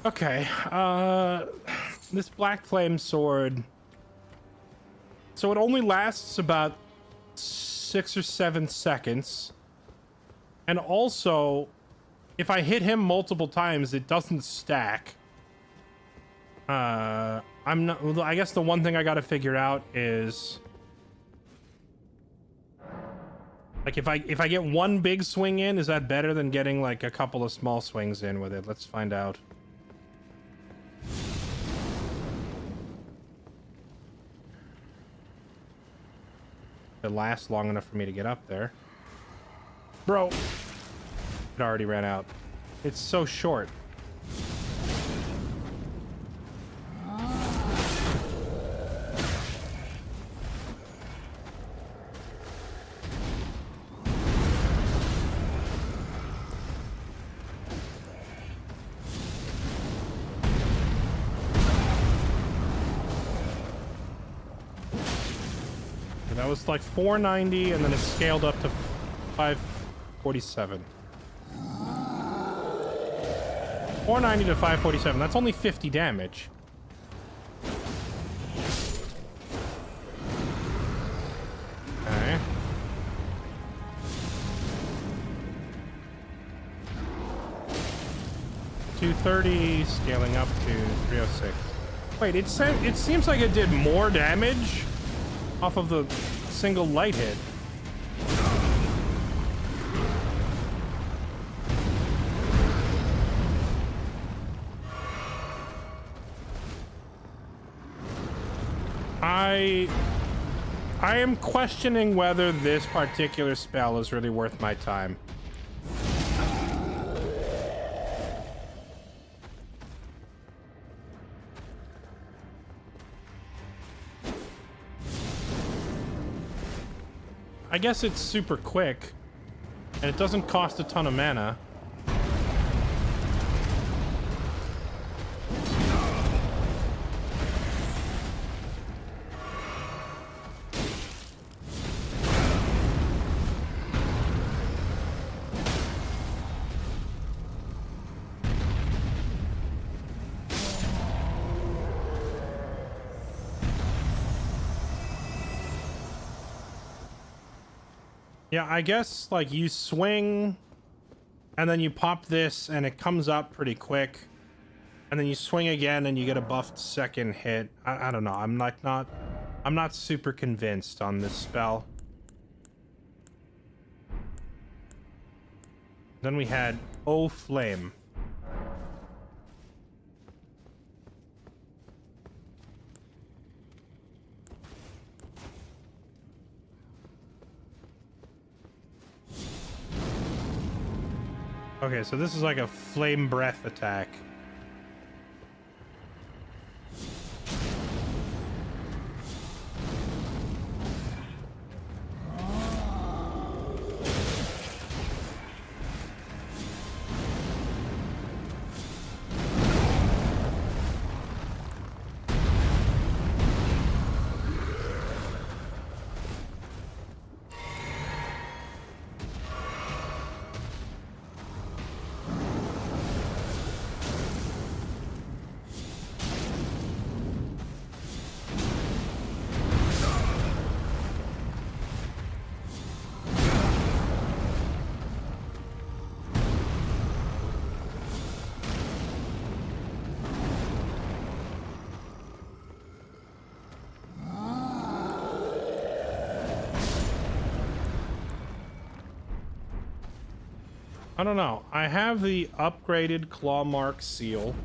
Okay, this Black Flame sword, so it only lasts about 6 or 7 seconds, and also if I hit him multiple times it doesn't stack. I guess the one thing I gotta figure out is, like, if I get one big swing in, is that better than getting like a couple of small swings in with it? Let's find out. It lasts long enough for me to get up there. Bro, it already ran out. It's so short. That was like 490, and then it scaled up to 547. 490 to 547. That's only 50 damage. Okay. $230, scaling up to 306. Wait, it seems like it did more damage off of the single light hit. I am questioning whether this particular spell is really worth my time. I guess it's super quick, and it doesn't cost a ton of mana. Yeah, I guess, like, you swing, and then you pop this, and it comes up pretty quick, and then you swing again, and you get a buffed second hit. I don't know. I'm not super convinced on this spell. Then we had O Flame. Okay, so this is like a flame breath attack. I don't know. I have the upgraded claw mark seal,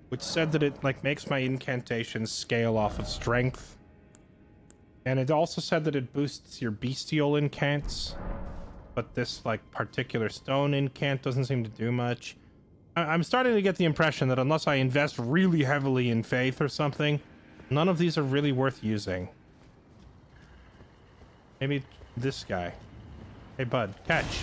which said that it like makes my incantations scale off of strength. And it also said that it boosts your bestial incants, but this like particular stone incant doesn't seem to do much. I'm starting to get the impression that unless I invest really heavily in faith or something, none of these are really worth using. Maybe this guy. Hey bud, catch.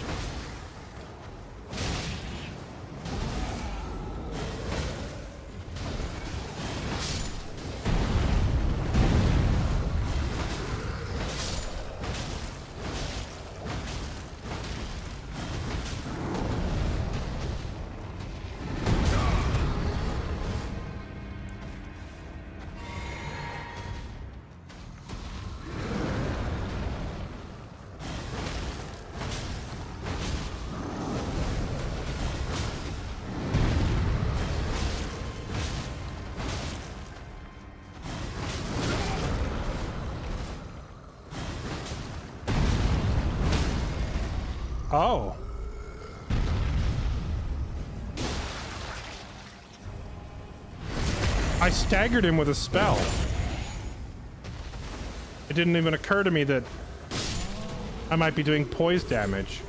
Oh. I staggered him with a spell. It didn't even occur to me that I might be doing poise damage.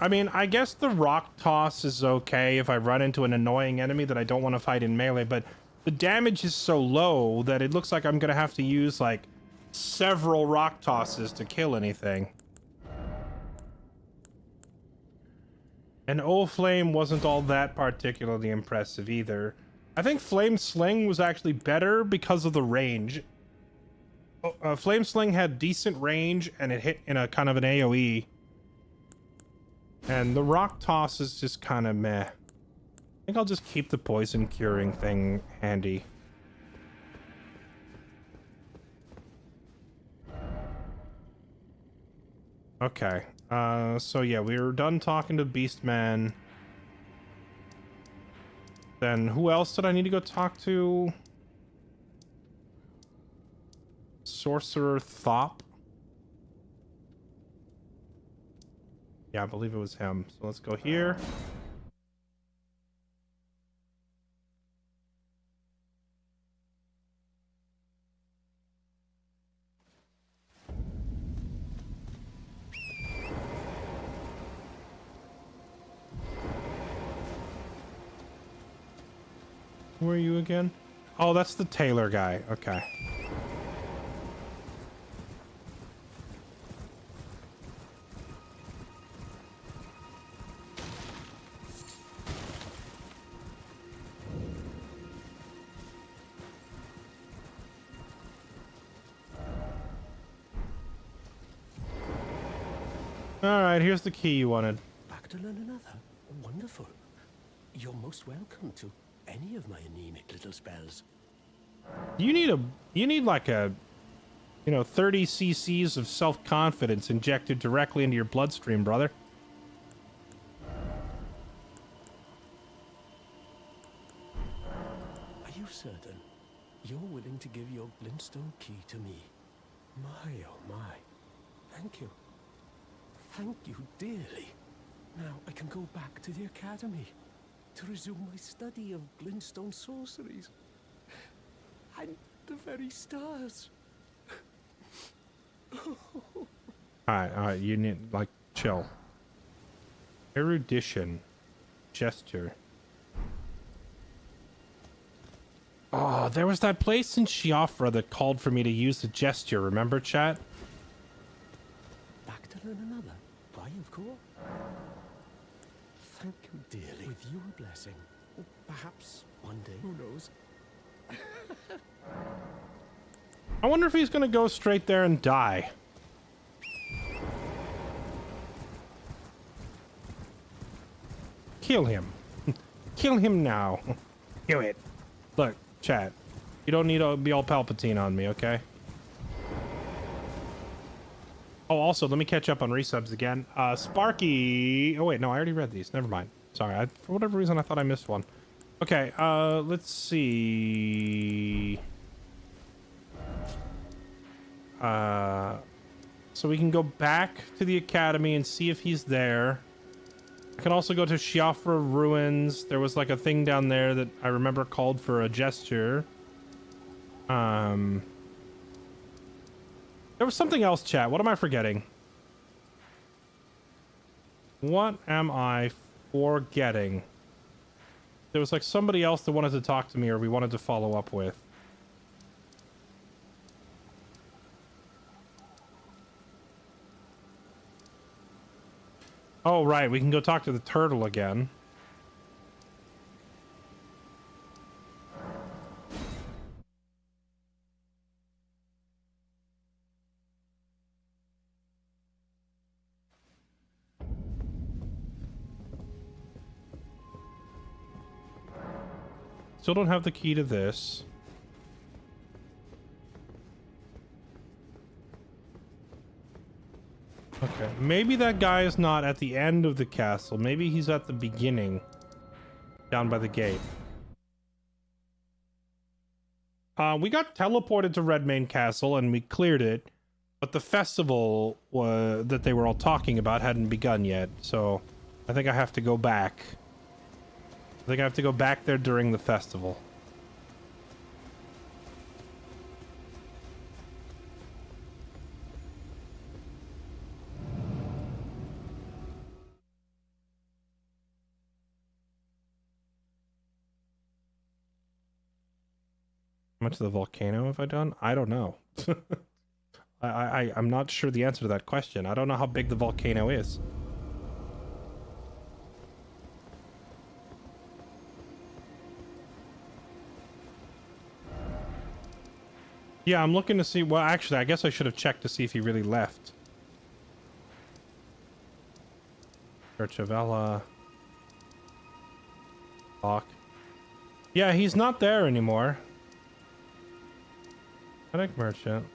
I mean, I guess the rock toss is okay if I run into an annoying enemy that I don't want to fight in melee, but the damage is so low that it looks like I'm gonna have to use like several rock tosses to kill anything. And O Flame wasn't all that particularly impressive either. I think Flame Sling was actually better because of the range. Flame Sling had decent range and it hit in a kind of an AoE. And the rock toss is just kind of meh. I think I'll just keep the poison curing thing handy. Okay. So yeah, we were done talking to Beastman. Then who else did I need to go talk to? Sorcerer Thop. Yeah, I believe it was him. So let's go here. Who are you again? Oh, that's the tailor guy. Okay. Alright, here's the key you wanted. Back to learn another? Wonderful. You're most welcome to any of my anemic little spells. You need like a, 30 cc's of self-confidence injected directly into your bloodstream, brother. Are you certain you're willing to give your glintstone key to me? My, oh my. Thank you. Thank you dearly. Now I can go back to the academy to resume my study of glintstone sorceries. And the very stars. Alright, you need, like, chill. Erudition. Gesture. Oh, there was that place in Shiafra that called for me to use the gesture, remember, chat? Back to learn another? Why, of course. Thank you dearly. With your blessing. Perhaps one day, who knows? I wonder if he's gonna go straight there and die. Kill him. Kill him now. Do it. Look, chat. You don't need to be all Palpatine on me, okay? Oh, also, let me catch up on resubs again. Sparky... Oh, wait, no, I already read these. Never mind. Sorry, for whatever reason, I thought I missed one. Okay, let's see... So we can go back to the academy and see if he's there. I can also go to Shiafra Ruins. There was like a thing down there that I remember called for a gesture. There was something else, chat. What am I forgetting? What am I forgetting? There was like somebody else that wanted to talk to me or we wanted to follow up with. Oh, right. We can go talk to the turtle again. Still don't have the key to this. Okay, maybe that guy is not at the end of the castle. Maybe he's at the beginning. Down by the gate. We got teleported to Redmane Castle and we cleared it. But the festival that they were all talking about hadn't begun yet, so I think I have to go back. I think I have to go back there during the festival. How much of the volcano have I done? I don't know. I'm not sure the answer to that question. I don't know how big the volcano is. Yeah, I'm looking to see... Well, actually, I guess I should have checked to see if he really left. Church of Ella. Lock. Yeah, he's not there anymore. Medic Merchant.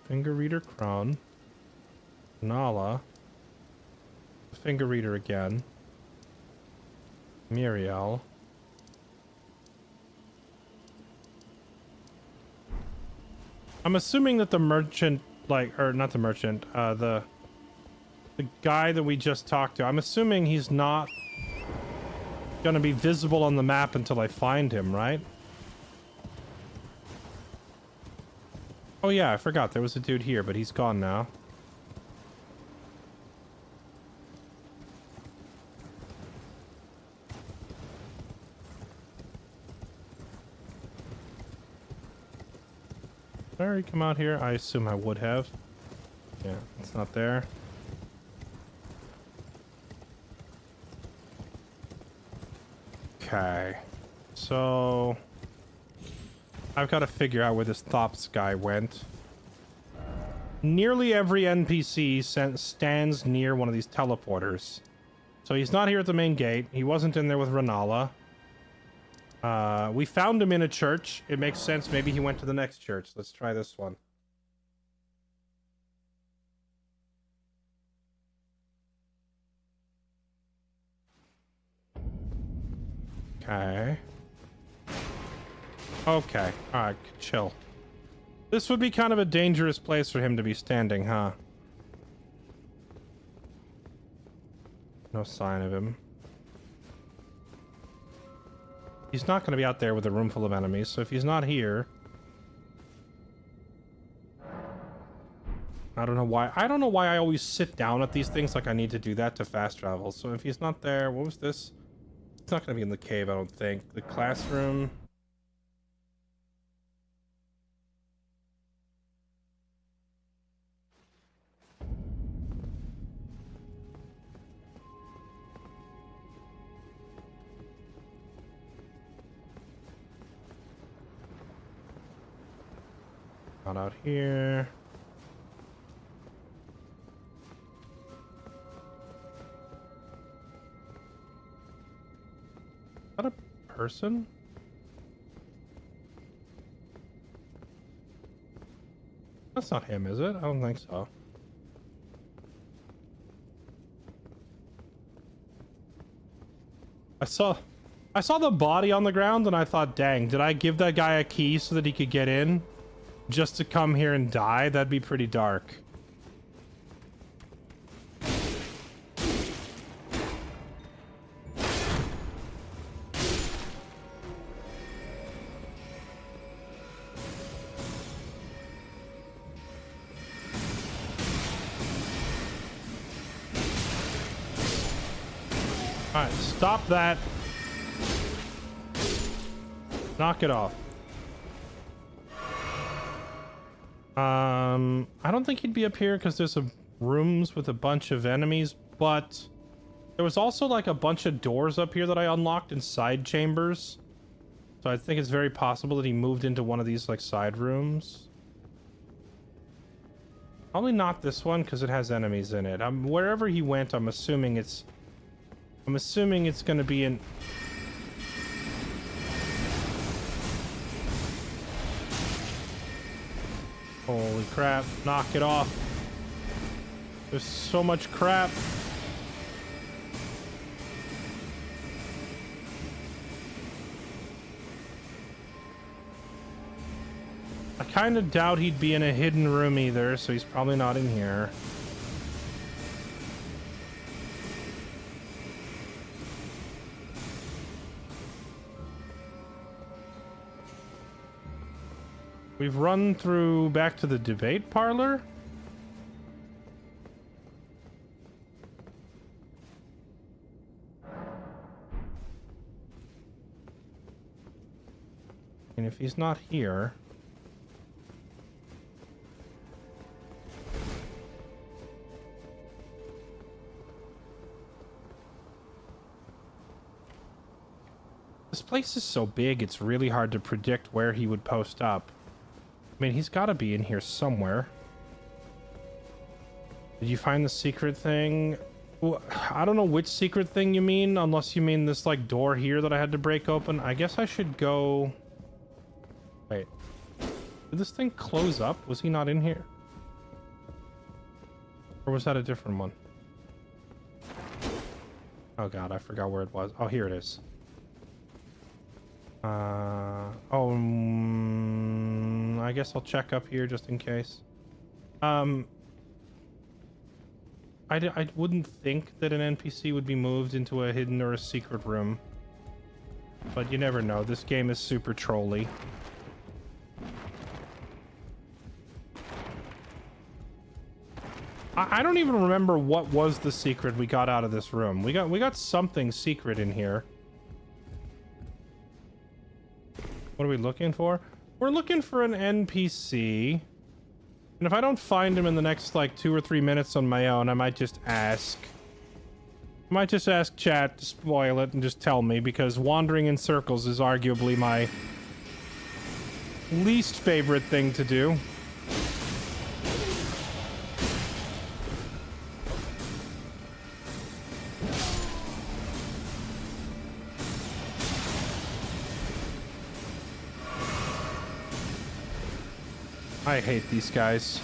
Finger Reader Crown. Nala. Finger Reader again. Muriel. I'm assuming that the merchant, or not the merchant, the guy that we just talked to, I'm assuming he's not gonna be visible on the map until I find him, right? Oh yeah, I forgot there was a dude here, but he's gone now. Did I already come out here? I assume I would have. Yeah, it's not there. Okay. So... I've got to figure out where this Thops guy went. Nearly every NPC stands near one of these teleporters. So he's not here at the main gate. He wasn't in there with Rennala. We found him in a church. It makes sense. Maybe he went to the next church. Let's try this one. Okay. Okay. Alright, chill. This would be kind of a dangerous place for him to be standing, huh? No sign of him. He's not going to be out there with a room full of enemies, so if he's not here... I don't know why I always sit down at these things like I need to do that to fast travel. So if he's not there, what was this? It's not going to be in the cave, I don't think. The classroom... Not out here. Is that a person? That's not him, is it? I don't think so. I saw the body on the ground and I thought, dang, did I give that guy a key so that he could get in? Just to come here and die? That'd be pretty dark. Alright, stop that. Knock it off. I don't think he'd be up here because there's some rooms with a bunch of enemies, but there was also like a bunch of doors up here that I unlocked in side chambers. So I think it's very possible that he moved into one of these like side rooms. Probably not this one because it has enemies in it. Wherever he went, I'm assuming it's gonna be in... Holy crap, knock it off. There's so much crap. kind of doubt he'd be in a hidden room either, so he's probably not in here. We've run through back to the debate parlor. And if he's not here... This place is so big, it's really hard to predict where he would post up. I mean, he's got to be in here somewhere. Did you find the secret thing? Well, I don't know which secret thing you mean, unless you mean this, like, door here that I had to break open. I guess I should go... Wait. Did this thing close up? Was he not in here? Or was that a different one? Oh god, I forgot where it was. Oh, here it is. I guess I'll check up here just in case. I wouldn't think that an NPC would be moved into a hidden or a secret room. But you never know. This game is super trolly. I don't even remember what was the secret we got out of this room. We got something secret in here. What are we looking for? We're looking for an NPC. And if I don't find him in the next, like, 2 or 3 minutes on my own, I might just ask. I might just ask chat to spoil it and just tell me, because wandering in circles is arguably my least favorite thing to do. I hate these guys.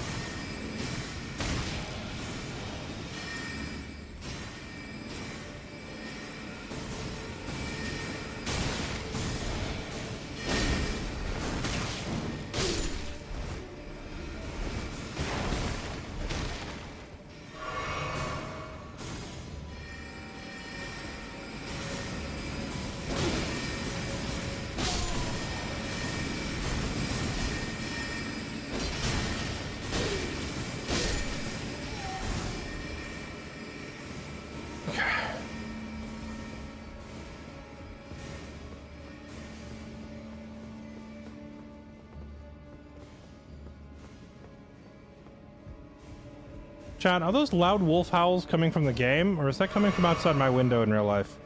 Chat, are those loud wolf howls coming from the game, or is that coming from outside my window in real life?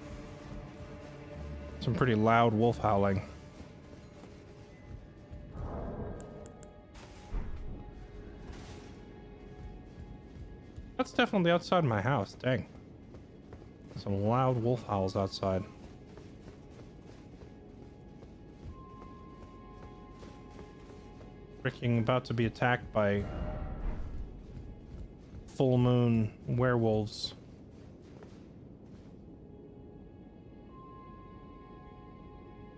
Some pretty loud wolf howling. That's definitely outside my house, dang. Some loud wolf howls outside. Freaking about to be attacked by full moon werewolves.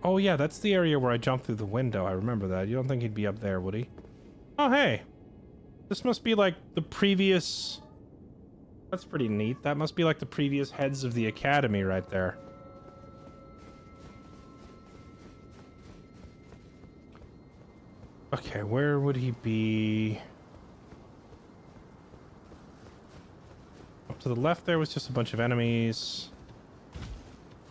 Oh yeah, that's the area where I jumped through the window. I remember that. You don't think he'd be up there, would he? Oh hey, this must be like the previous... That's pretty neat. That must be like the previous heads of the academy right there. Okay, where would he be? Up to the left there was just a bunch of enemies.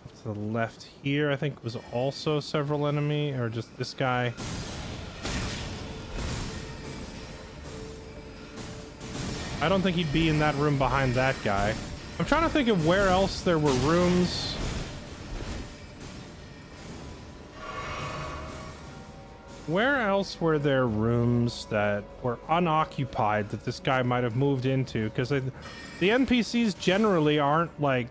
Up to the left here I think was also several enemy, or just this guy. I don't think he'd be in that room behind that guy. I'm trying to think of where else there were rooms. Where else were there rooms that were unoccupied that this guy might have moved into? Because the NPCs generally aren't like...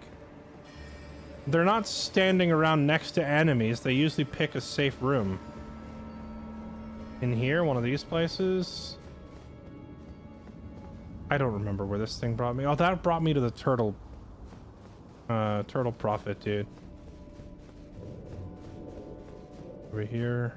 They're not standing around next to enemies. They usually pick a safe room. In here, one of these places... I don't remember where this thing brought me. Oh, that brought me to the turtle... turtle prophet, dude. Over here...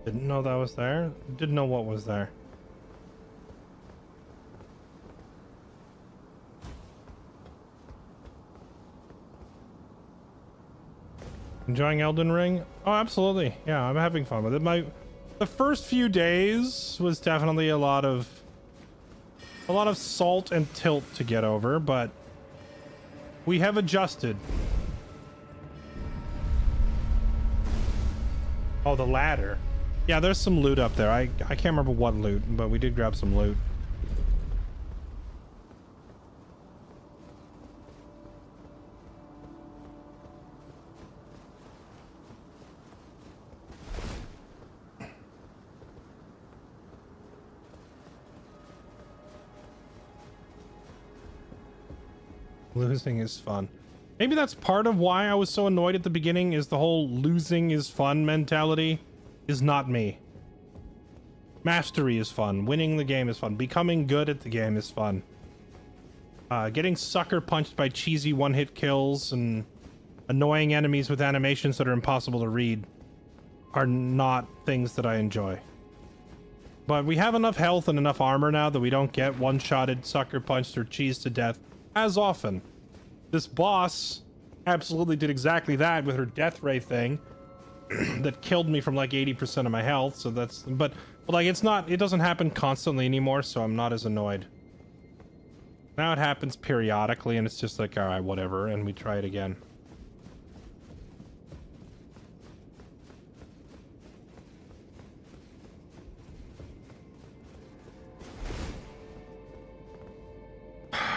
Didn't know that was there. Didn't know what was there. Enjoying Elden Ring? Oh, absolutely. Yeah, I'm having fun with it. The first few days was definitely a lot of salt and tilt to get over, but we have adjusted. Oh, the ladder. Yeah, there's some loot up there. I can't remember what loot, but we did grab some loot. Losing is fun. Maybe that's part of why I was so annoyed at the beginning, is the whole losing is fun mentality is not me. Mastery is fun. Winning the game is fun. Becoming good at the game is fun. Getting sucker punched by cheesy one-hit kills and annoying enemies with animations that are impossible to read are not things that I enjoy. But we have enough health and enough armor now that we don't get one-shotted, sucker punched, or cheesed to death as often. This boss absolutely did exactly that with her death ray thing that killed me from like 80% of my health. So that's, but like it doesn't happen constantly anymore, so I'm not as annoyed. Now it happens periodically and it's just like, all right, whatever, and we try it again.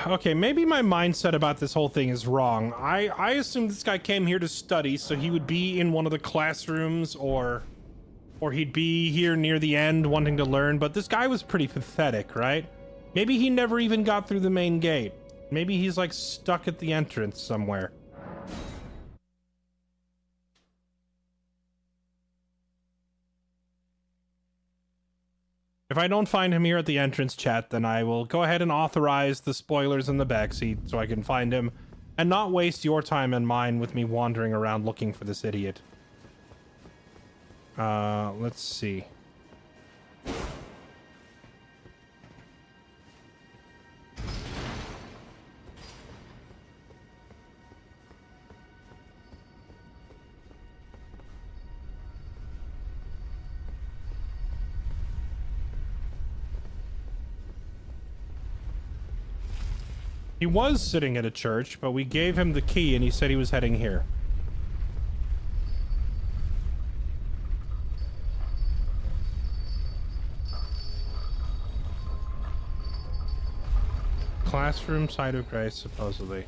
Okay, maybe my mindset about this whole thing is wrong. I assumed this guy came here to study, so he would be in one of the classrooms or he'd be here near the end wanting to learn, but this guy was pretty pathetic, right? Maybe he never even got through the main gate. Maybe he's like stuck at the entrance somewhere. If I don't find him here at the entrance, chat, then I will go ahead and authorize the spoilers in the backseat so I can find him and not waste your time and mine with me wandering around looking for this idiot. Let's see. He was sitting at a church, but we gave him the key and he said he was heading here. Classroom, site of grace, supposedly.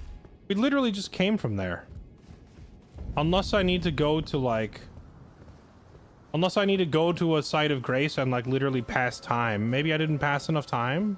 We literally just came from there. Unless I need to go to like... Unless I need to go to a site of grace and like literally pass time. Maybe I didn't pass enough time?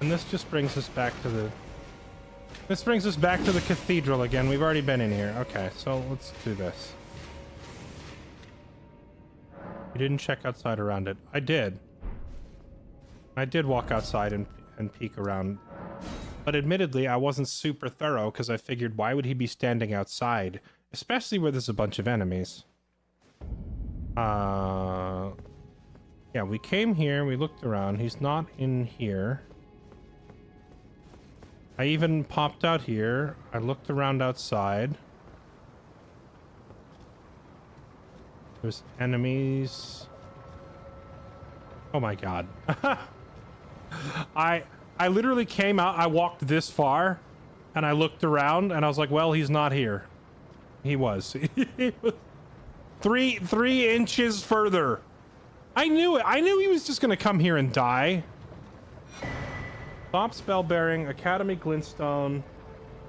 And this just brings us back to the... This brings us back to the cathedral again. We've already been in here. Okay, so let's do this. You didn't check outside around it. I did. I did walk outside and peek around But admittedly, I wasn't super thorough because I figured why would he be standing outside, especially where there's a bunch of enemies. Yeah, we came here, we looked around. He's not in here. I even popped out here. I looked around outside. There's enemies. Oh my god. I literally came out, I walked this far, and I looked around, and I was like, well, he's not here. He was. He was 3 inches further. I knew it. I knew he was just gonna come here and die. Thop's Bell Bearing, Academy Glintstone,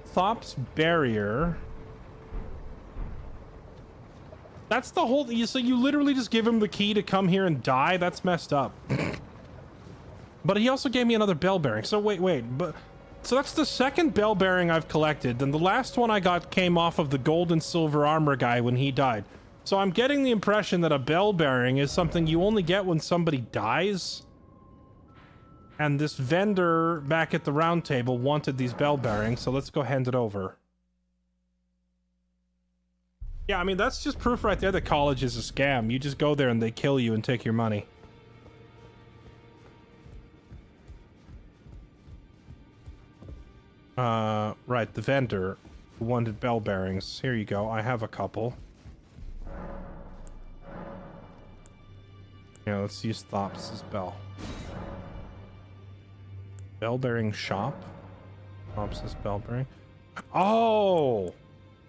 Thop's Barrier. That's the whole... So you literally just give him the key to come here and die? That's messed up. But he also gave me another bell bearing. So wait. But so that's the second bell bearing I've collected. Then the last one I got came off of the gold and silver armor guy when he died. So I'm getting the impression that a bell bearing is something you only get when somebody dies. And this vendor back at the round table wanted these bell bearings, so let's go hand it over. Yeah, I mean, that's just proof right there that college is a scam. You just go there and they kill you and take your money. Right, the vendor who wanted bell bearings. Here you go, I have a couple. Yeah, let's use Thops's bell. Bell bearing shop. Thops's bell bearing. Oh!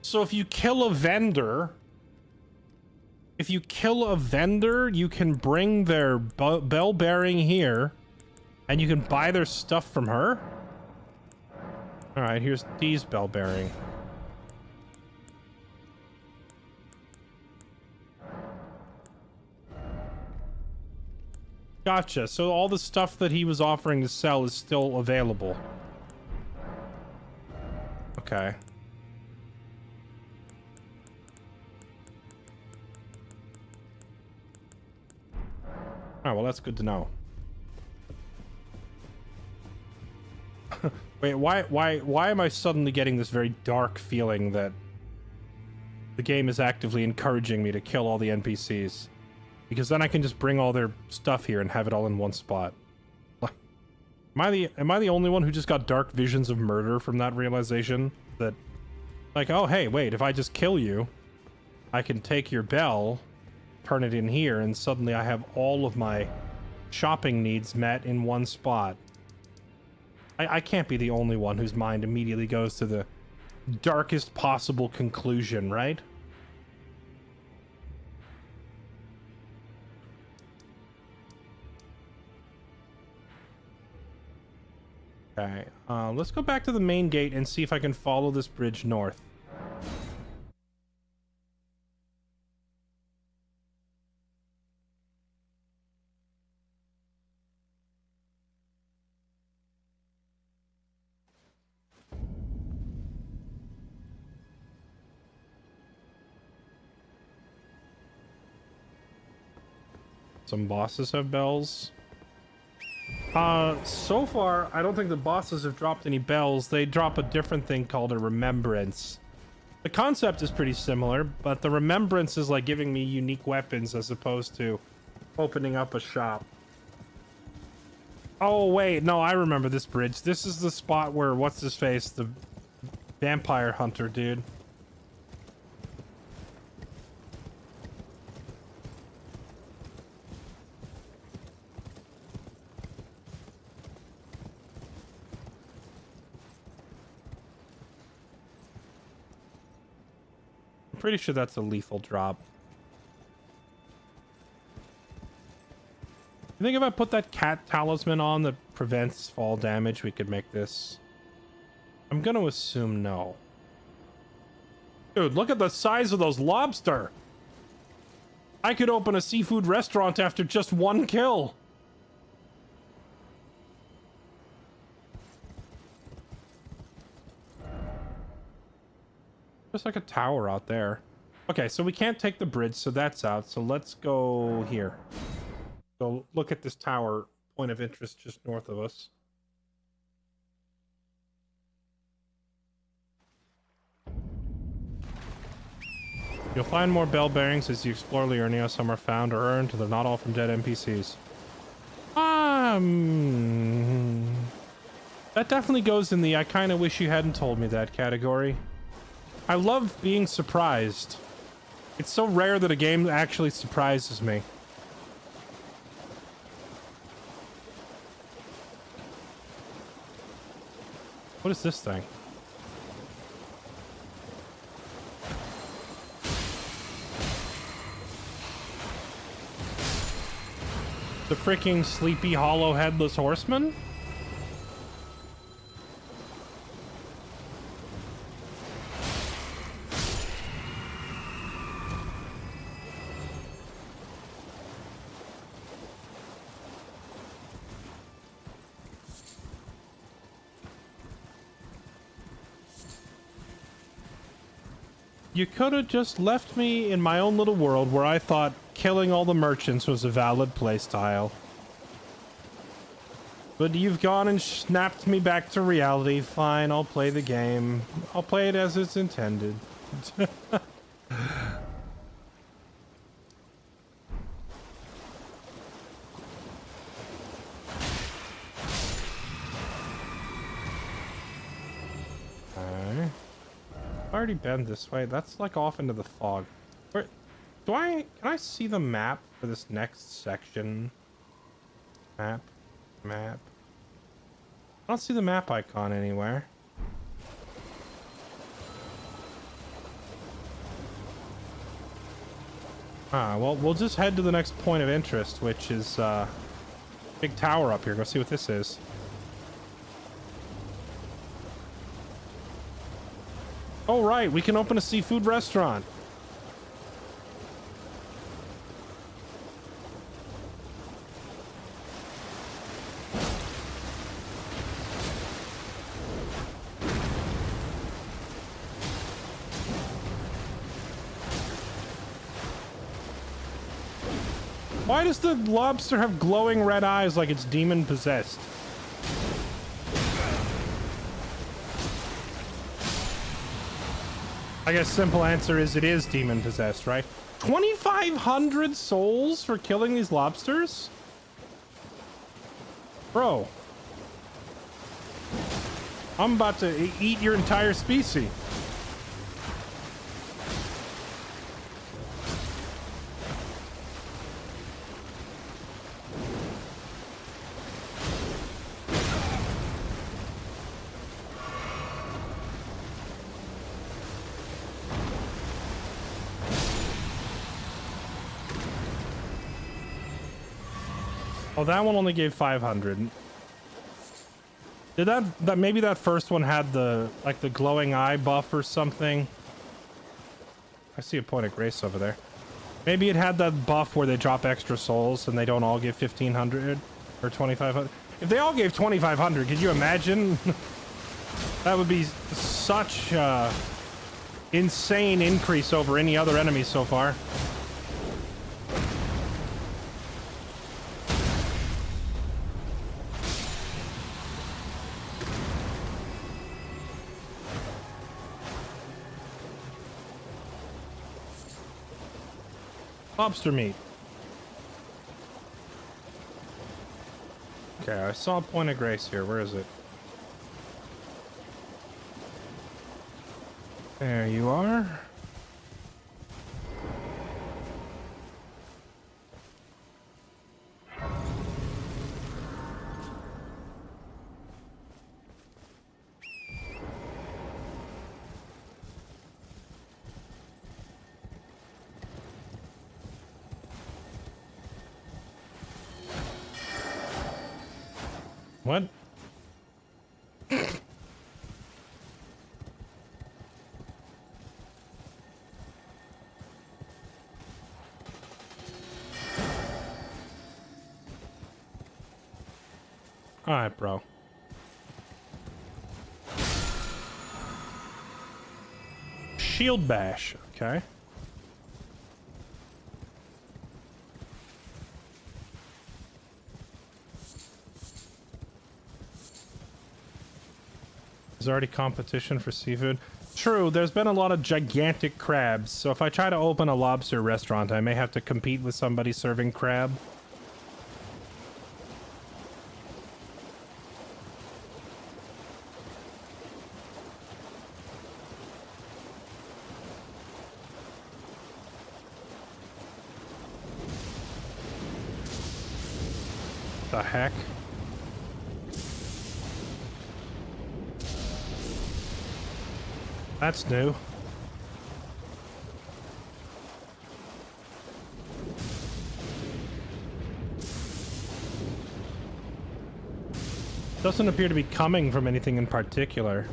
So if you kill a vendor... you can bring their bell bearing here, and you can buy their stuff from her? Alright, here's D's bell bearing. Gotcha. So all the stuff that he was offering to sell is still available. Okay. Oh, well, that's good to know. Wait, why am I suddenly getting this very dark feeling that the game is actively encouraging me to kill all the NPCs? Because then I can just bring all their stuff here and have it all in one spot. Am I the only one who just got dark visions of murder from that realization? That, like, oh, hey, wait, if I just kill you, I can take your bell, turn it in here, and suddenly I have all of my shopping needs met in one spot. I can't be the only one whose mind immediately goes to the darkest possible conclusion, right? Okay, let's go back to the main gate and see if I can follow this bridge north. Some bosses have bells. So far, I don't think the bosses have dropped any bells. They drop a different thing called a remembrance. The concept is pretty similar, but the remembrance is like giving me unique weapons as opposed to opening up a shop. Oh, wait, no, I remember this bridge. This is the spot where, what's his face, the vampire hunter dude. Pretty sure that's a lethal drop. You think if I put that cat talisman on that prevents fall damage, we could make this? I'm gonna assume no. Dude, look at the size of those lobster! I could open a seafood restaurant after just one kill! There's like a tower out there. Okay, so we can't take the bridge, so that's out. So let's go here. Go look at this tower, point of interest just north of us. You'll find more bell bearings as you explore Liurnia. Some are found or earned. They're not all from dead NPCs. That definitely goes in the I kind of wish you hadn't told me that category. I love being surprised. It's so rare that a game actually surprises me. What is this thing? The freaking Sleepy Hollow Headless Horseman? You could have just left me in my own little world where I thought killing all the merchants was a valid playstyle. But you've gone and snapped me back to reality. Fine, I'll play the game. I'll play it as it's intended. Okay. I've already been this way. That's like off into the fog. Where, can I see the map for this next section? Map. I don't see the map icon anywhere. Well, we'll just head to the next point of interest, which is, big tower up here. Go see what this is. Oh, right. We can open a seafood restaurant. Why does the lobster have glowing red eyes like it's demon possessed? I guess simple answer is it is demon possessed, right? 2,500 souls for killing these lobsters? Bro. I'm about to eat your entire species. Oh, that one only gave 500. Did that maybe that first one had the like the glowing eye buff or something? I see a point of grace over there. Maybe it had that buff where they drop extra souls and they don't all give 1,500 or 2,500. If they all gave 2,500, could you imagine? That would be such insane increase over any other enemy so far. Lobster meat. Okay, I saw a point of grace here. Where is it? There you are. What? Alright, bro. Shield bash, okay. There's already competition for seafood. True, there's been a lot of gigantic crabs, so if I try to open a lobster restaurant, I may have to compete with somebody serving crab. The heck? That's new. Doesn't appear to be coming from anything in particular.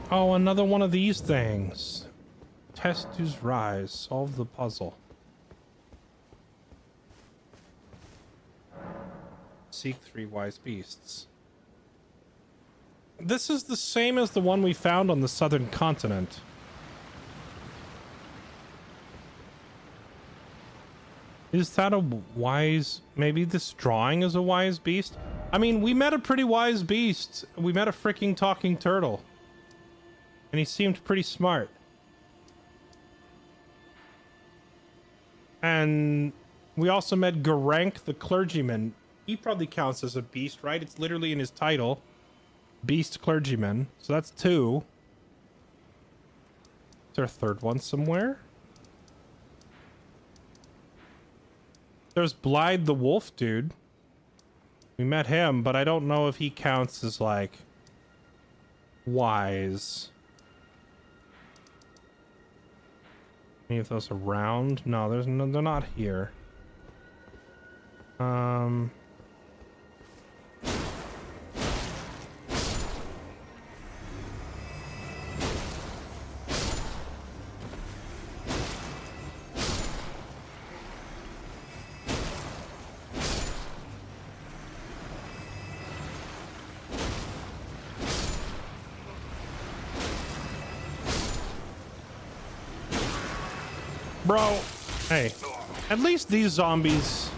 Oh, another one of these things. Test whose rise. Solve the puzzle. Seek 3 wise beasts. This is the same as the one we found on the southern continent. Is that a wise... Maybe this drawing is a wise beast? I mean, we met a pretty wise beast. We met a freaking talking turtle. And he seemed pretty smart. And we also met Garank the clergyman. He probably counts as a beast, right? It's literally in his title. Beast clergyman. So that's 2. Is there a third one somewhere? There's Blythe the wolf dude. We met him, but I don't know if he counts as like wise. Any of those around? No, there's no, they're not here. Bro, hey, at least these zombies.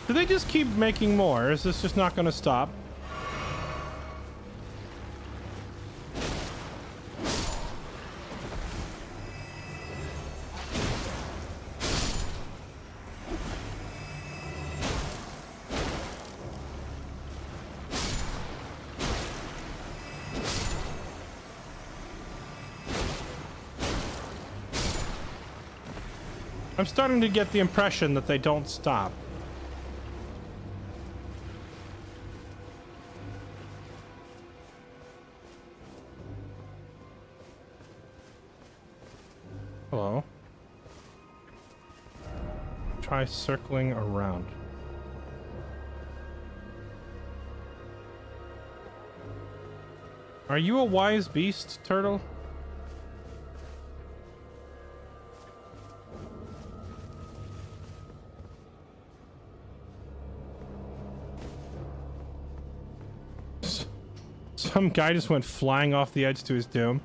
Do they just keep making more? Is this just not going to stop? I'm starting to get the impression that they don't stop. Hello. Try circling around. Are you a wise beast, turtle? Some guy just went flying off the edge to his doom.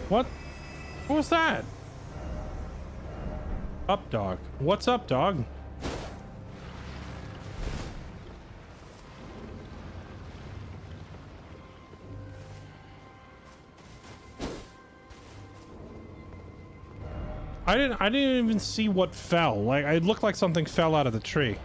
What? What was that? Up, dog. What's up, dog? I didn't even see what fell. Like, it looked like something fell out of the tree.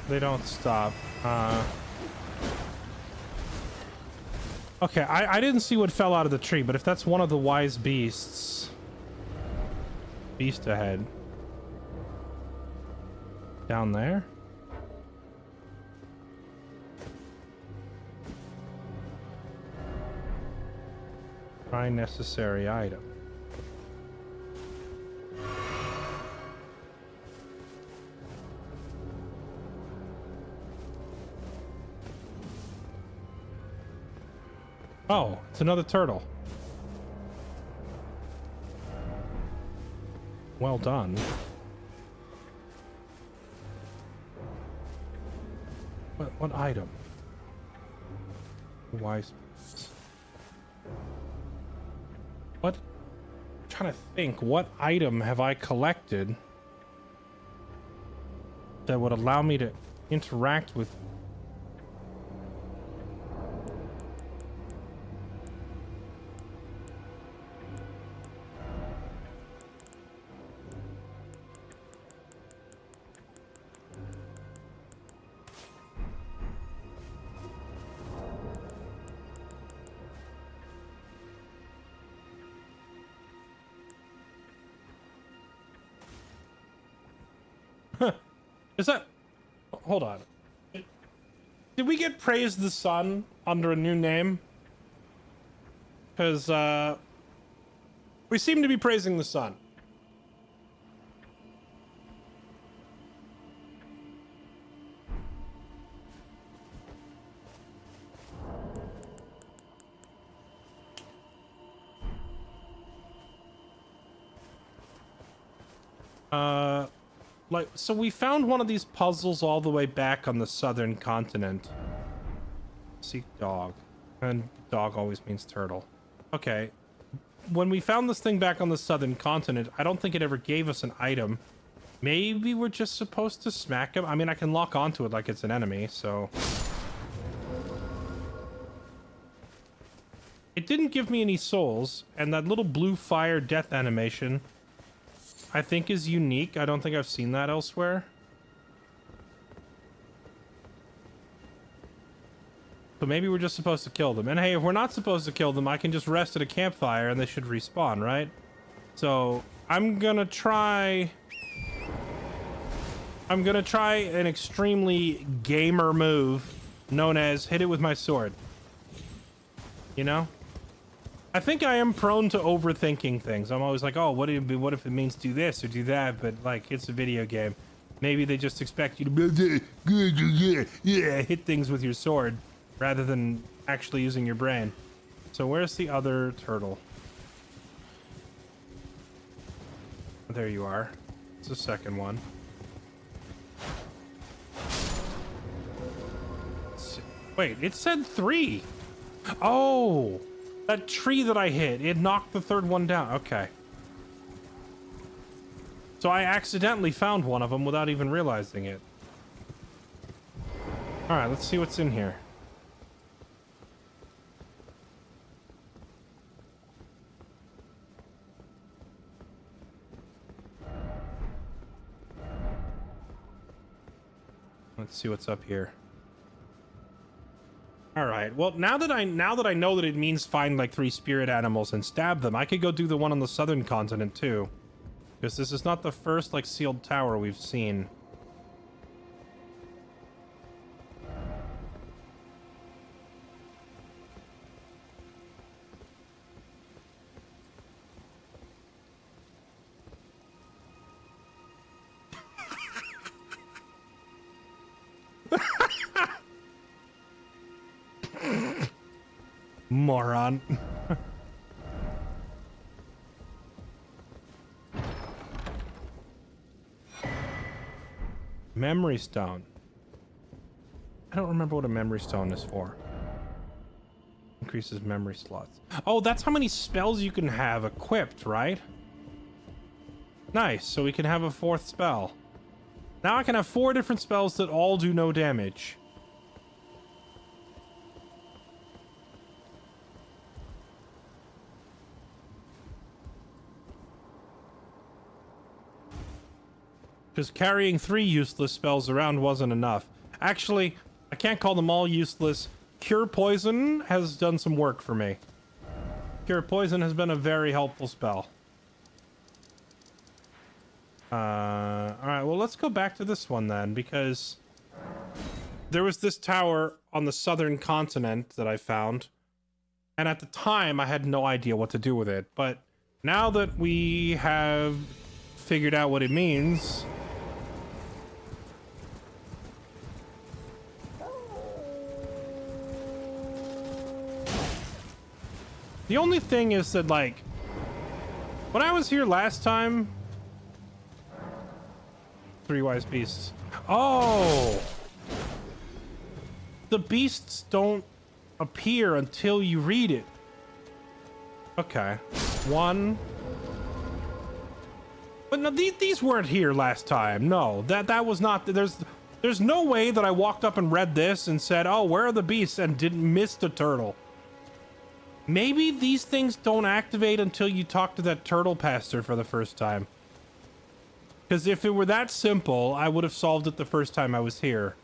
They don't stop. Okay, I didn't see what fell out of the tree, but if that's one of the wise beasts... Beast ahead. Down there? Try necessary item. Oh, it's another turtle. Well done. What item? Wise. What? I'm trying to think. What item have I collected that would allow me to interact with? Is that... Hold on. Did we get Praise the Sun under a new name? Because, we seem to be praising the sun. Like, so we found one of these puzzles all the way back on the southern continent. Seek dog. And dog always means turtle. Okay. When we found this thing back on the southern continent, I don't think it ever gave us an item. Maybe we're just supposed to smack him? I mean, I can lock onto it like it's an enemy, so... It didn't give me any souls, and that little blue fire death animation... I think is unique. I don't think I've seen that elsewhere. So maybe we're just supposed to kill them. And hey, if we're not supposed to kill them, I can just rest at a campfire and they should respawn, right? So I'm gonna try an extremely gamer move known as hit it with my sword. You know? I think I am prone to overthinking things. I'm always like, oh, what if it means do this or do that? But, like, it's a video game. Maybe they just expect you to hit things with your sword rather than actually using your brain. So where's the other turtle? There you are. It's the second one. Wait, it said 3. Oh! That tree that I hit, it knocked the third one down. Okay. So I accidentally found one of them without even realizing it. Alright, let's see what's in here. Let's see what's up here. All right. Well, now that I know that it means find like 3 spirit animals and stab them, I could go do the one on the southern continent too, because this is not the first like sealed tower we've seen. Moron. Memory stone. I don't remember what a memory stone is for. Increases memory slots. Oh, that's how many spells you can have equipped, right? Nice, so we can have a 4th spell. Now I can have 4 different spells that all do no damage. Because carrying 3 useless spells around wasn't enough. Actually, I can't call them all useless. Cure Poison has done some work for me. Cure Poison has been a very helpful spell. Alright, well, let's go back to this one then, because there was this tower on the southern continent that I found, and at the time I had no idea what to do with it, but now that we have figured out what it means, the only thing is that, like, when I was here last time, 3 wise beasts. Oh! The beasts don't appear until you read it. Okay. 1. But no, these weren't here last time. No, that was not. There's no way that I walked up and read this and said, "Oh, where are the beasts?" and didn't miss the turtle. Maybe these things don't activate until you talk to that turtle pastor for the first time. Because if it were that simple, I would have solved it the first time I was here.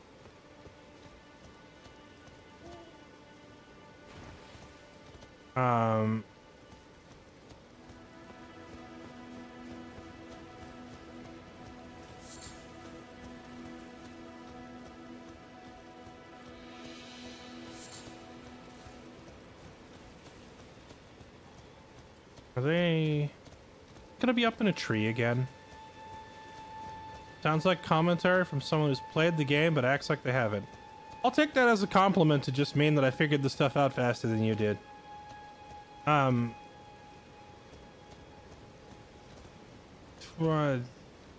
Are they gonna be up in a tree again? Sounds like commentary from someone who's played the game but acts like they haven't. I'll take that as a compliment to just mean that I figured the stuff out faster than you did. I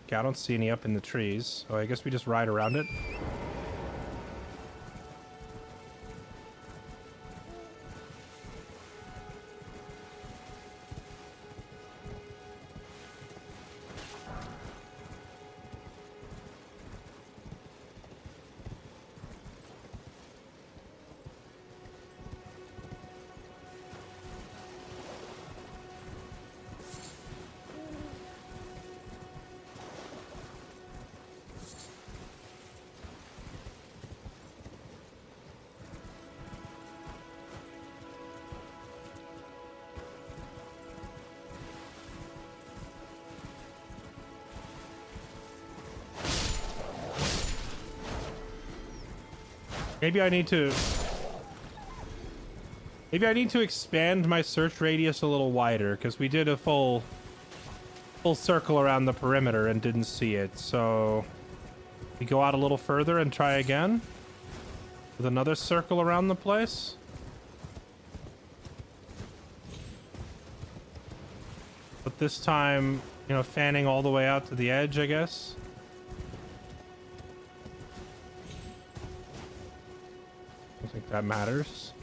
don't see any up in the trees, so I guess we just ride around it. Maybe I need to expand my search radius a little wider, because we did a full circle around the perimeter and didn't see it. So we go out a little further and try again with another circle around the place. But this time, you know, fanning all the way out to the edge, I guess. I think that matters.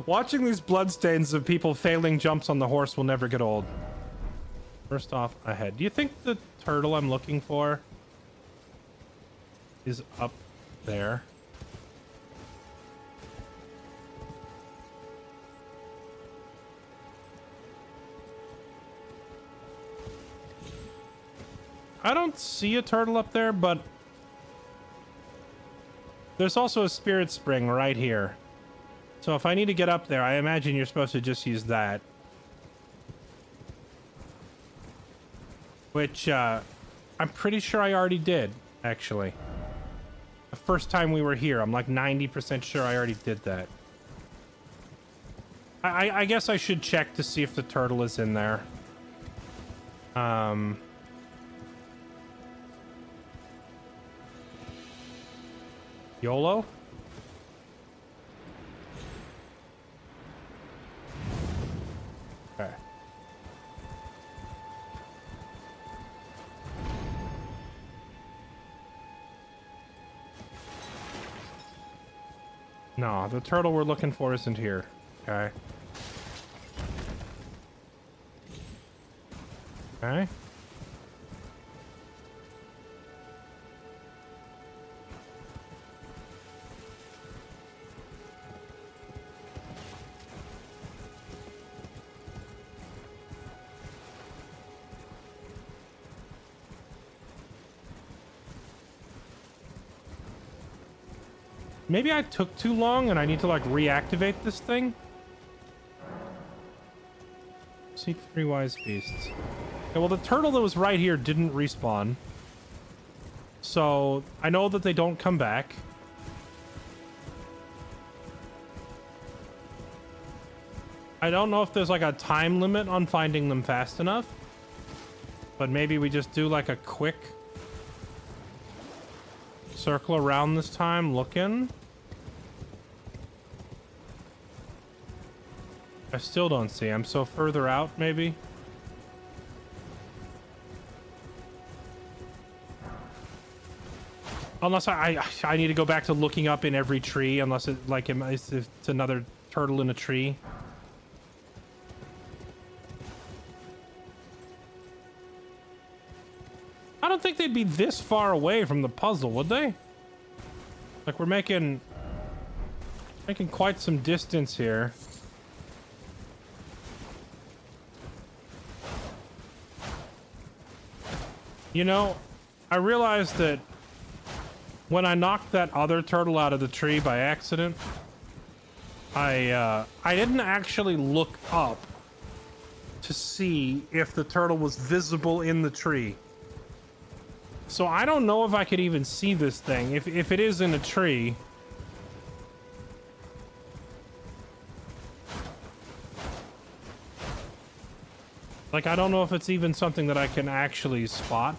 Watching these bloodstains of people failing jumps on the horse will never get old. First off, ahead. Do you think the turtle I'm looking for is up there? I don't see a turtle up there, but there's also a spirit spring right here. So if I need to get up there, I imagine you're supposed to just use that. Which, I'm pretty sure I already did, actually. The first time we were here, I'm like 90% sure I already did that. I guess I should check to see if the turtle is in there. YOLO? Okay. No, the turtle we're looking for isn't here. Okay. Okay. Maybe I took too long and I need to like reactivate this thing. Seek 3 wise beasts. Okay, well, the turtle that was right here didn't respawn. So I know that they don't come back. I don't know if there's like a time limit on finding them fast enough. But maybe we just do like a quick circle around this time looking. I still don't see him, so further out, maybe? Unless I need to go back to looking up in every tree, unless it, like, if it's another turtle in a tree. I don't think they'd be this far away from the puzzle, would they? Like, we're making quite some distance here. You know, I realized that when I knocked that other turtle out of the tree by accident, I didn't actually look up to see if the turtle was visible in the tree. So I don't know if I could even see this thing. If it is in a tree. Like, I don't know if it's even something that I can actually spot.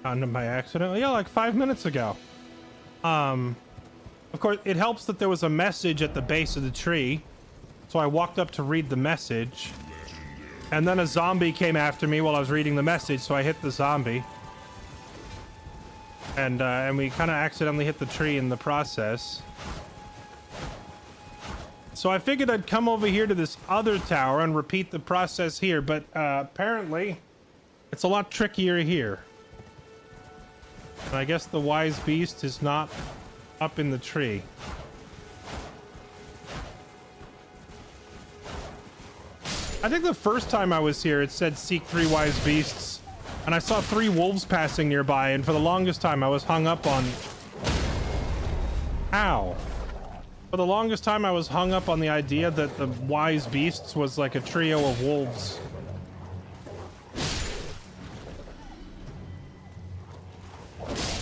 Found him by accident. Yeah, like 5 minutes ago. Of course, it helps that there was a message at the base of the tree. So I walked up to read the message. And then a zombie came after me while I was reading the message, so I hit the zombie. And we kind of accidentally hit the tree in the process. So I figured I'd come over here to this other tower and repeat the process here, but apparently it's a lot trickier here. And I guess the wise beast is not up in the tree. I think the first time I was here, it said seek 3 wise beasts. And I saw 3 wolves passing nearby, and for the longest time I was hung up on... Ow. For the longest time I was hung up on the idea that the wise beasts was like a trio of wolves.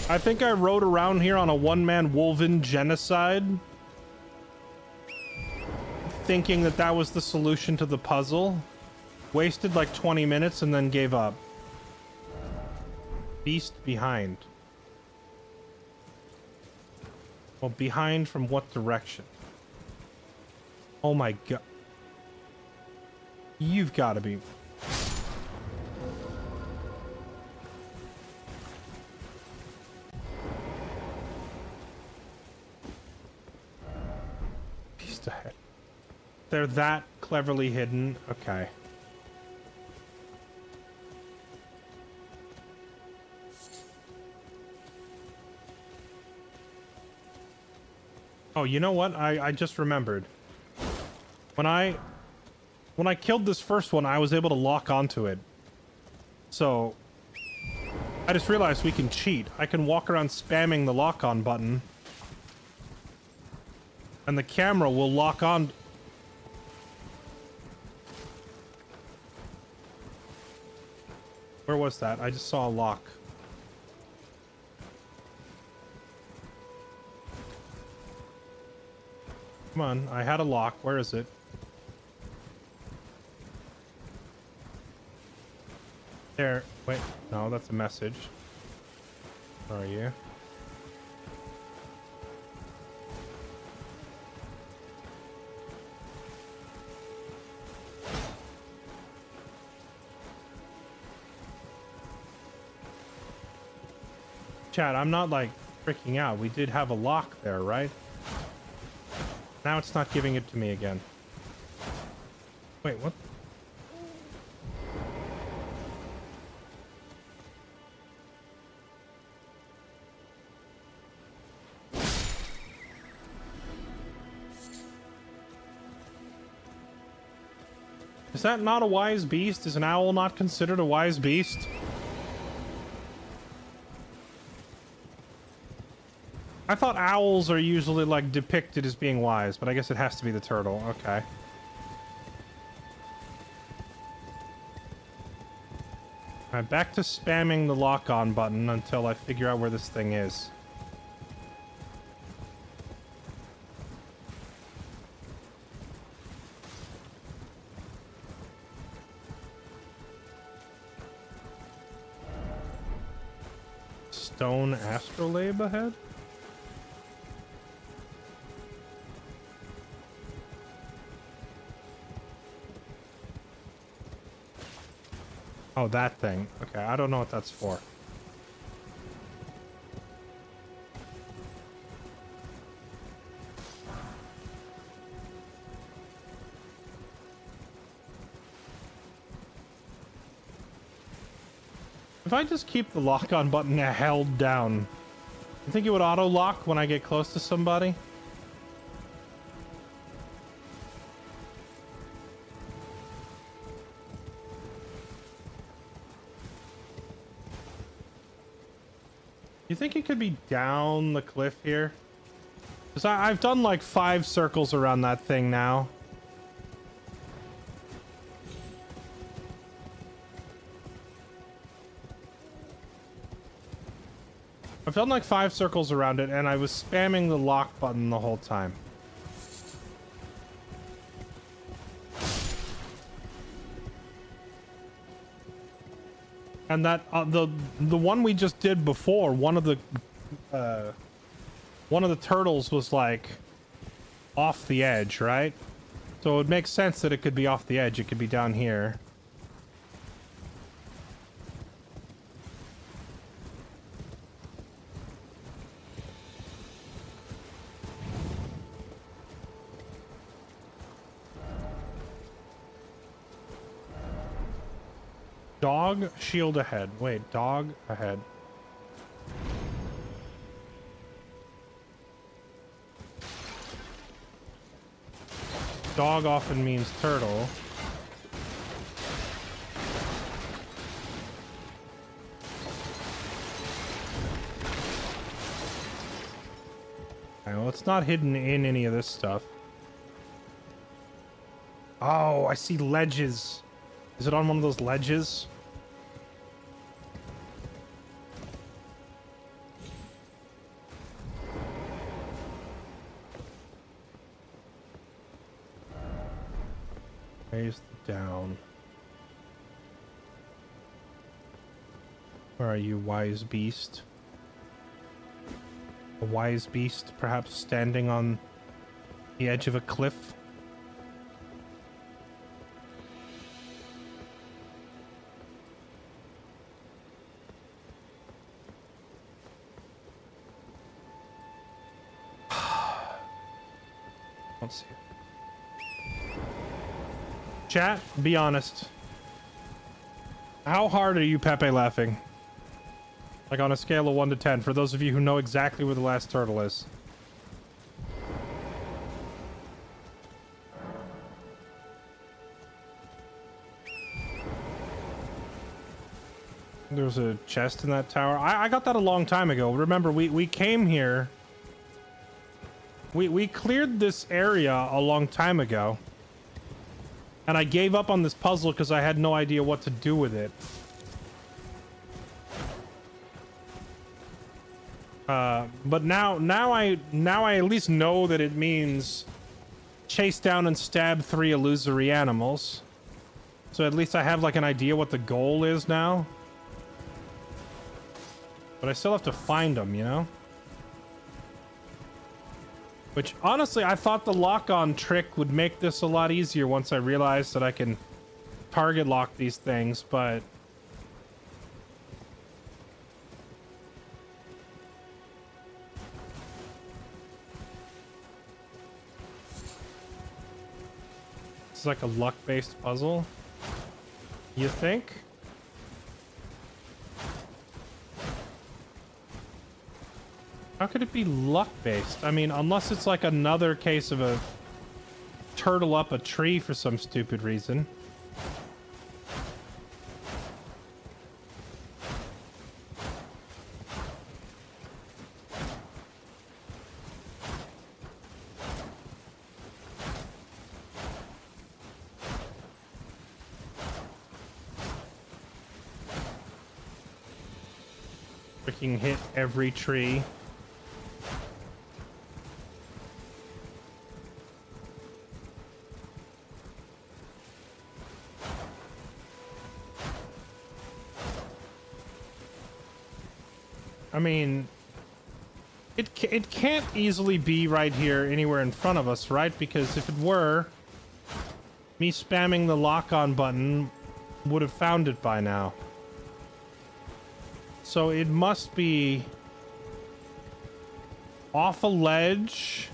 I think I rode around here on a one-man wolven genocide, thinking that that was the solution to the puzzle. Wasted like 20 minutes and then gave up. Beast behind. Well, behind from what direction? Oh my god. You've got to be. Beast ahead. They're that cleverly hidden. Okay. Oh, you know what? I just remembered. When I killed this first one, I was able to lock onto it. So I just realized we can cheat. I can walk around spamming the lock-on button, and the camera will lock on. Where was that? I just saw a lock. Come on, I had a lock. Where is it? There. Wait. No, that's a message. Where are you? Chad, I'm not like freaking out. We did have a lock there, right? Now it's not giving it to me again. Wait, what? Is that not a wise beast? Is an owl not considered a wise beast? I thought owls are usually like depicted as being wise, but I guess it has to be the turtle. Okay. Alright, back to spamming the lock-on button until I figure out where this thing is. Stone astrolabe ahead? Oh, that thing. Okay, I don't know what that's for. If I just keep the lock-on button held down, you think it would auto-lock when I get close to somebody? You think it could be down the cliff here? Because I've done like 5 circles around that thing now. I've done like 5 circles around it, and I was spamming the lock button the whole time. And that the one we just did before, one of the turtles was like off the edge, right? So it would make sense that it could be off the edge. It could be down here. Dog, shield ahead. Wait, dog ahead. Dog often means turtle. Okay, well, it's not hidden in any of this stuff. Oh, I see ledges. Is it on one of those ledges? Raise the down. Where are you, wise beast? A wise beast, perhaps standing on the edge of a cliff? Let's see. Chat, be honest. How hard are you, Pepe, laughing? Like on a scale of 1 to 10, for those of you who know exactly where the last turtle is. There was a chest in that tower. I got that a long time ago. Remember, we came here. We cleared this area a long time ago. And I gave up on this puzzle because I had no idea what to do with it. But now I at least know that it means chase down and stab 3 illusory animals. So at least I have like an idea what the goal is now. But I still have to find them, you know? Which, honestly, I thought the lock-on trick would make this a lot easier once I realized that I can target lock these things, but... It's like a luck-based puzzle. You think? How could it be luck-based? I mean, unless it's like another case of a turtle up a tree for some stupid reason. Freaking hit every tree. I mean, it can't easily be right here anywhere in front of us, right? Because if it were, me spamming the lock-on button would have found it by now. So it must be off a ledge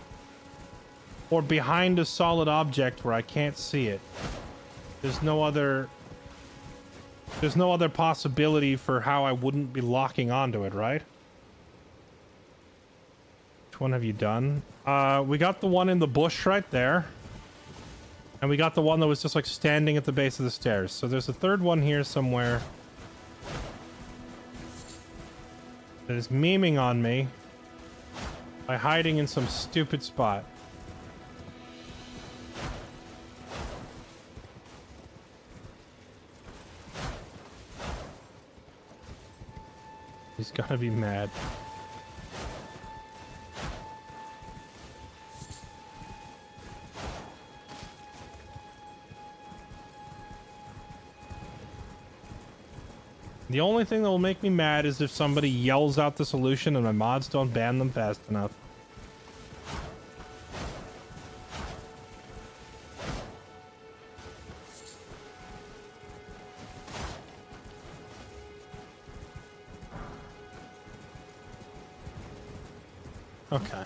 or behind a solid object where I can't see it. There's no other possibility for how I wouldn't be locking onto it, right? Which one have you done? We got the one in the bush right there. And we got the one that was just like standing at the base of the stairs. So there's a third one here somewhere that is memeing on me by hiding in some stupid spot. He's gonna be mad. The only thing that will make me mad is if somebody yells out the solution and my mods don't ban them fast enough. Okay.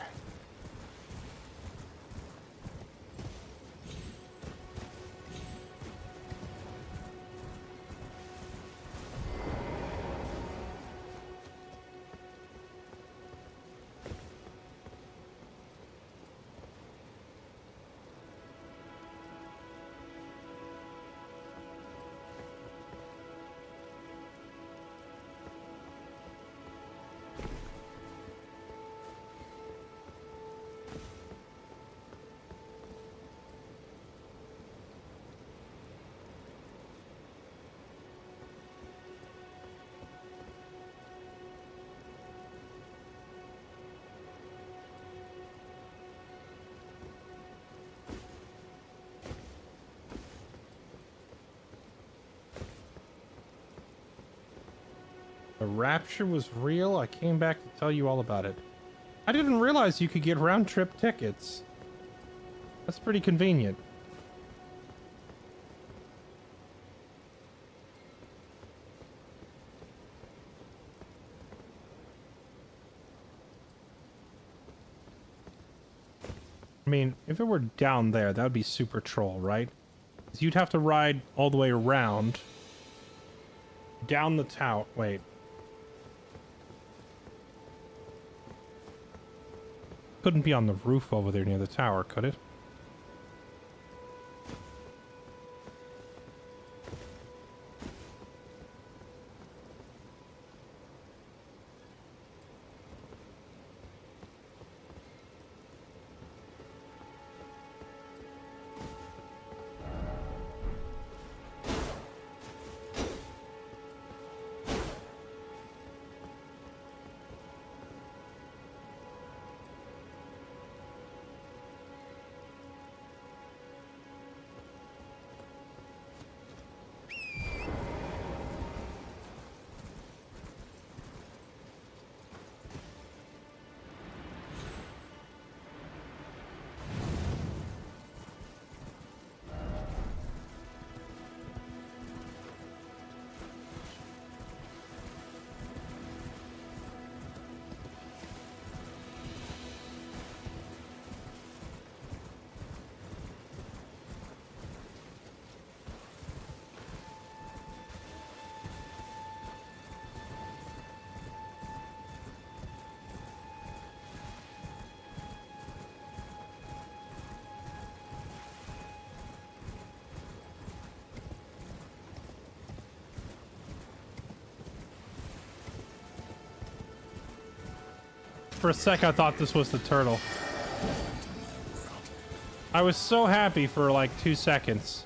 The rapture was real. I came back to tell you all about it. I didn't realize you could get round-trip tickets. That's pretty convenient. mean, if it were down there, that would be super troll, right? 'Cause you'd have to ride all the way around. Down the tower. Wait. Couldn't be on the roof over there near the tower, could it? For a sec, I thought this was the turtle. I was so happy for like 2 seconds.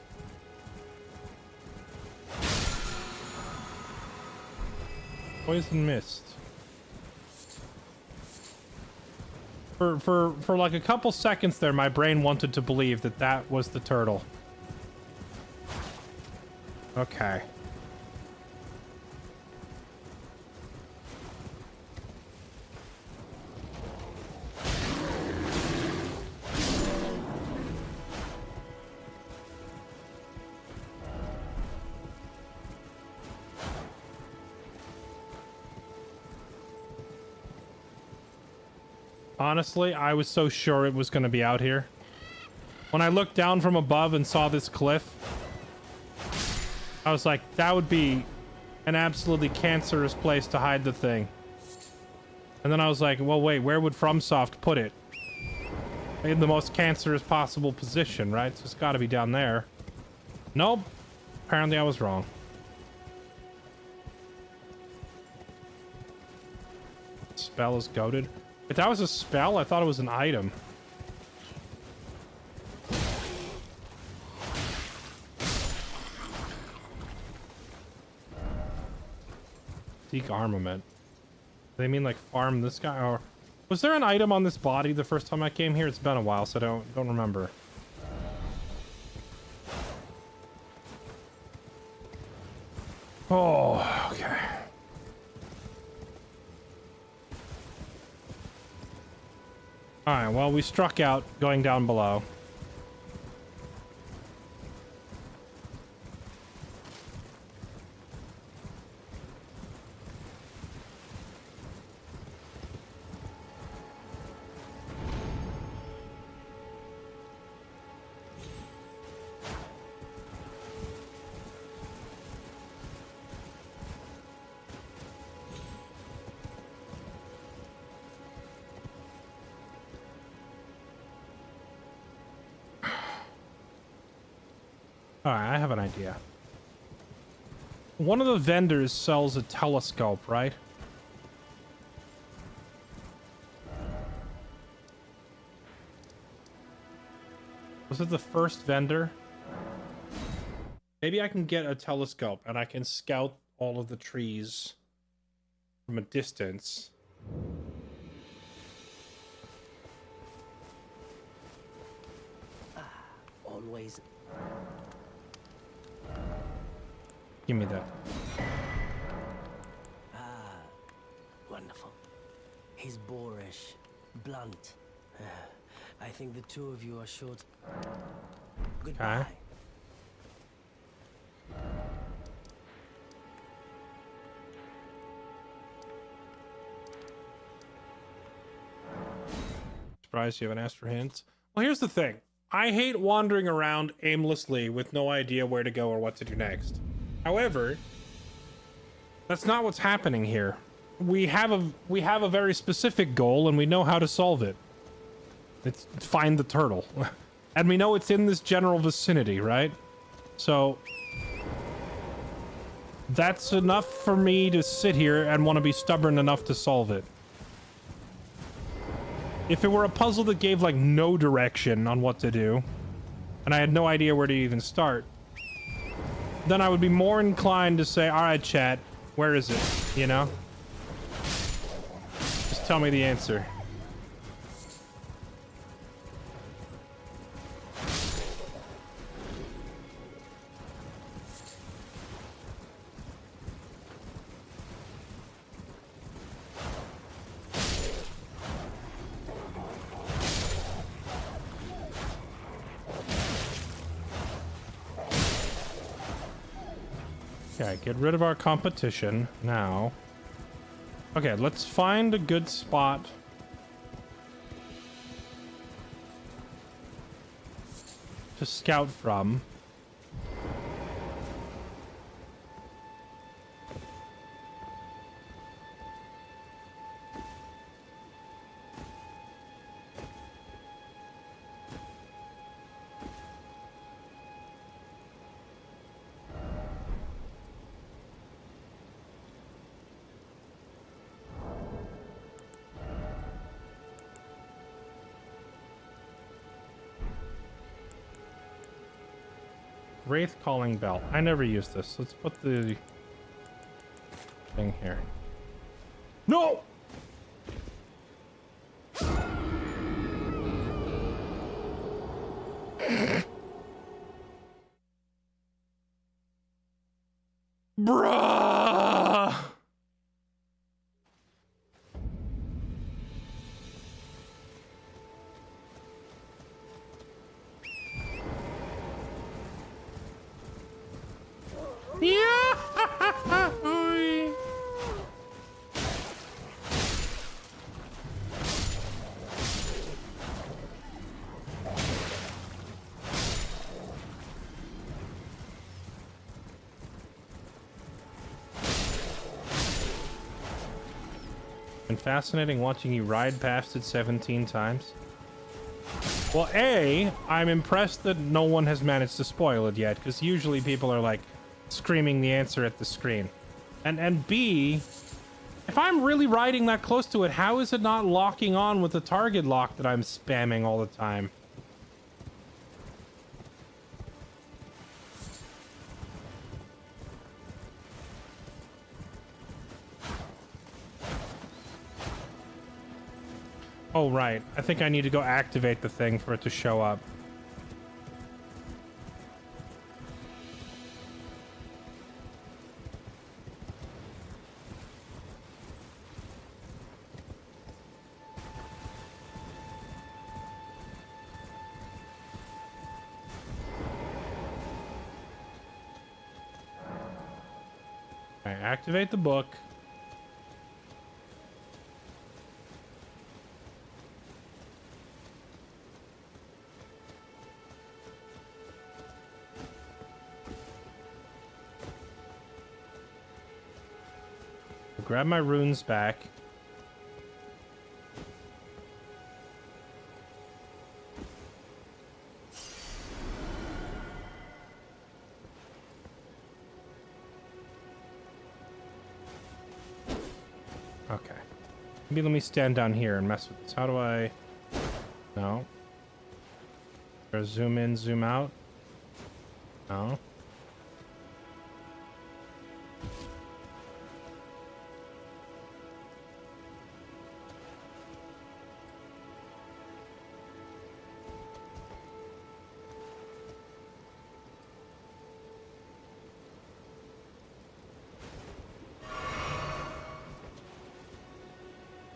Poison mist. For like a couple seconds there, my brain wanted to believe that that was the turtle. Okay. Honestly, I was so sure it was going to be out here. When I looked down from above and saw this cliff, I was like, that would be an absolutely cancerous place to hide the thing. And then I was like, well, wait, where would FromSoft put it? In the most cancerous possible position, right? So it's got to be down there. Nope. Apparently I was wrong. Spell is goated. If that was a spell, I thought it was an item. Seek armament. Do they mean like farm this guy? Or was there an item on this body the first time I came here? It's been a while, so I don't remember. Oh, okay. Alright, well, we struck out going down below. Alright, I have an idea. One of the vendors sells a telescope, right? Was it the first vendor? Maybe I can get a telescope and I can scout all of the trees from a distance. Always. Give me that. Ah, wonderful. He's boorish, blunt. I think the two of you are short. Goodbye. Okay. Surprised you haven't asked for hints. Well, here's the thing. I hate wandering around aimlessly with no idea where to go or what to do next. However, that's not what's happening here. We have a very specific goal and we know how to solve it. It's find the turtle. And we know it's in this general vicinity, right? So that's enough for me to sit here and want to be stubborn enough to solve it. If it were a puzzle that gave, like, no direction on what to do, and I had no idea where to even start, then I would be more inclined to say, alright, chat, where is it? You know? Just tell me the answer. Okay, get rid of our competition now. Okay, let's find a good spot to scout from. Wraith Calling Bell. I never use this. Let's put the thing here. No! Bruh! Yeah! Been fascinating watching you ride past it 17 times. Well, A, I'm impressed that no one has managed to spoil it yet, because usually people are like screaming the answer at the screen. And B, if I'm really riding that close to it, how is it not locking on with the target lock that I'm spamming all the time? Oh, right. I think I need to go activate the thing for it to show up. Okay, activate the book. Grab my runes back. Okay. Maybe let me stand down here and mess with this. How do I... No. Or zoom in, zoom out? No.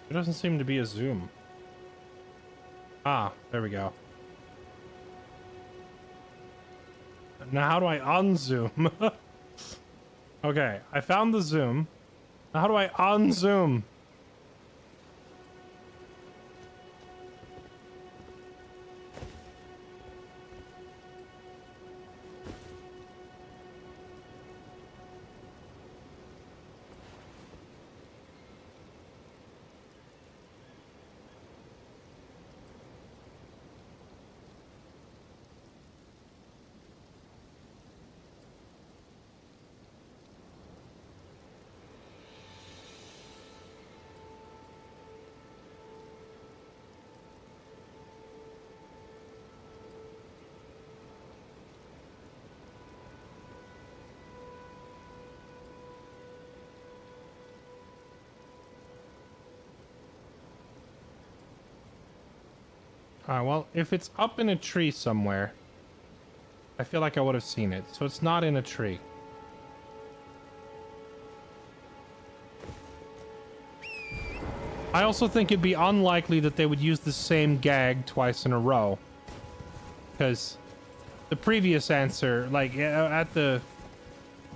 There doesn't seem to be a zoom. Ah, there we go. Now how do I unzoom? Okay, I found the zoom. Now how do I unzoom? Alright, well, if it's up in a tree somewhere, I feel like I would have seen it. So it's not in a tree. I also think it'd be unlikely that they would use the same gag twice in a row. Because the previous answer, like, at the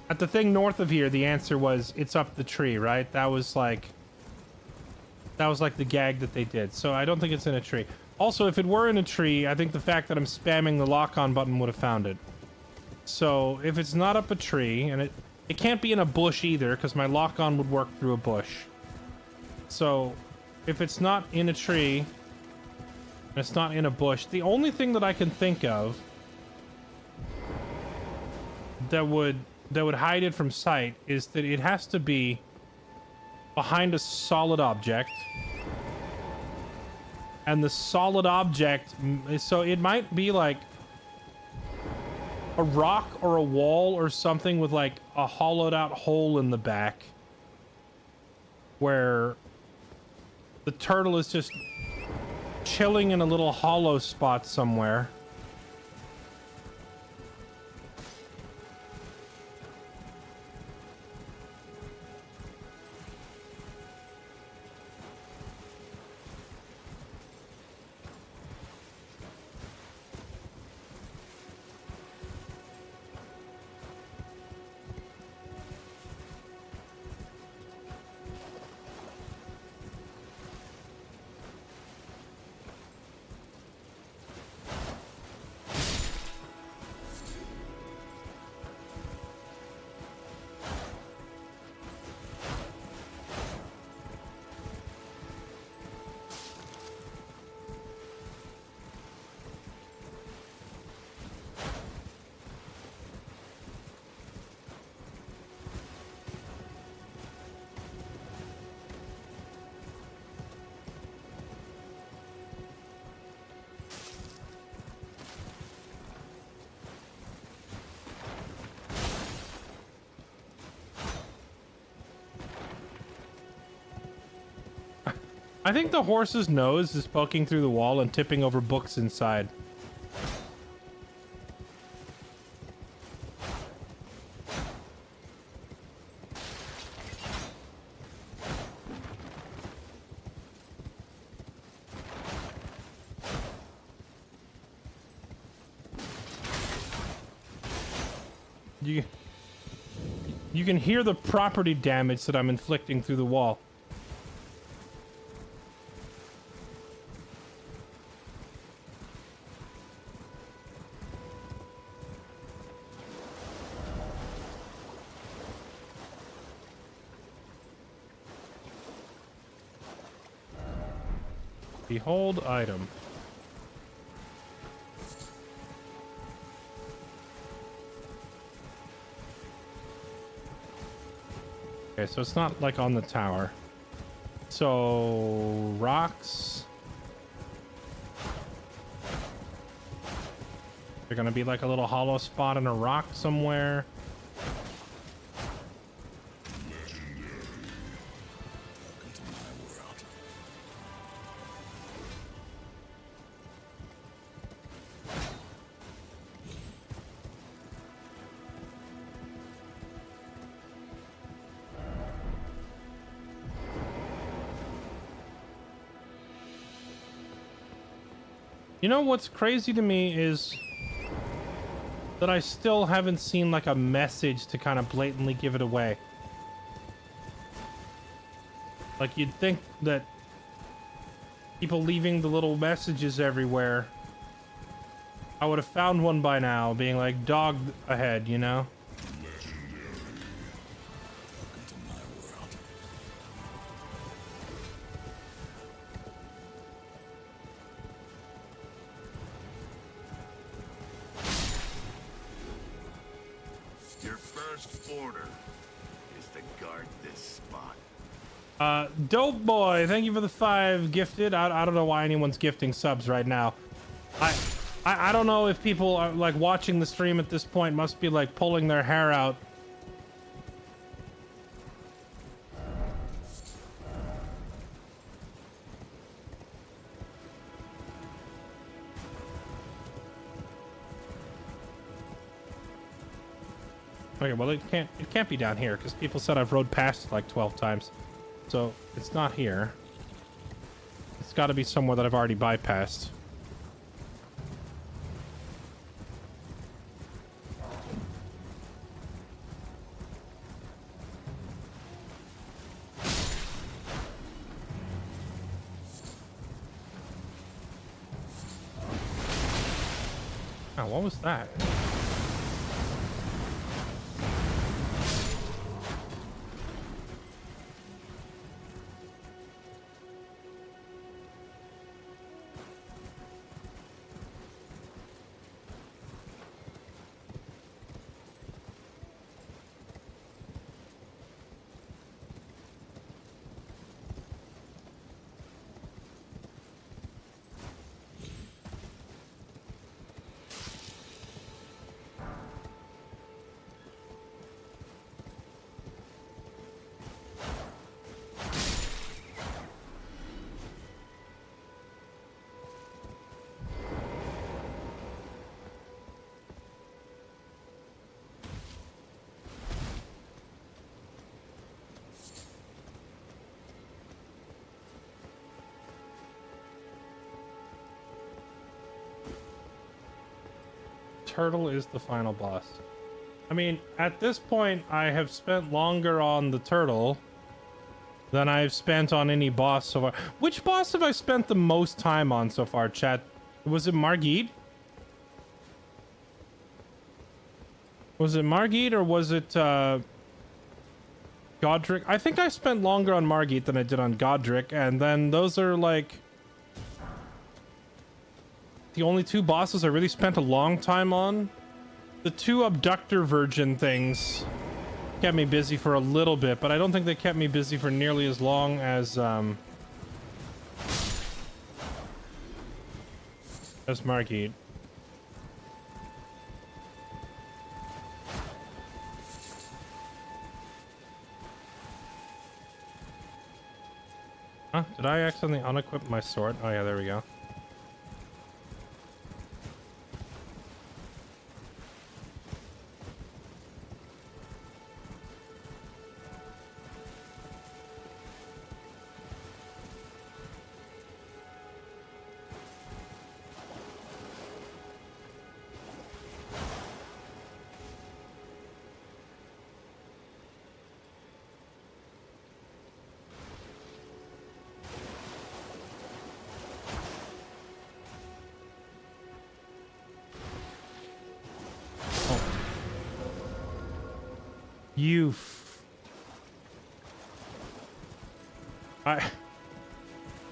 thing north of here, the answer was, it's up the tree, right? That was like the gag that they did. So I don't think it's in a tree. Also, if it were in a tree, I think the fact that I'm spamming the lock-on button would have found it. So if it's not up a tree, and it can't be in a bush either, because my lock-on would work through a bush. So if it's not in a tree, and it's not in a bush, the only thing that I can think of that would hide it from sight is that it has to be behind a solid object. And the solid object, so it might be like a rock or a wall or something with like a hollowed out hole in the back where the turtle is just chilling in a little hollow spot somewhere. I think the horse's nose is poking through the wall and tipping over books inside. You can hear the property damage that I'm inflicting through the wall. Behold item. Okay, so it's not like on the tower. So rocks. They're gonna be like a little hollow spot in a rock somewhere. You know what's crazy to me is that I still haven't seen like a message to kind of blatantly give it away. Like you'd think that people leaving the little messages everywhere, I would have found one by now being like dog ahead, you know? Dope boy, thank you for the 5 gifted. I don't know why anyone's gifting subs right now. I don't know if people are like watching the stream at this point must be like pulling their hair out. Okay, well it can't be down here because people said I've rode past it like 12 times. So it's not here. It's got to be somewhere that I've already bypassed. Oh, what was that? Turtle is the final boss. I mean, at this point, I have spent longer on the turtle than I've spent on any boss so far. Which boss have I spent the most time on so far, chat? Was it Margit? Was it Margit or was it Godric? I think I spent longer on Margit than I did on Godric, and then those are like the only two bosses I really spent a long time on. The two abductor virgin things kept me busy for a little bit, but I don't think they kept me busy for nearly as long as Margit. Huh? Did I accidentally unequip my sword? Oh yeah, there we go.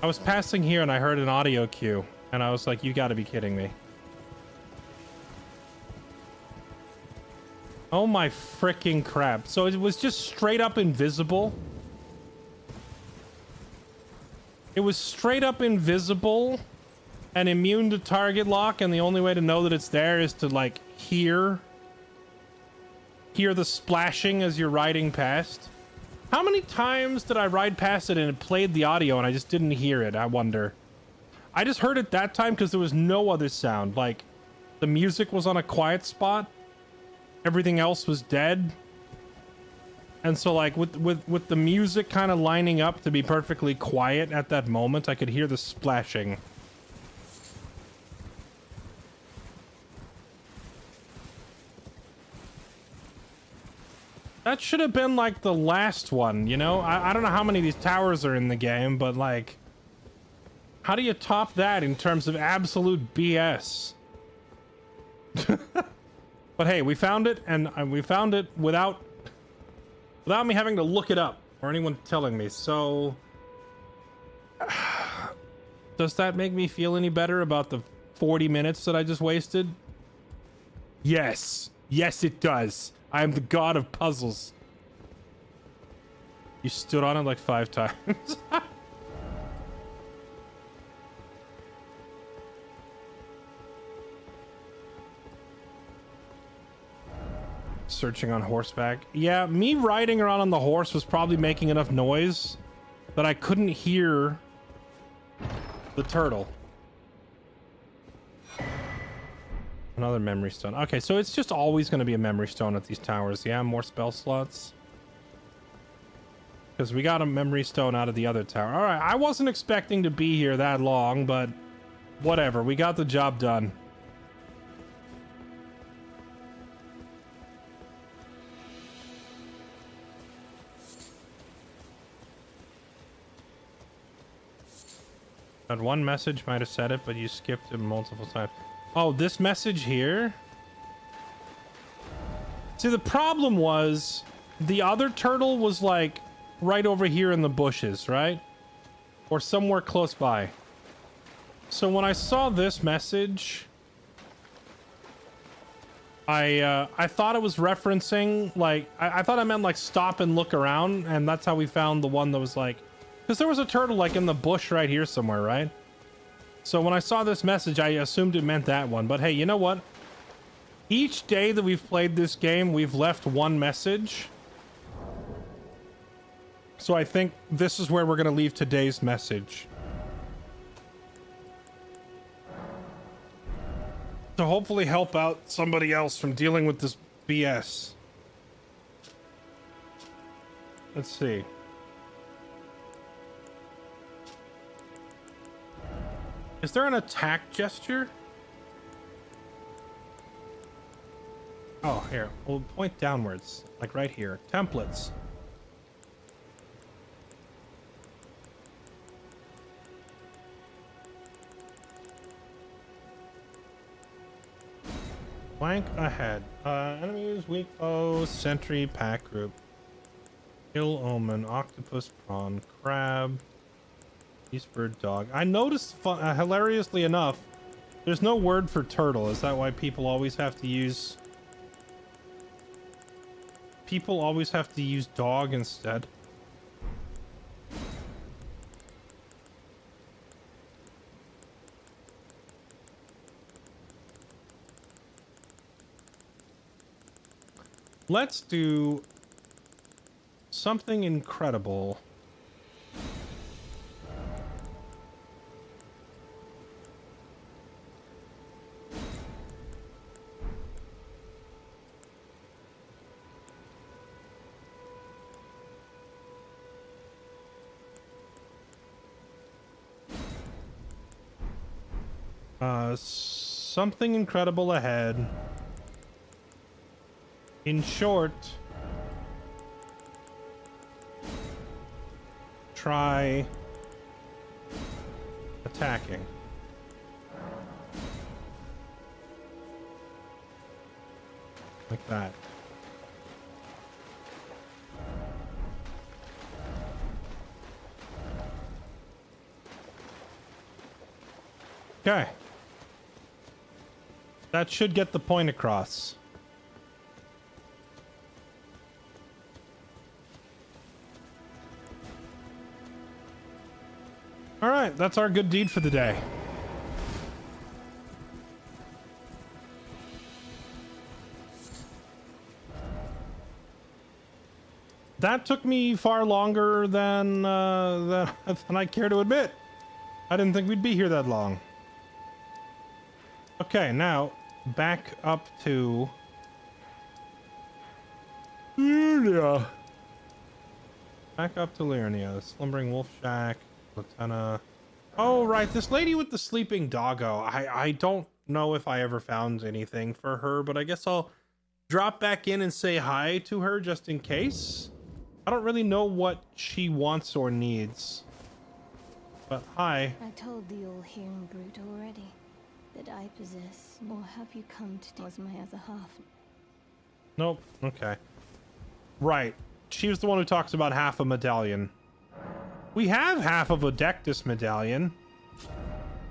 I was passing here and I heard an audio cue and I was like, you gotta be kidding me. Oh my freaking crap. So it was just straight up invisible. It was straight up invisible and immune to target lock, and the only way to know that it's there is to like hear the splashing as you're riding past. How many times did I ride past it and it played the audio and I just didn't hear it? I wonder. I just heard it that time because there was no other sound. Like, the music was on a quiet spot. Everything else was dead. And so, like, with the music kind of lining up to be perfectly quiet at that moment, I could hear the splashing. That should have been like the last one, you know? I don't know how many of these towers are in the game, but like, how do you top that in terms of absolute BS? But hey, we found it, and we found it without me having to look it up or anyone telling me. So, does that make me feel any better about the 40 minutes that I just wasted? Yes. Yes, it does. I am the god of puzzles. You stood on it like 5 times. Searching on horseback. Yeah, me riding around on the horse was probably making enough noise that I couldn't hear the turtle. Another memory stone. Okay, so it's just always going to be a memory stone at these towers. Yeah, more spell slots. Because we got a memory stone out of the other tower. All right, I wasn't expecting to be here that long, but whatever. We got the job done. Had one message, might have said it, but you skipped it multiple times. Oh, this message here? See, the problem was the other turtle was like right over here in the bushes, right? Or somewhere close by. So when I saw this message, I thought it was referencing, like, I thought I meant like stop and look around, and that's how we found the one that was like, because there was a turtle like in the bush right here somewhere, right? So when I saw this message, I assumed it meant that one. But hey, you know what? Each day that we've played this game, we've left one message. So I think this is where we're going to leave today's message. To hopefully help out somebody else from dealing with this BS. Let's see. Is there an attack gesture? Oh, here. We'll point downwards. Like right here. Templates. Flank ahead. Enemies, weak foe, sentry, pack group. Ill omen, octopus, prawn, crab. Eastbird dog. I noticed, hilariously enough, there's no word for turtle. Is that why people always have to use... People always have to use dog instead? Let's do something incredible. Something incredible ahead. In short, try attacking. Like that. Okay. That should get the point across. All right, that's our good deed for the day. That took me far longer than I care to admit. I didn't think we'd be here that long. Okay, now back up to Liurnia. Back up to Liurnia. The Slumbering Wolf Shack. Latena. Oh, right. This lady with the sleeping doggo. I don't know if I ever found anything for her, but I guess I'll drop back in and say hi to her just in case. I don't really know what she wants or needs. But hi. I told the all-hearing brute already that I possess, or have you come to was my other half? Nope. Okay. Right. She was the one who talks about half a medallion. We have half of a Dectus medallion.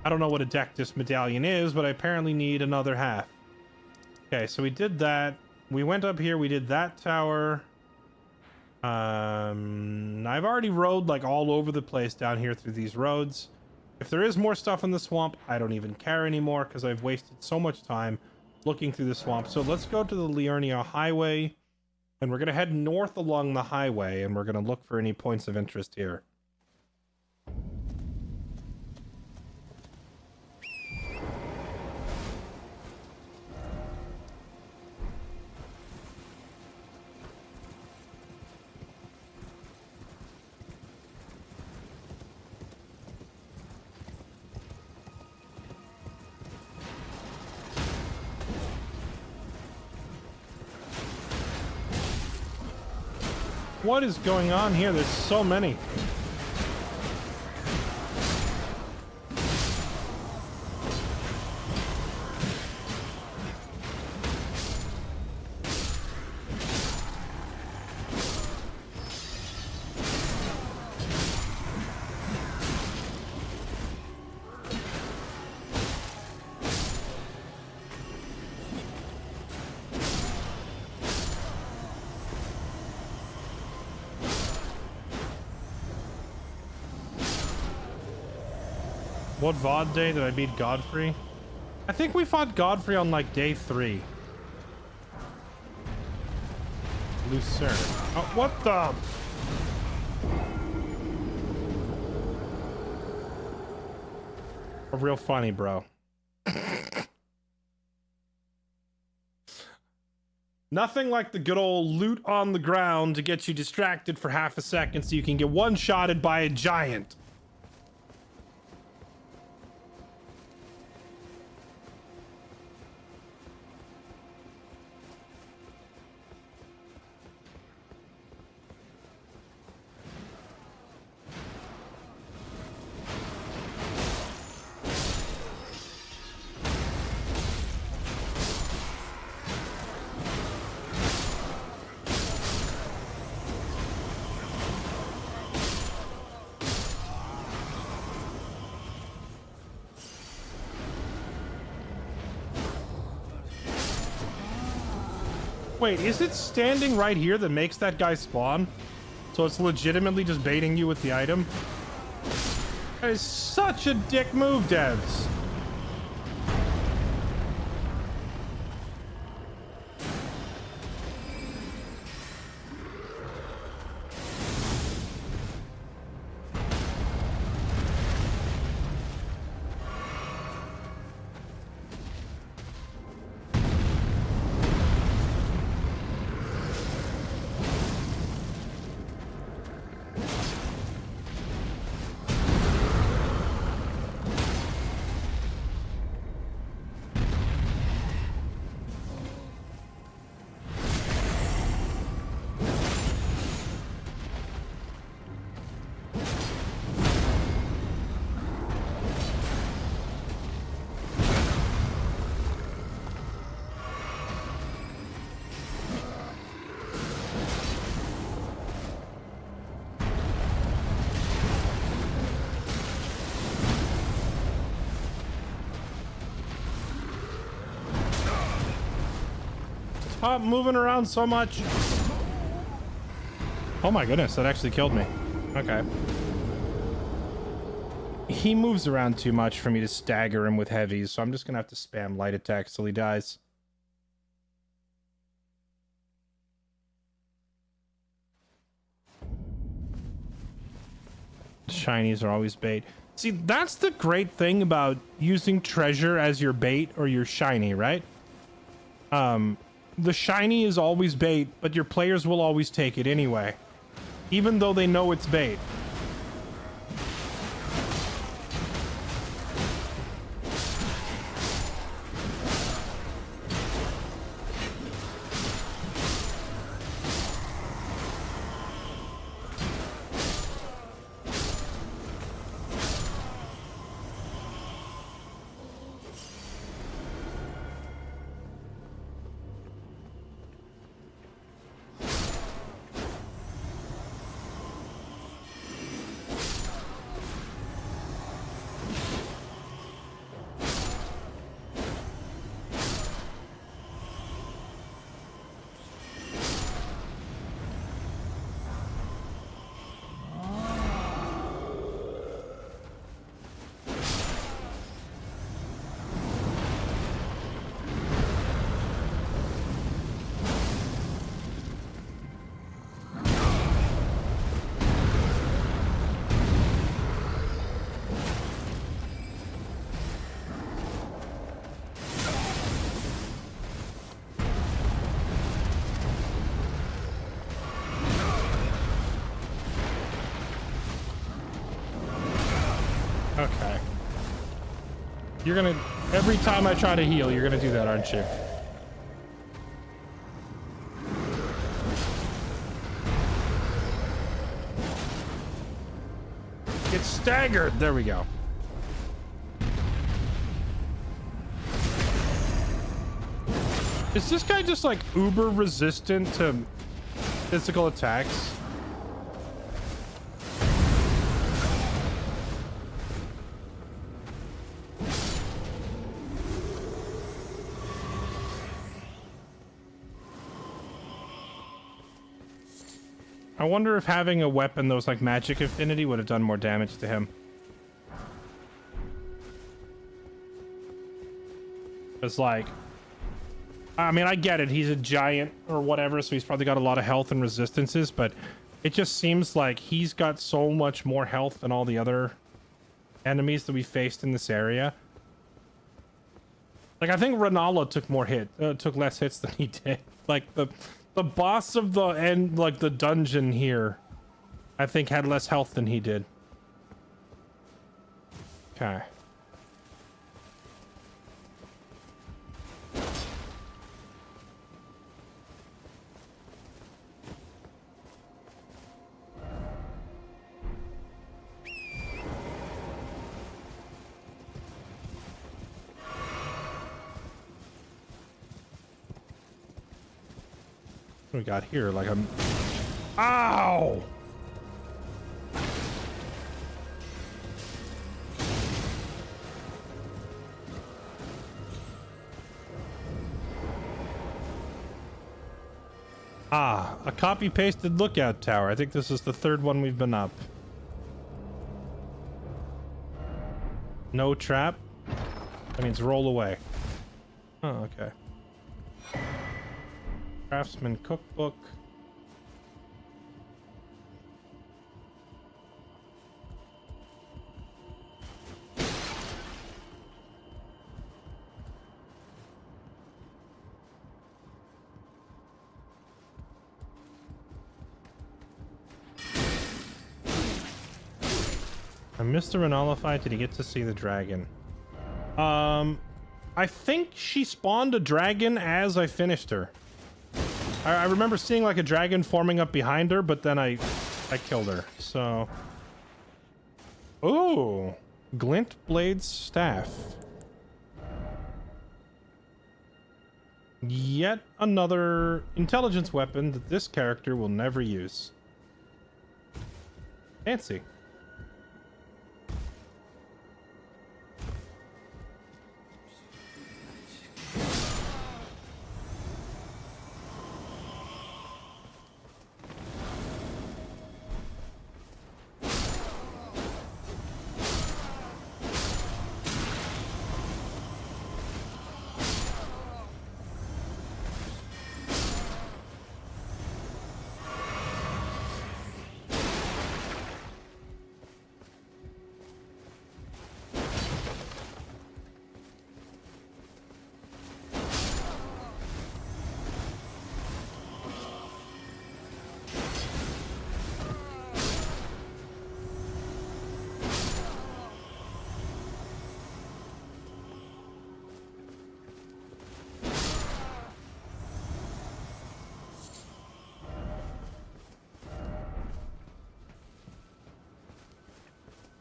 I don't know what a Dectus medallion is, but I apparently need another half. Okay, so we did that. We went up here, we did that tower. I've already rode like all over the place down here through these roads. If there is more stuff in the swamp, I don't even care anymore because I've wasted so much time looking through the swamp. So let's go to the Liurnia highway, and we're going to head north along the highway, and we're going to look for any points of interest here. What is going on here? There's so many. What VOD day did I beat Godfrey? I think we fought Godfrey on like day 3. Lucerne. Oh, what the? Real funny, bro. Nothing like the good old loot on the ground to get you distracted for half a second so you can get one-shotted by a giant. Wait, is it standing right here that makes that guy spawn? So it's legitimately just baiting you with the item? That is such a dick move, devs. Stop moving around so much. Oh my goodness, that actually killed me. Okay. He moves around too much for me to stagger him with heavies, so I'm just gonna have to spam light attacks till he dies. Shinies are always bait. See, that's the great thing about using treasure as your bait or your shiny, right? The shiny is always bait, but your players will always take it anyway, even though they know it's bait. Okay. You're gonna... Every time I try to heal, you're gonna do that, aren't you? get staggered. There we go. Is this guy just like uber resistant to physical attacks? I wonder if having a weapon that was like magic affinity would have done more damage to him. It's like, I mean, I get it. He's a giant or whatever, so he's probably got a lot of health and resistances, but it just seems like he's got so much more health than all the other enemies that we faced in this area. Like, I think Rennala took less hits than he did. Like, the boss of the end, like the dungeon here, I think had less health than he did. Okay. What we got here? Like I'm... Ow! Ah, a copy-pasted lookout tower. I think this is the third one we've been up. No trap? That means roll away. Oh, okay. Craftsman cookbook. I missed the Rennala fight. Did he get to see the dragon? I think she spawned a dragon as I finished her. I remember seeing like a dragon forming up behind her, but then I killed her. So, oh, Glint Blade's staff. Yet another intelligence weapon that this character will never use. Fancy.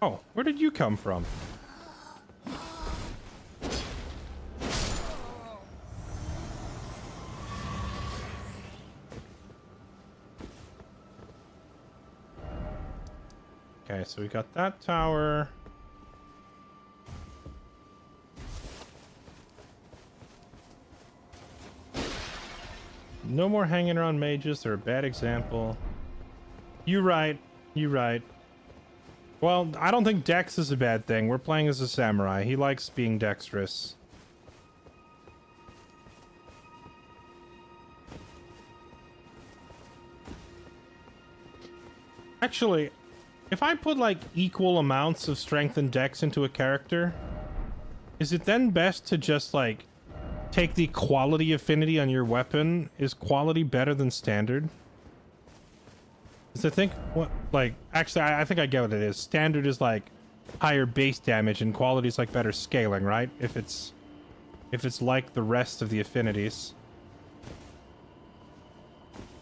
Oh, where did you come from? Okay, so we got that tower. No more hanging around mages. They're a bad example. You right. You right. Well, I don't think Dex is a bad thing. We're playing as a samurai. He likes being dexterous. Actually, if I put like equal amounts of strength and dex into a character, is it then best to just like take the quality affinity on your weapon? Is quality better than standard? Because I think what, like, actually, I think I get what it is. Standard is like higher base damage, and quality is like better scaling, right? If it's like the rest of the affinities.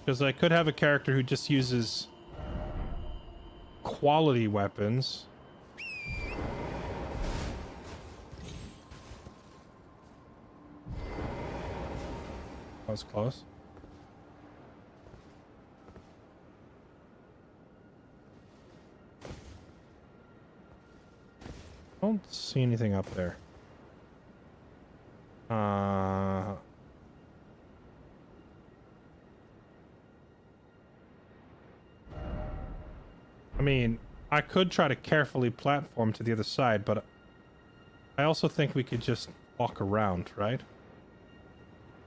Because I could have a character who just uses quality weapons. That was close. Don't see anything up there. I mean, I could try to carefully platform to the other side, but I also think we could just walk around, right?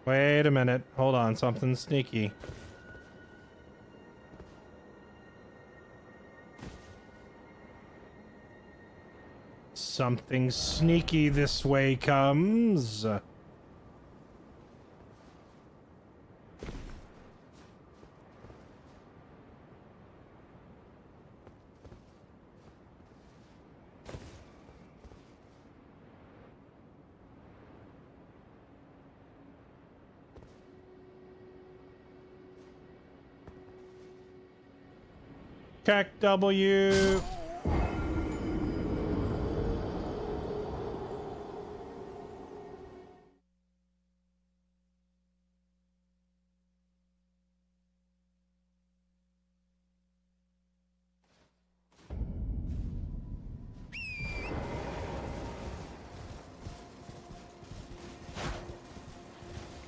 Wait a minute. Hold on. Something sneaky. Something sneaky this way comes. Check W.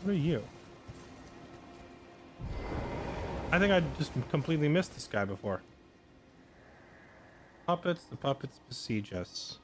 What are you? I think I just completely missed this guy before. Puppets, the puppets besiege us.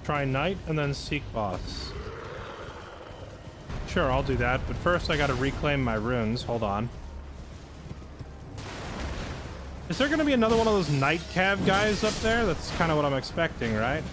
Try Knight and then Seek Boss. Sure, I'll do that, but first I gotta reclaim my runes. Hold on. Is there gonna be another one of those Night Cav guys up there? That's kind of what I'm expecting, right?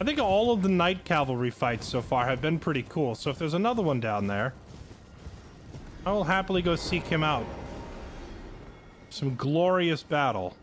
I think all of the Night Cavalry fights so far have been pretty cool, so if there's another one down there, I will happily go seek him out. Some glorious battle.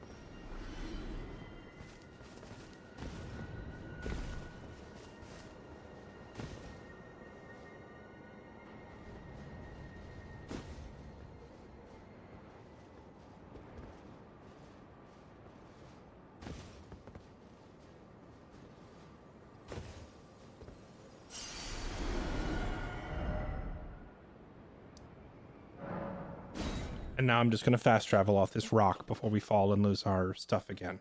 And now I'm just going to fast travel off this rock before we fall and lose our stuff again.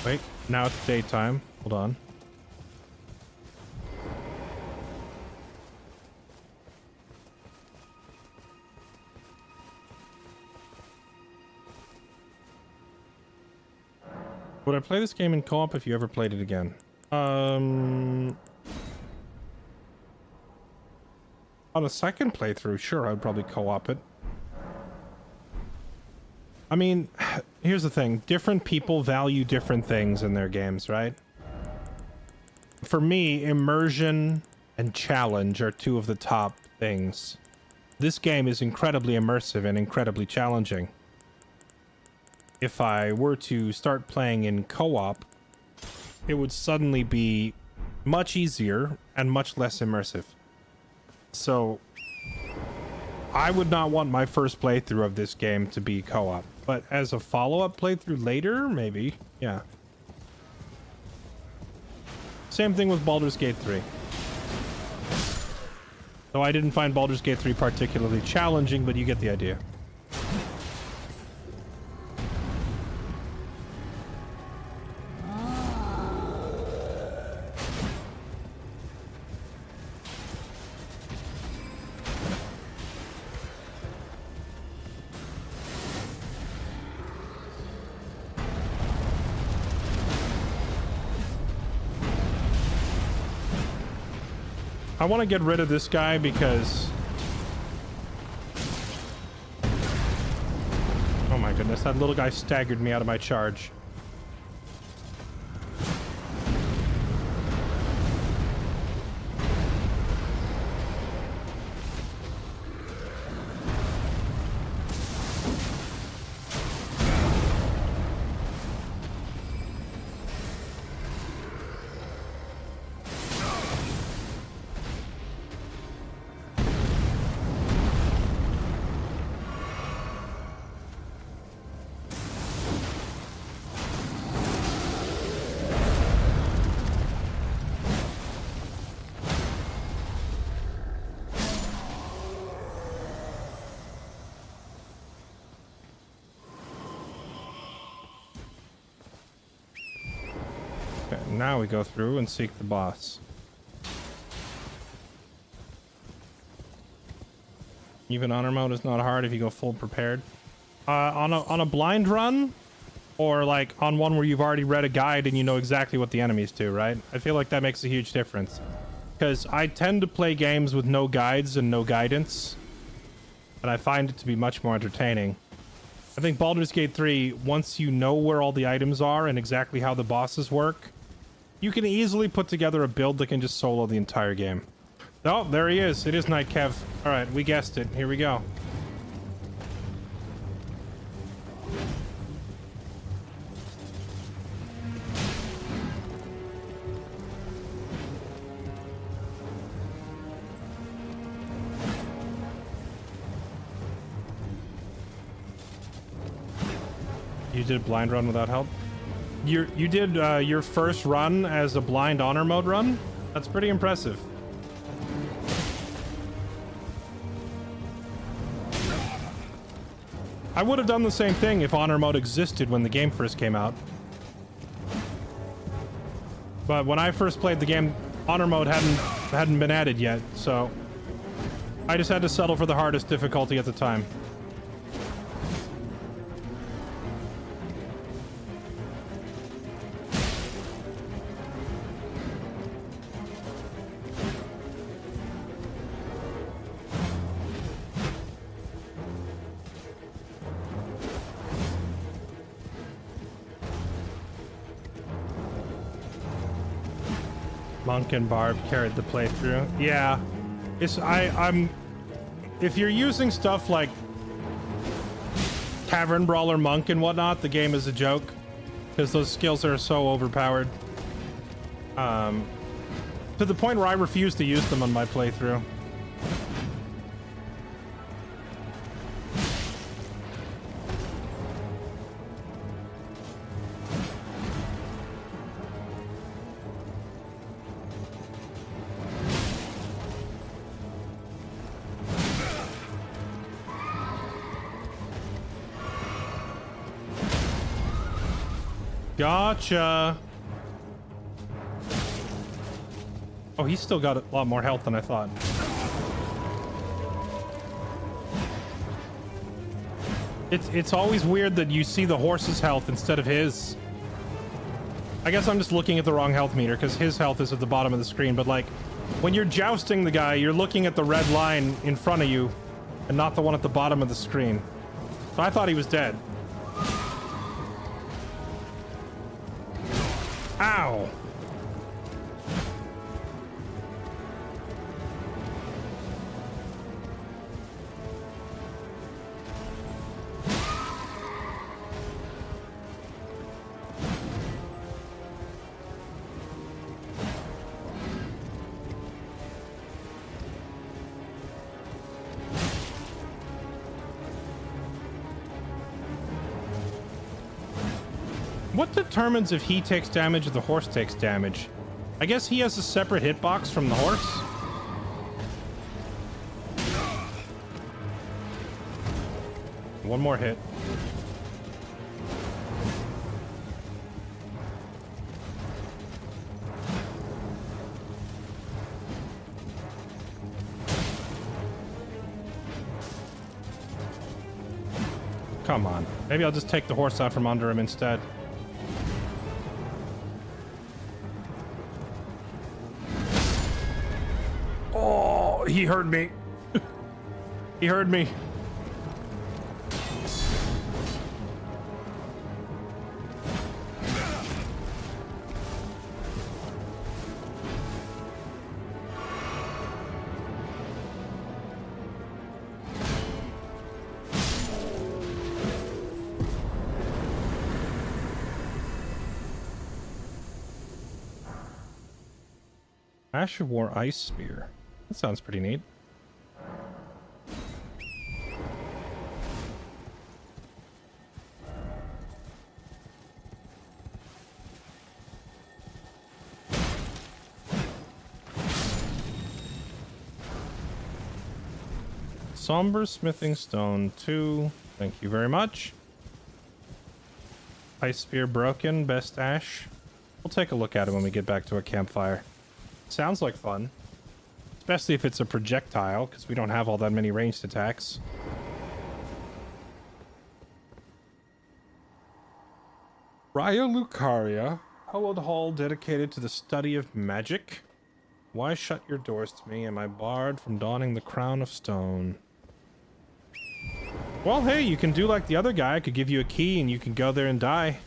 Wait, now it's daytime. Hold on. Would I play this game in co-op if you ever played it again? On a second playthrough, sure, I'd probably co-op it. I mean, here's the thing. Different people value different things in their games, right? For me, immersion and challenge are two of the top things. This game is incredibly immersive and incredibly challenging. If I were to start playing in co-op, it would suddenly be much easier and much less immersive. So, I would not want my first playthrough of this game to be co-op. But as a follow-up playthrough later, maybe. Yeah. Same thing with Baldur's Gate 3. Though I didn't find Baldur's Gate 3 particularly challenging, but you get the idea. I want to get rid of this guy because... Oh my goodness, that little guy staggered me out of my charge. Now we go through and seek the boss. Even honor mode is not hard if you go full prepared. On a blind run, or like on one where you've already read a guide and you know exactly what the enemies do, right? I feel like that makes a huge difference. Because I tend to play games with no guides and no guidance, and I find it to be much more entertaining. I think Baldur's Gate 3, once you know where all the items are and exactly how the bosses work, you can easily put together a build that can just solo the entire game. Oh, there he is. It is Night Kev. All right, we guessed it. Here we go. You did a blind run without help? You did your first run as a blind honor mode run? That's pretty impressive. I would have done the same thing if honor mode existed when the game first came out. But when I first played the game, honor mode hadn't been added yet, so I just had to settle for the hardest difficulty at the time. Monk and Barb carried the playthrough. Yeah, I'm if you're using stuff like Cavern Brawler Monk and whatnot, the game is a joke because those skills are so overpowered. To the point where I refuse to use them on my playthrough. Gotcha. Oh, he's still got a lot more health than I thought. It's always weird that you see the horse's health instead of his. I guess I'm just looking at the wrong health meter because his health is at the bottom of the screen, but like when you're jousting the guy, you're looking at the red line in front of you and not the one at the bottom of the screen. So I thought he was dead. Ow! What determines if he takes damage or the horse takes damage? I guess he has a separate hitbox from the horse. One more hit. Come on. Maybe I'll just take the horse out from under him instead. he heard me. He heard me. Ash of War Ice Spear. That sounds pretty neat. Somber Smithing Stone 2. Thank you very much. Ice Spear broken. Best Ash. We'll take a look at it when we get back to a campfire. Sounds like fun. Especially if it's a projectile, because we don't have all that many ranged attacks. Raya Lucaria. Hallowed Hall dedicated to the study of magic. Why shut your doors to me? Am I barred from donning the crown of stone? Well, hey, you can do like the other guy. I could give you a key and you can go there and die.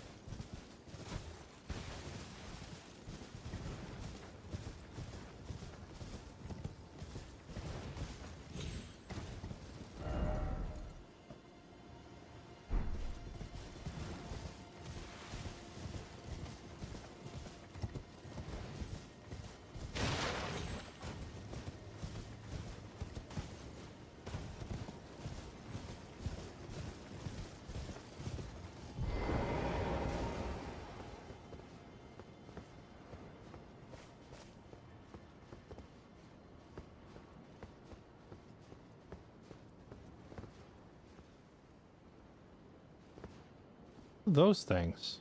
Those things.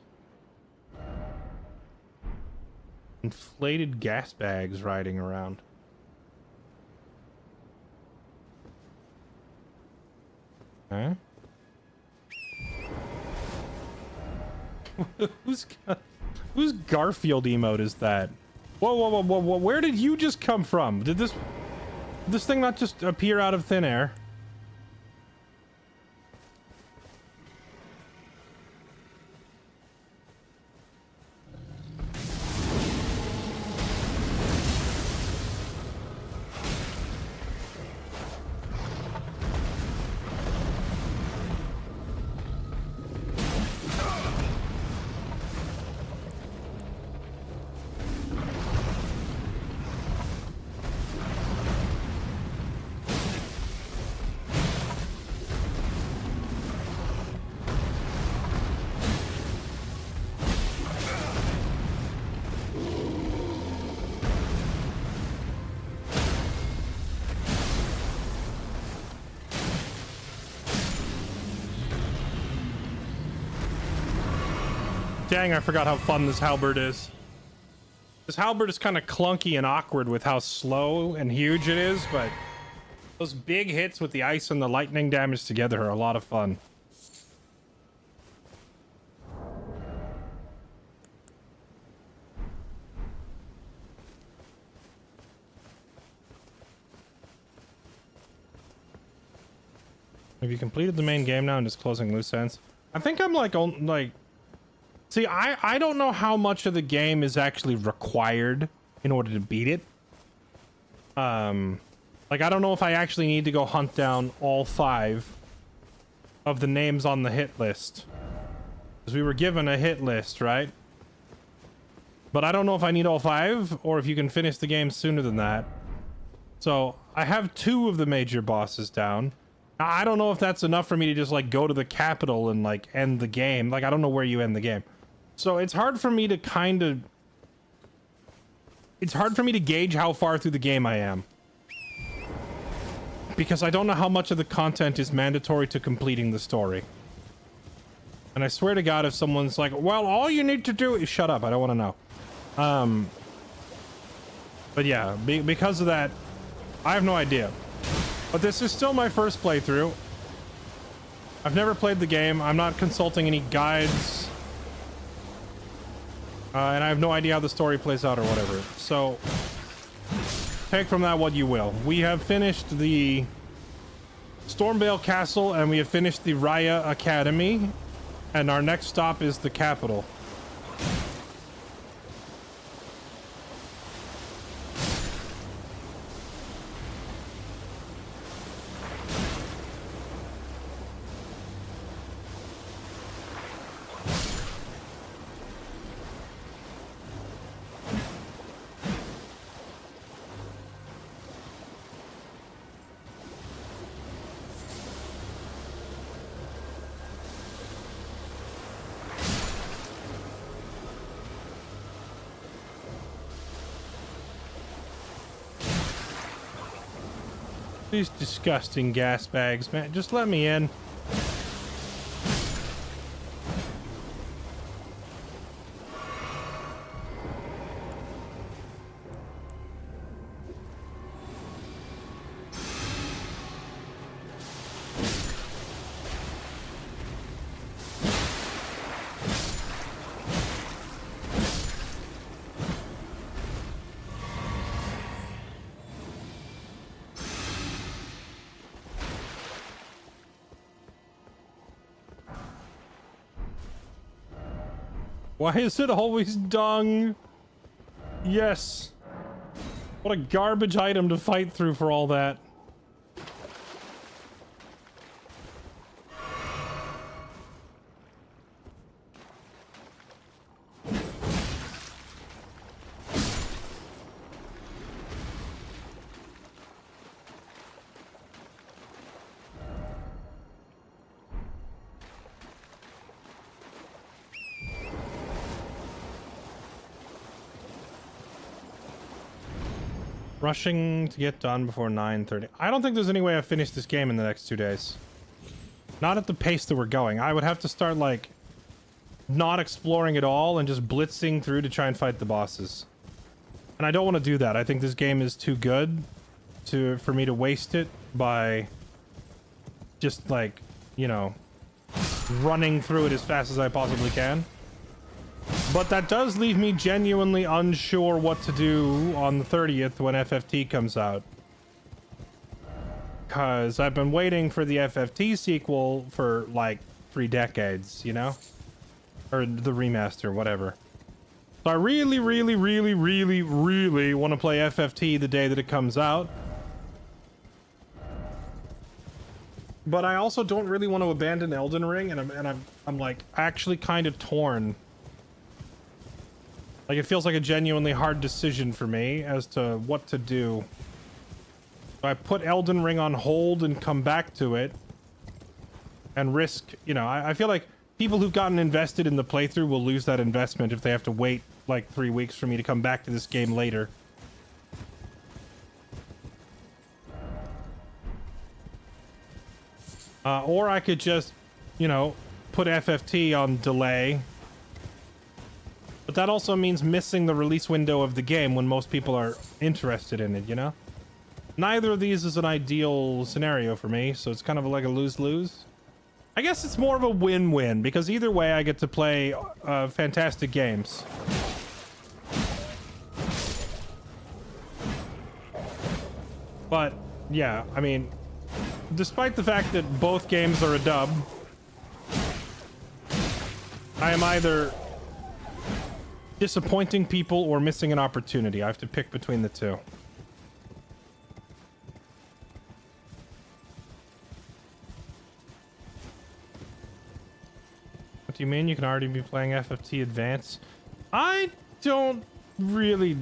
Inflated gas bags riding around. Huh? Whose Garfield emote is that? Whoa, whoa, whoa, whoa, whoa, where did you just come from? Did this thing not just appear out of thin air? Dang, I forgot how fun this halberd is. This halberd is kind of clunky and awkward with how slow and huge it is, but those big hits with the ice and the lightning damage together are a lot of fun. Have you completed the main game now and just closing loose ends? I think I'm like see, I don't know how much of the game is actually required in order to beat it. Like, I don't know if I actually need to go hunt down all 5 of the names on the hit list. Because we were given a hit list, right? But I don't know if I need all 5 or if you can finish the game sooner than that. So, I have 2 of the major bosses down. Now, I don't know if that's enough for me to just, like, go to the capital and, like, end the game. Like, I don't know where you end the game. So it's hard for me to it's hard for me to gauge how far through the game I am. Because I don't know how much of the content is mandatory to completing the story. And I swear to God, if someone's like, well, all you need to do is shut up. I don't want to know. But yeah, because of that, I have no idea. But this is still my first playthrough. I've never played the game. I'm not consulting any guides. And I have no idea how the story plays out or whatever. So take from that what you will. We have finished the Stormvale Castle, and we have finished the Raya Academy, and our next stop is the capital. These disgusting gas bags, man. Just let me in. Why is it always dung? Yes. What a garbage item to fight through for all that. Rushing to get done before 9:30. I don't think there's any way I finish this game in the next 2 days. Not at the pace that we're going. I would have to start, like, not exploring at all and just blitzing through to try and fight the bosses. And I don't want to do that. I think this game is too good for me to waste it by just, like, you know, running through it as fast as I possibly can. But that does leave me genuinely unsure what to do on the 30th when FFT comes out. Because I've been waiting for the FFT sequel for like 3 decades, you know? Or the remaster, whatever. So I really want to play FFT the day that it comes out. But I also don't really want to abandon Elden Ring, and I'm like actually kind of torn. Like, it feels like a genuinely hard decision for me as to what to do. So I put Elden Ring on hold and come back to it and risk, you know, I feel like people who've gotten invested in the playthrough will lose that investment if they have to wait like 3 weeks for me to come back to this game later. Or I could just, you know, put FFT on delay. But that also means missing the release window of the game when most people are interested in it, you know? Neither of these is an ideal scenario for me, so it's kind of like a lose-lose. I guess it's more of a win-win, because either way I get to play fantastic games. But, yeah, I mean, despite the fact that both games are a dub, I am either disappointing people or missing an opportunity. I have to pick between the two. What do you mean? You can already be playing FFT Advance? I don't really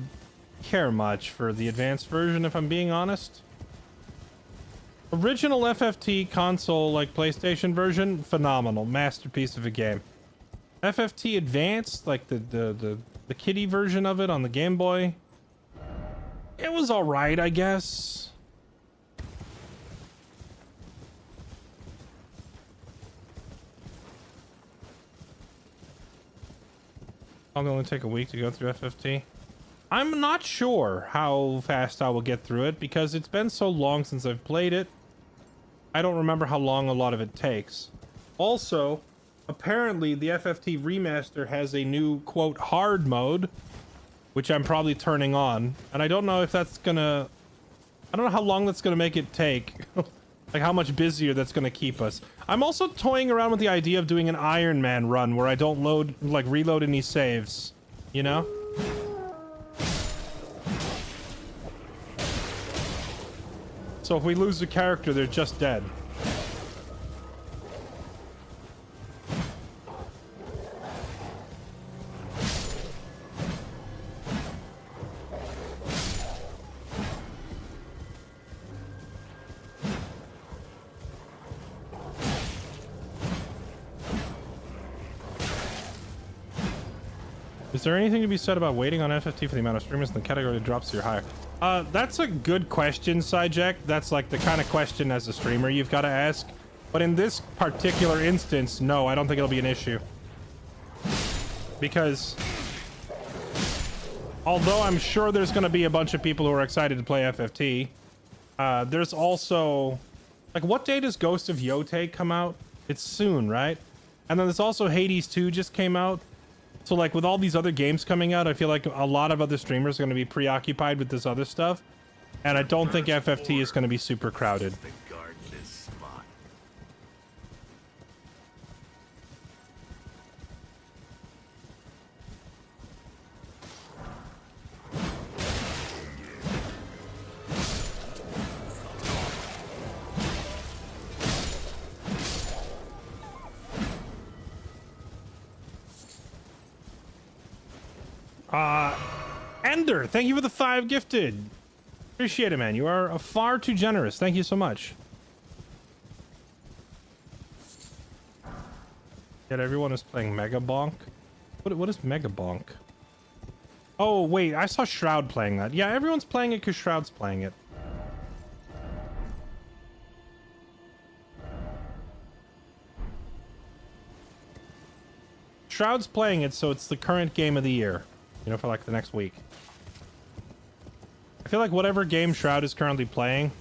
care much for the advanced version, if I'm being honest. Original FFT console, like PlayStation version, phenomenal. Masterpiece of a game. FFT Advanced, like the kiddie version of it on the Game Boy, it was alright, I guess. I'll only take a week to go through FFT. I'm not sure how fast I will get through it because it's been so long since I've played it. I don't remember how long a lot of it takes. Also, apparently the FFT remaster has a new, quote, hard mode, which I'm probably turning on. And I don't know if that's gonna I don't know how long that's gonna make it take. Like how much busier that's gonna keep us. I'm also toying around with the idea of doing an Iron Man run where I don't reload any saves. You know? So if we lose a character, they're just dead. Is there anything to be said about waiting on FFT for the amount of streamers in the category that drops your higher? That's a good question, Psyjack. That's like the kind of question as a streamer you've got to ask. But in this particular instance, no, I don't think it'll be an issue. Because although I'm sure there's going to be a bunch of people who are excited to play FFT, there's also... Like, what day does Ghost of Yotei come out? It's soon, right? And then there's also Hades 2 just came out. So like with all these other games coming out, I feel like a lot of other streamers are going to be preoccupied with this other stuff. And I don't think FFT is going to be super crowded. Ender, thank you for the 5 gifted. Appreciate it, man. You are far too generous. Thank you so much. Yet everyone is playing Mega Bonk. What is Mega Bonk? Oh, wait. I saw Shroud playing that. Yeah, everyone's playing it because Shroud's playing it. Shroud's playing it, so it's the current game of the year. You know, for like the next week. I feel like whatever game Shroud is currently playing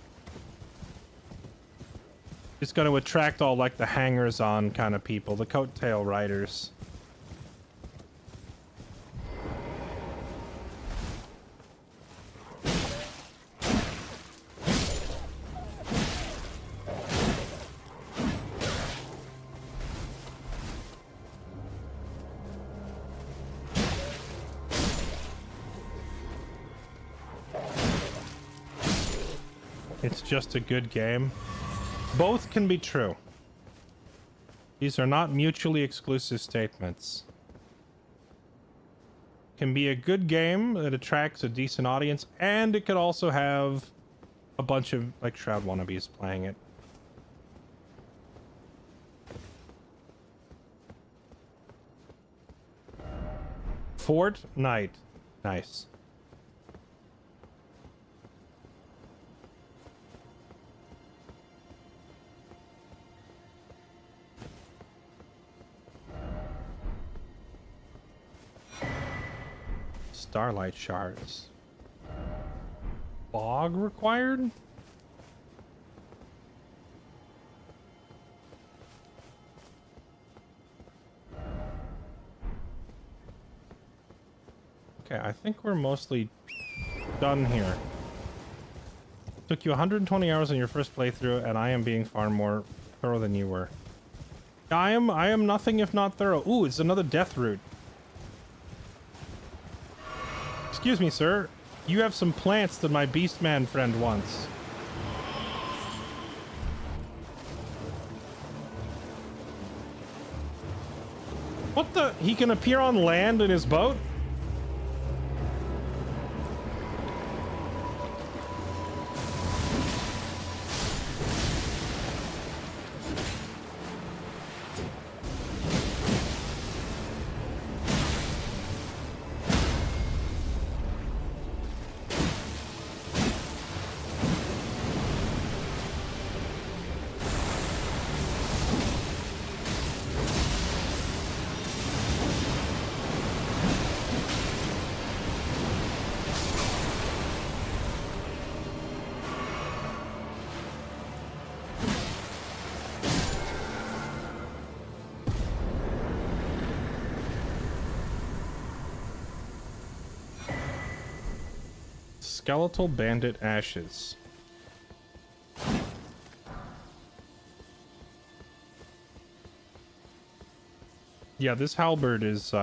is going to attract all like the hangers-on kind of people, the coattail riders. It's just a good game. Both can be true. These are not mutually exclusive statements. It can be a good game that attracts a decent audience, and it could also have a bunch of like Shroud wannabes playing it. Fortnite. Nice. Starlight shards. Bog required? Okay, I think we're mostly done here. Took you 120 hours on your first playthrough, and I am being far more thorough than you were. I am nothing if not thorough. Ooh, it's another death route. Excuse me, sir. You have some plants that my Beastman friend wants. What the? He can appear on land in his boat? Skeletal bandit ashes. Yeah, this halberd is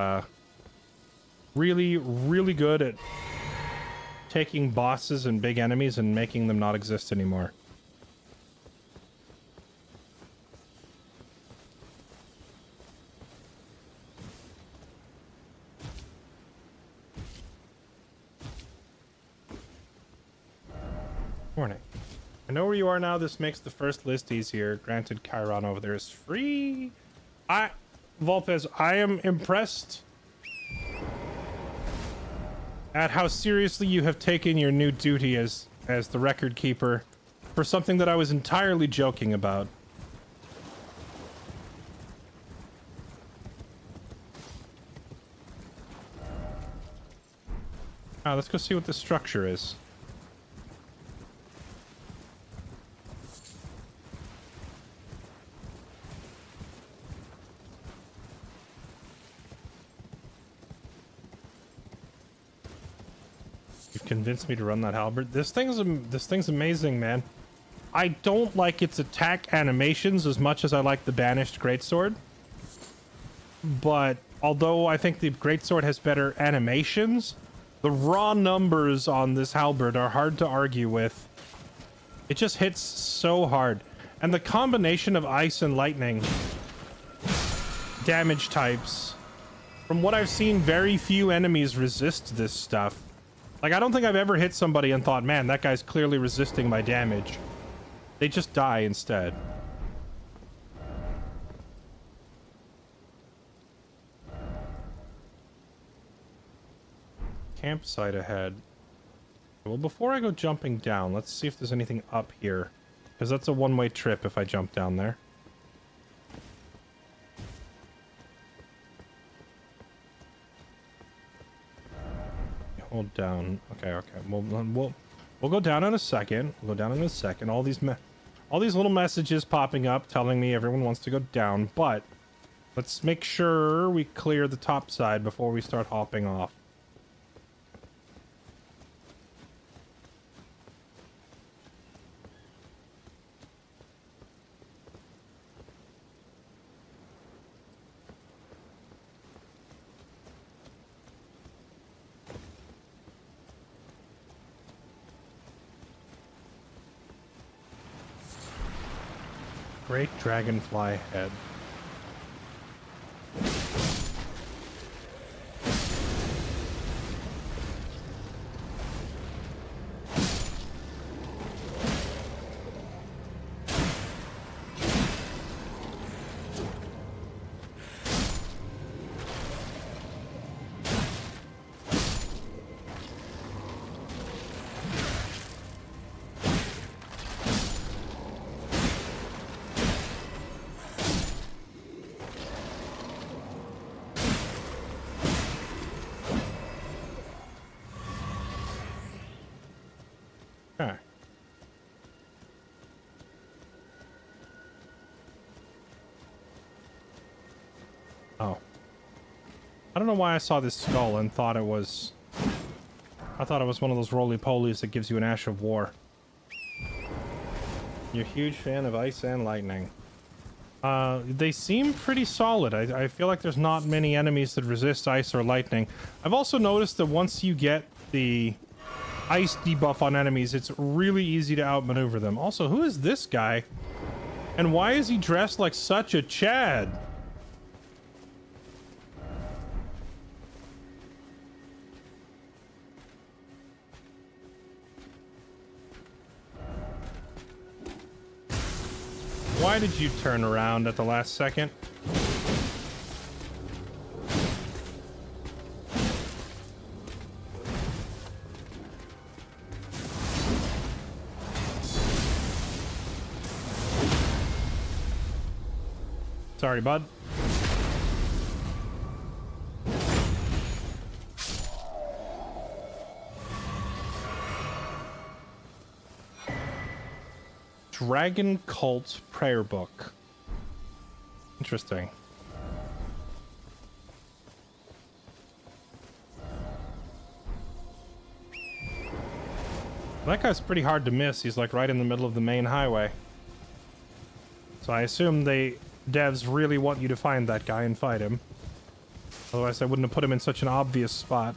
really, really good at taking bosses and big enemies and making them not exist anymore. Morning. I know where you are now. This makes the first list easier. Granted, Chiron over there is free. Volpez, I am impressed at how seriously you have taken your new duty as the record keeper for something that I was entirely joking about. Let's go see what this structure is. Convinced me to run that halberd. This thing's amazing, man. I don't like its attack animations as much as I like the banished greatsword, but although I think the greatsword has better animations, the raw numbers on this halberd are hard to argue with. It just hits so hard, and the combination of ice and lightning damage types, from what I've seen, very few enemies resist this stuff. Like, I don't think I've ever hit somebody and thought, man, that guy's clearly resisting my damage. They just die instead. Campsite ahead. Well, before I go jumping down, let's see if there's anything up here. Because that's a one-way trip if I jump down there. Hold down. Okay. We'll go down in a second. We'll go down in a second. All these little messages popping up telling me everyone wants to go down, but let's make sure we clear the top side before we start hopping off. Great dragonfly head. Oh. I don't know why I saw this skull and thought it was... I thought it was one of those roly-polies that gives you an Ash of War. You're a huge fan of ice and lightning. They seem pretty solid. I feel like there's not many enemies that resist ice or lightning. I've also noticed that once you get the ice debuff on enemies, it's really easy to outmaneuver them. Also, who is this guy? And why is he dressed like such a Chad? Why did you turn around at the last second? Sorry, bud. Dragon Cult Prayer Book. Interesting. That guy's pretty hard to miss. He's like right in the middle of the main highway. So I assume devs really want you to find that guy and fight him. Otherwise, I wouldn't have put him in such an obvious spot.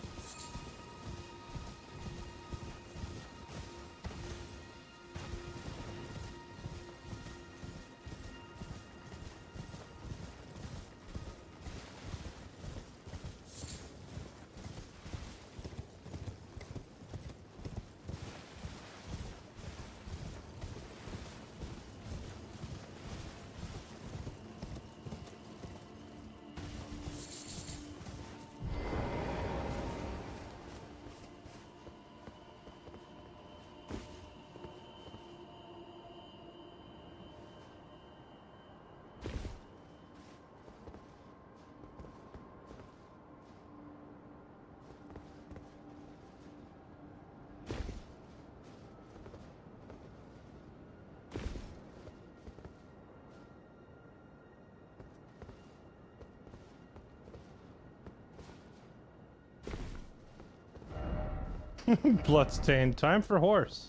Bloodstained. Time for horse.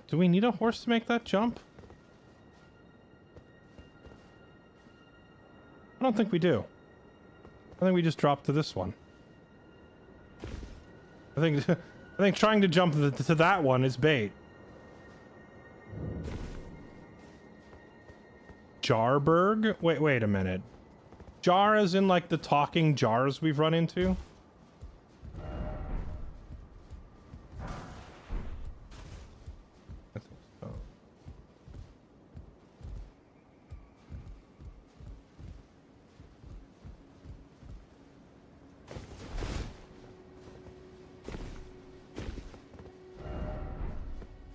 Do we need a horse to make that jump? I don't think we do. I think we just drop to this one. I think trying to jump to that one is bait. Jarberg? Wait a minute. Jar as in like the talking jars we've run into?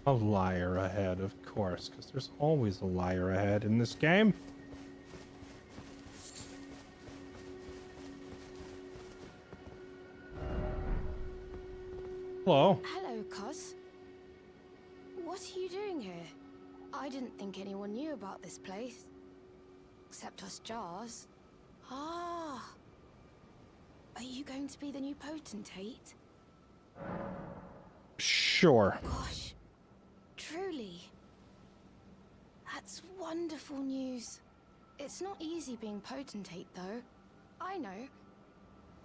A liar ahead, of course, because there's always a liar ahead in this game. Hello. Hello, Cos. What are you doing here? I didn't think anyone knew about this place. Except us jars. Ah. Are you going to be the new potentate? Sure. Gosh. Truly. That's wonderful news. It's not easy being potentate, though. I know.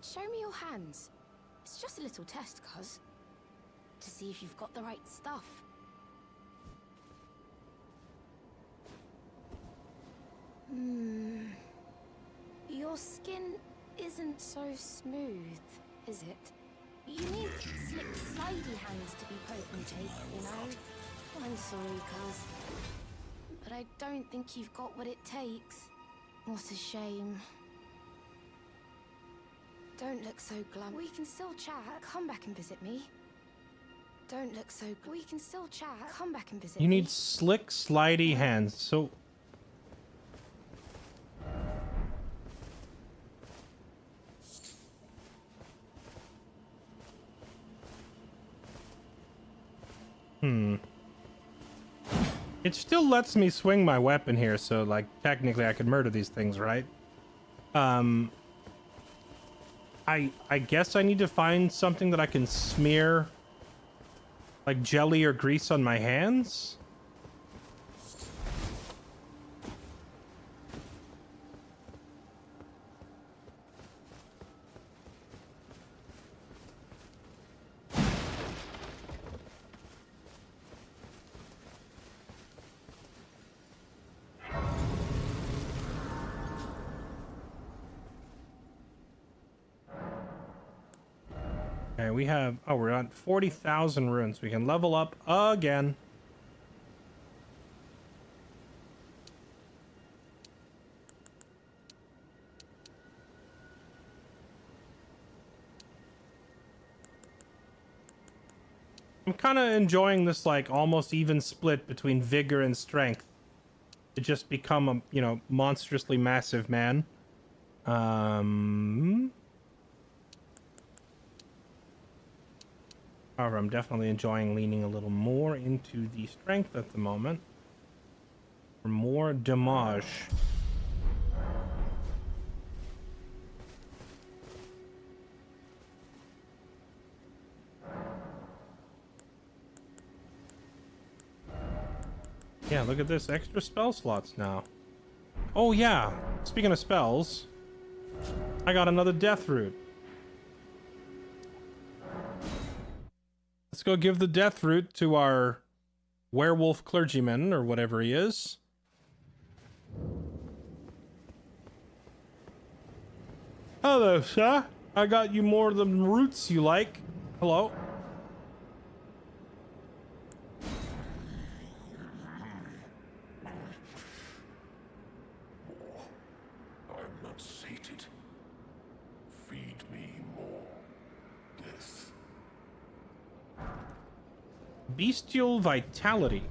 Show me your hands. It's just a little test, cuz. To see if you've got the right stuff. Your skin isn't so smooth, is it? You need slick, slidey hands to be potentate, you know? I'm sorry, cuz. But I don't think you've got what it takes. What a shame. Don't look so glum. We can still chat. Come back and visit me. Don't look so glum. We can still chat. Come back and visit me. You need slick, slidey hands, so... It still lets me swing my weapon here, so, like, technically I could murder these things, right? I guess I need to find something that I can smear, like, jelly or grease on my hands? Okay, we have... Oh, we're at 40,000 runes. We can level up again. I'm kind of enjoying this, like, almost even split between vigor and strength. To just become a, you know, monstrously massive man. However, I'm definitely enjoying leaning a little more into the strength at the moment. For more damage. Yeah, look at this. Extra spell slots now. Oh, yeah. Speaking of spells, I got another death root. Let's go give the death root to our werewolf clergyman, or whatever he is. Hello, sir. I got you more of the roots you like. Hello. I'm not sated. Feed me more. Yes. Bestial Vitality.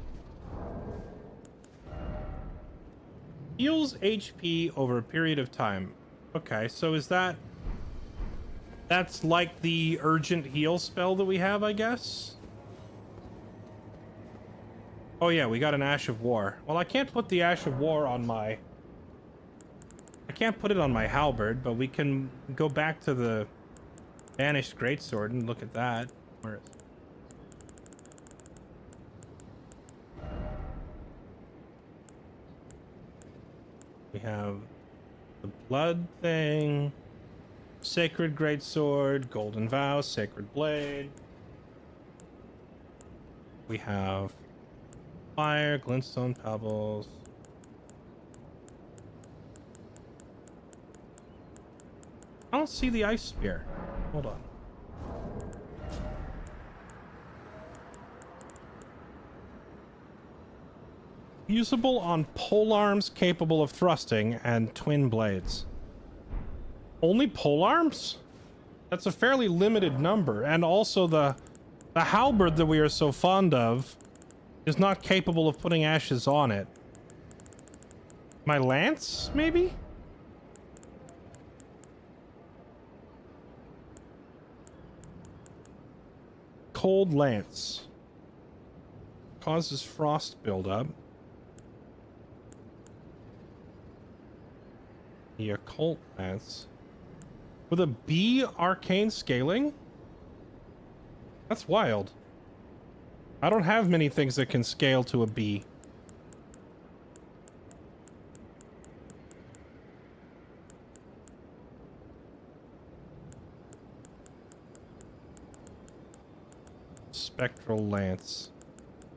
Heals HP over a period of time. Okay, so is that... That's like the urgent heal spell that we have, I guess? Oh yeah, we got an Ash of War. Well, I can't put the Ash of War on my... I can't put it on my halberd, but we can go back to the Banished Greatsword and look at that. Where is it? We have the blood thing, Sacred Greatsword, Golden Vows, Sacred Blade. We have fire, glintstone pebbles. I don't see the ice spear. Hold on. Usable on polearms capable of thrusting and twin blades. Only polearms? That's a fairly limited number. And also the halberd that we are so fond of is not capable of putting ashes on it. My lance, maybe? Cold lance. Causes frost buildup. The occult lance. With a B arcane scaling? That's wild. I don't have many things that can scale to a B. Spectral lance.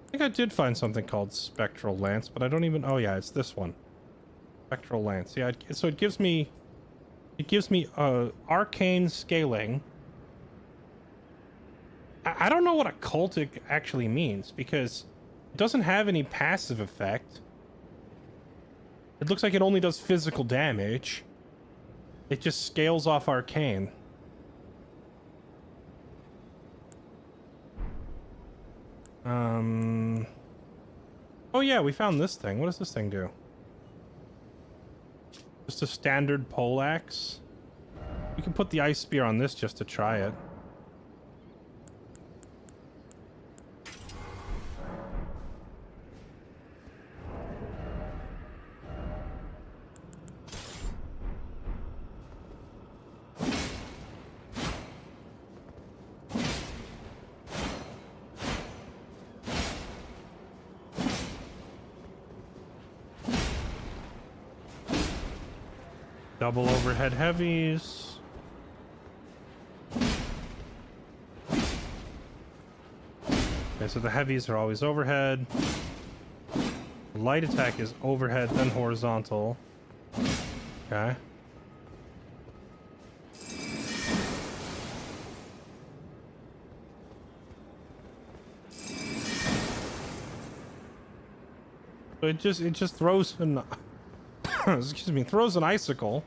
I think I did find something called spectral lance, but I don't even... Oh yeah, it's this one. Spectral lance. Yeah, so it gives me arcane scaling. I don't know what occultic actually means, because it doesn't have any passive effect. It looks like it only does physical damage. It just scales off arcane. Oh yeah, we found this thing. What does this thing do? Just a standard pole axe. We can put the ice spear on this just to try it. Double overhead heavies. Okay, so the heavies are always overhead. Light attack is overhead, then horizontal. Okay. So it just throws an excuse me, throws an icicle.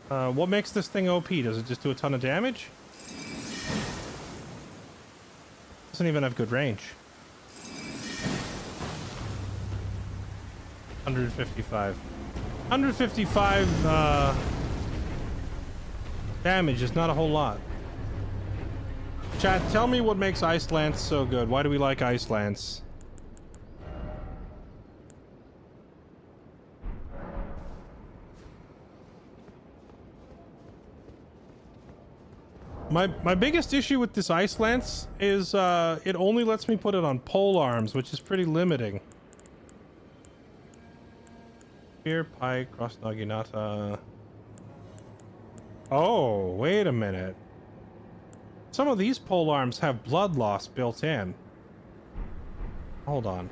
What makes this thing OP? Does it just do a ton of damage? Doesn't even have good range. 155. 155 damage is not a whole lot. Chat, tell me what makes Ice Lance so good. Why do we like Ice Lance? My biggest issue with this Ice Lance is it only lets me put it on pole arms, which is pretty limiting. Spear, pike, cross naginata. Oh, wait a minute. Some of these pole arms have blood loss built in. Hold on.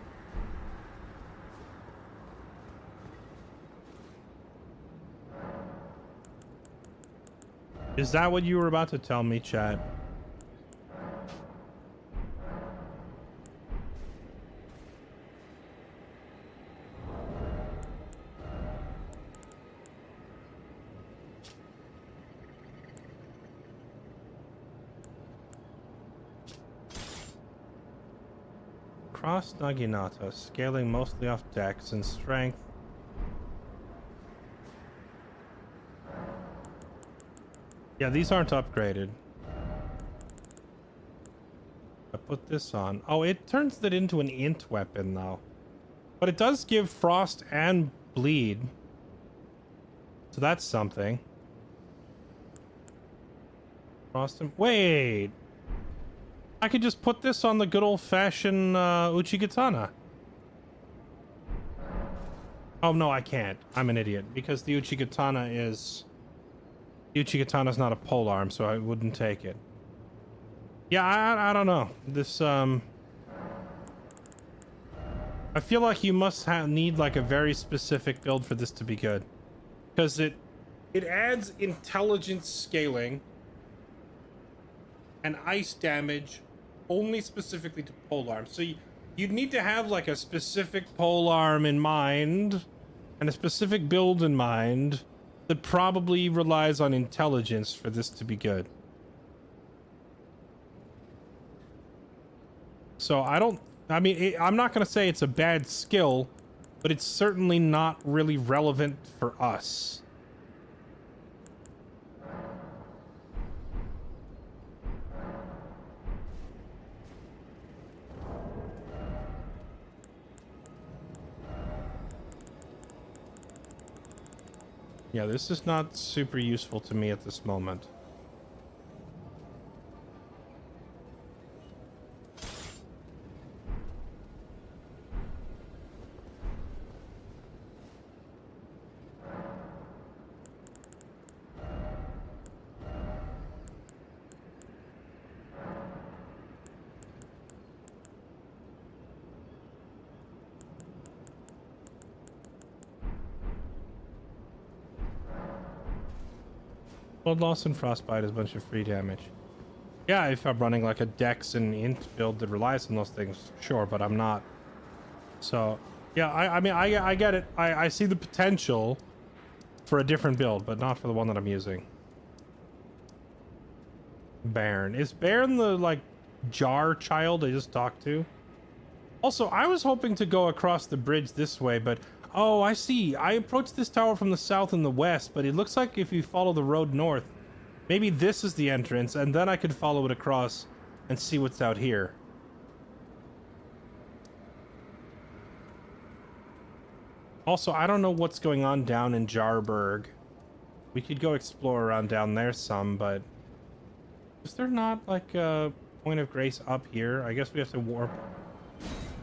Is that what you were about to tell me, chat? Cross Naginata, scaling mostly off dex and strength. Yeah, these aren't upgraded. I put this on. Oh, it turns it into an int weapon, though. But it does give frost and bleed. So that's something. Frost and... Wait! I could just put this on the good old-fashioned Uchigatana. Oh, no, I can't. I'm an idiot. Because the Uchigatana is... The Uchigatana's not a polearm, so I wouldn't take it. Yeah, I don't know. This, I feel like you must need, like, a very specific build for this to be good. Because it adds intelligence scaling and ice damage only specifically to polearms. So you'd need to have, like, a specific polearm in mind and a specific build in mind that probably relies on intelligence for this to be good. So I'm not going to say it's a bad skill, but it's certainly not really relevant for us. Yeah, this is not super useful to me at this moment. Blood loss and frostbite is a bunch of free damage. Yeah, if I'm running like a dex and int build that relies on those things, sure, but I'm not. So, yeah, I mean, I get it. I see the potential for a different build, but not for the one that I'm using. Bairn. Is Bairn the, like, jar child I just talked to? Also, I was hoping to go across the bridge this way, but... Oh, I see. I approached this tower from the south and the west, but it looks like if you follow the road north, maybe this is the entrance, and then I could follow it across and see what's out here. Also, I don't know what's going on down in Jarburg. We could go explore around down there some, but... Is there not, like, a point of grace up here? I guess we have to warp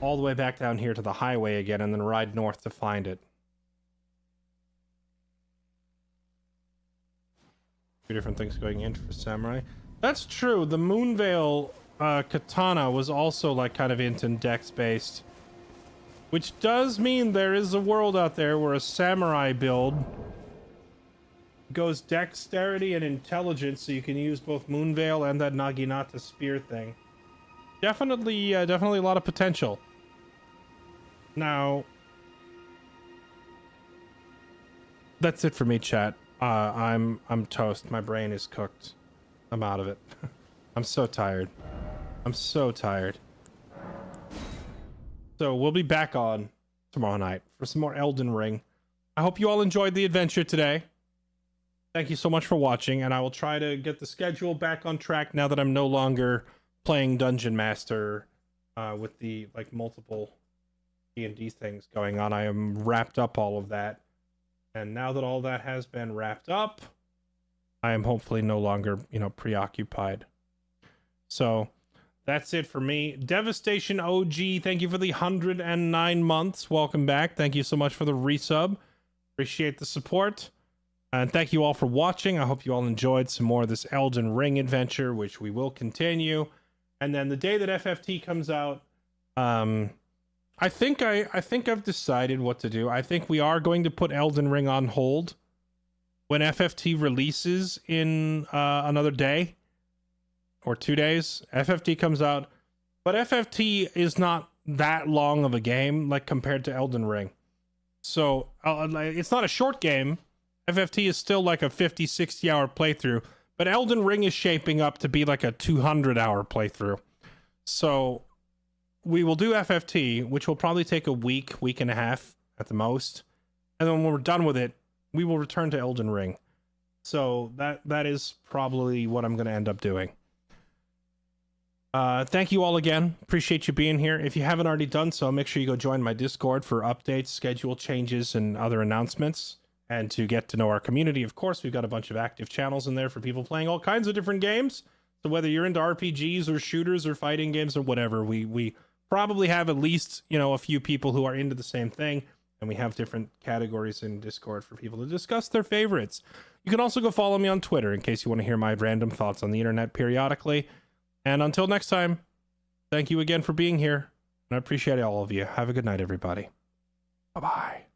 all the way back down here to the highway again and then ride north to find it. Two different things going in for samurai. That's true. The Moonveil katana was also like kind of int and dex based, which does mean there is a world out there where a samurai build goes dexterity and intelligence, so you can use both Moonveil and that Naginata spear thing. Definitely a lot of potential. Now, that's it for me, chat. I'm toast. My brain is cooked. I'm out of it. I'm so tired. I'm so tired. So we'll be back on tomorrow night for some more Elden Ring. I hope you all enjoyed the adventure today. Thank you so much for watching, and I will try to get the schedule back on track now that I'm no longer playing Dungeon Master with the like multiple D&D things going on. I am wrapped up all of that, and now that all that has been wrapped up, I am hopefully no longer, you know, preoccupied. So that's it for me. Devastation OG, thank you for the 109 months. Welcome back. Thank you so much for the resub. Appreciate the support. And thank you all for watching. I hope you all enjoyed some more of this Elden Ring adventure, which we will continue. And then the day that FFT comes out, I think I've decided what to do. I think we are going to put Elden Ring on hold when FFT releases in another day or 2 days. FFT comes out, but FFT is not that long of a game, like compared to Elden Ring. So it's not a short game. FFT is still like a 50, 60 hour playthrough, but Elden Ring is shaping up to be like a 200 hour playthrough. So we will do FFT, which will probably take a week, week and a half at the most. And then when we're done with it, we will return to Elden Ring. So that is probably what I'm going to end up doing. Thank you all again. Appreciate you being here. If you haven't already done so, make sure you go join my Discord for updates, schedule changes, and other announcements. And to get to know our community, of course, we've got a bunch of active channels in there for people playing all kinds of different games. So whether you're into RPGs or shooters or fighting games or whatever, we probably have at least, a few people who are into the same thing. And we have different categories in Discord for people to discuss their favorites. You can also go follow me on Twitter in case you want to hear my random thoughts on the internet periodically. And until next time, thank you again for being here. And I appreciate all of you. Have a good night, everybody. Bye-bye.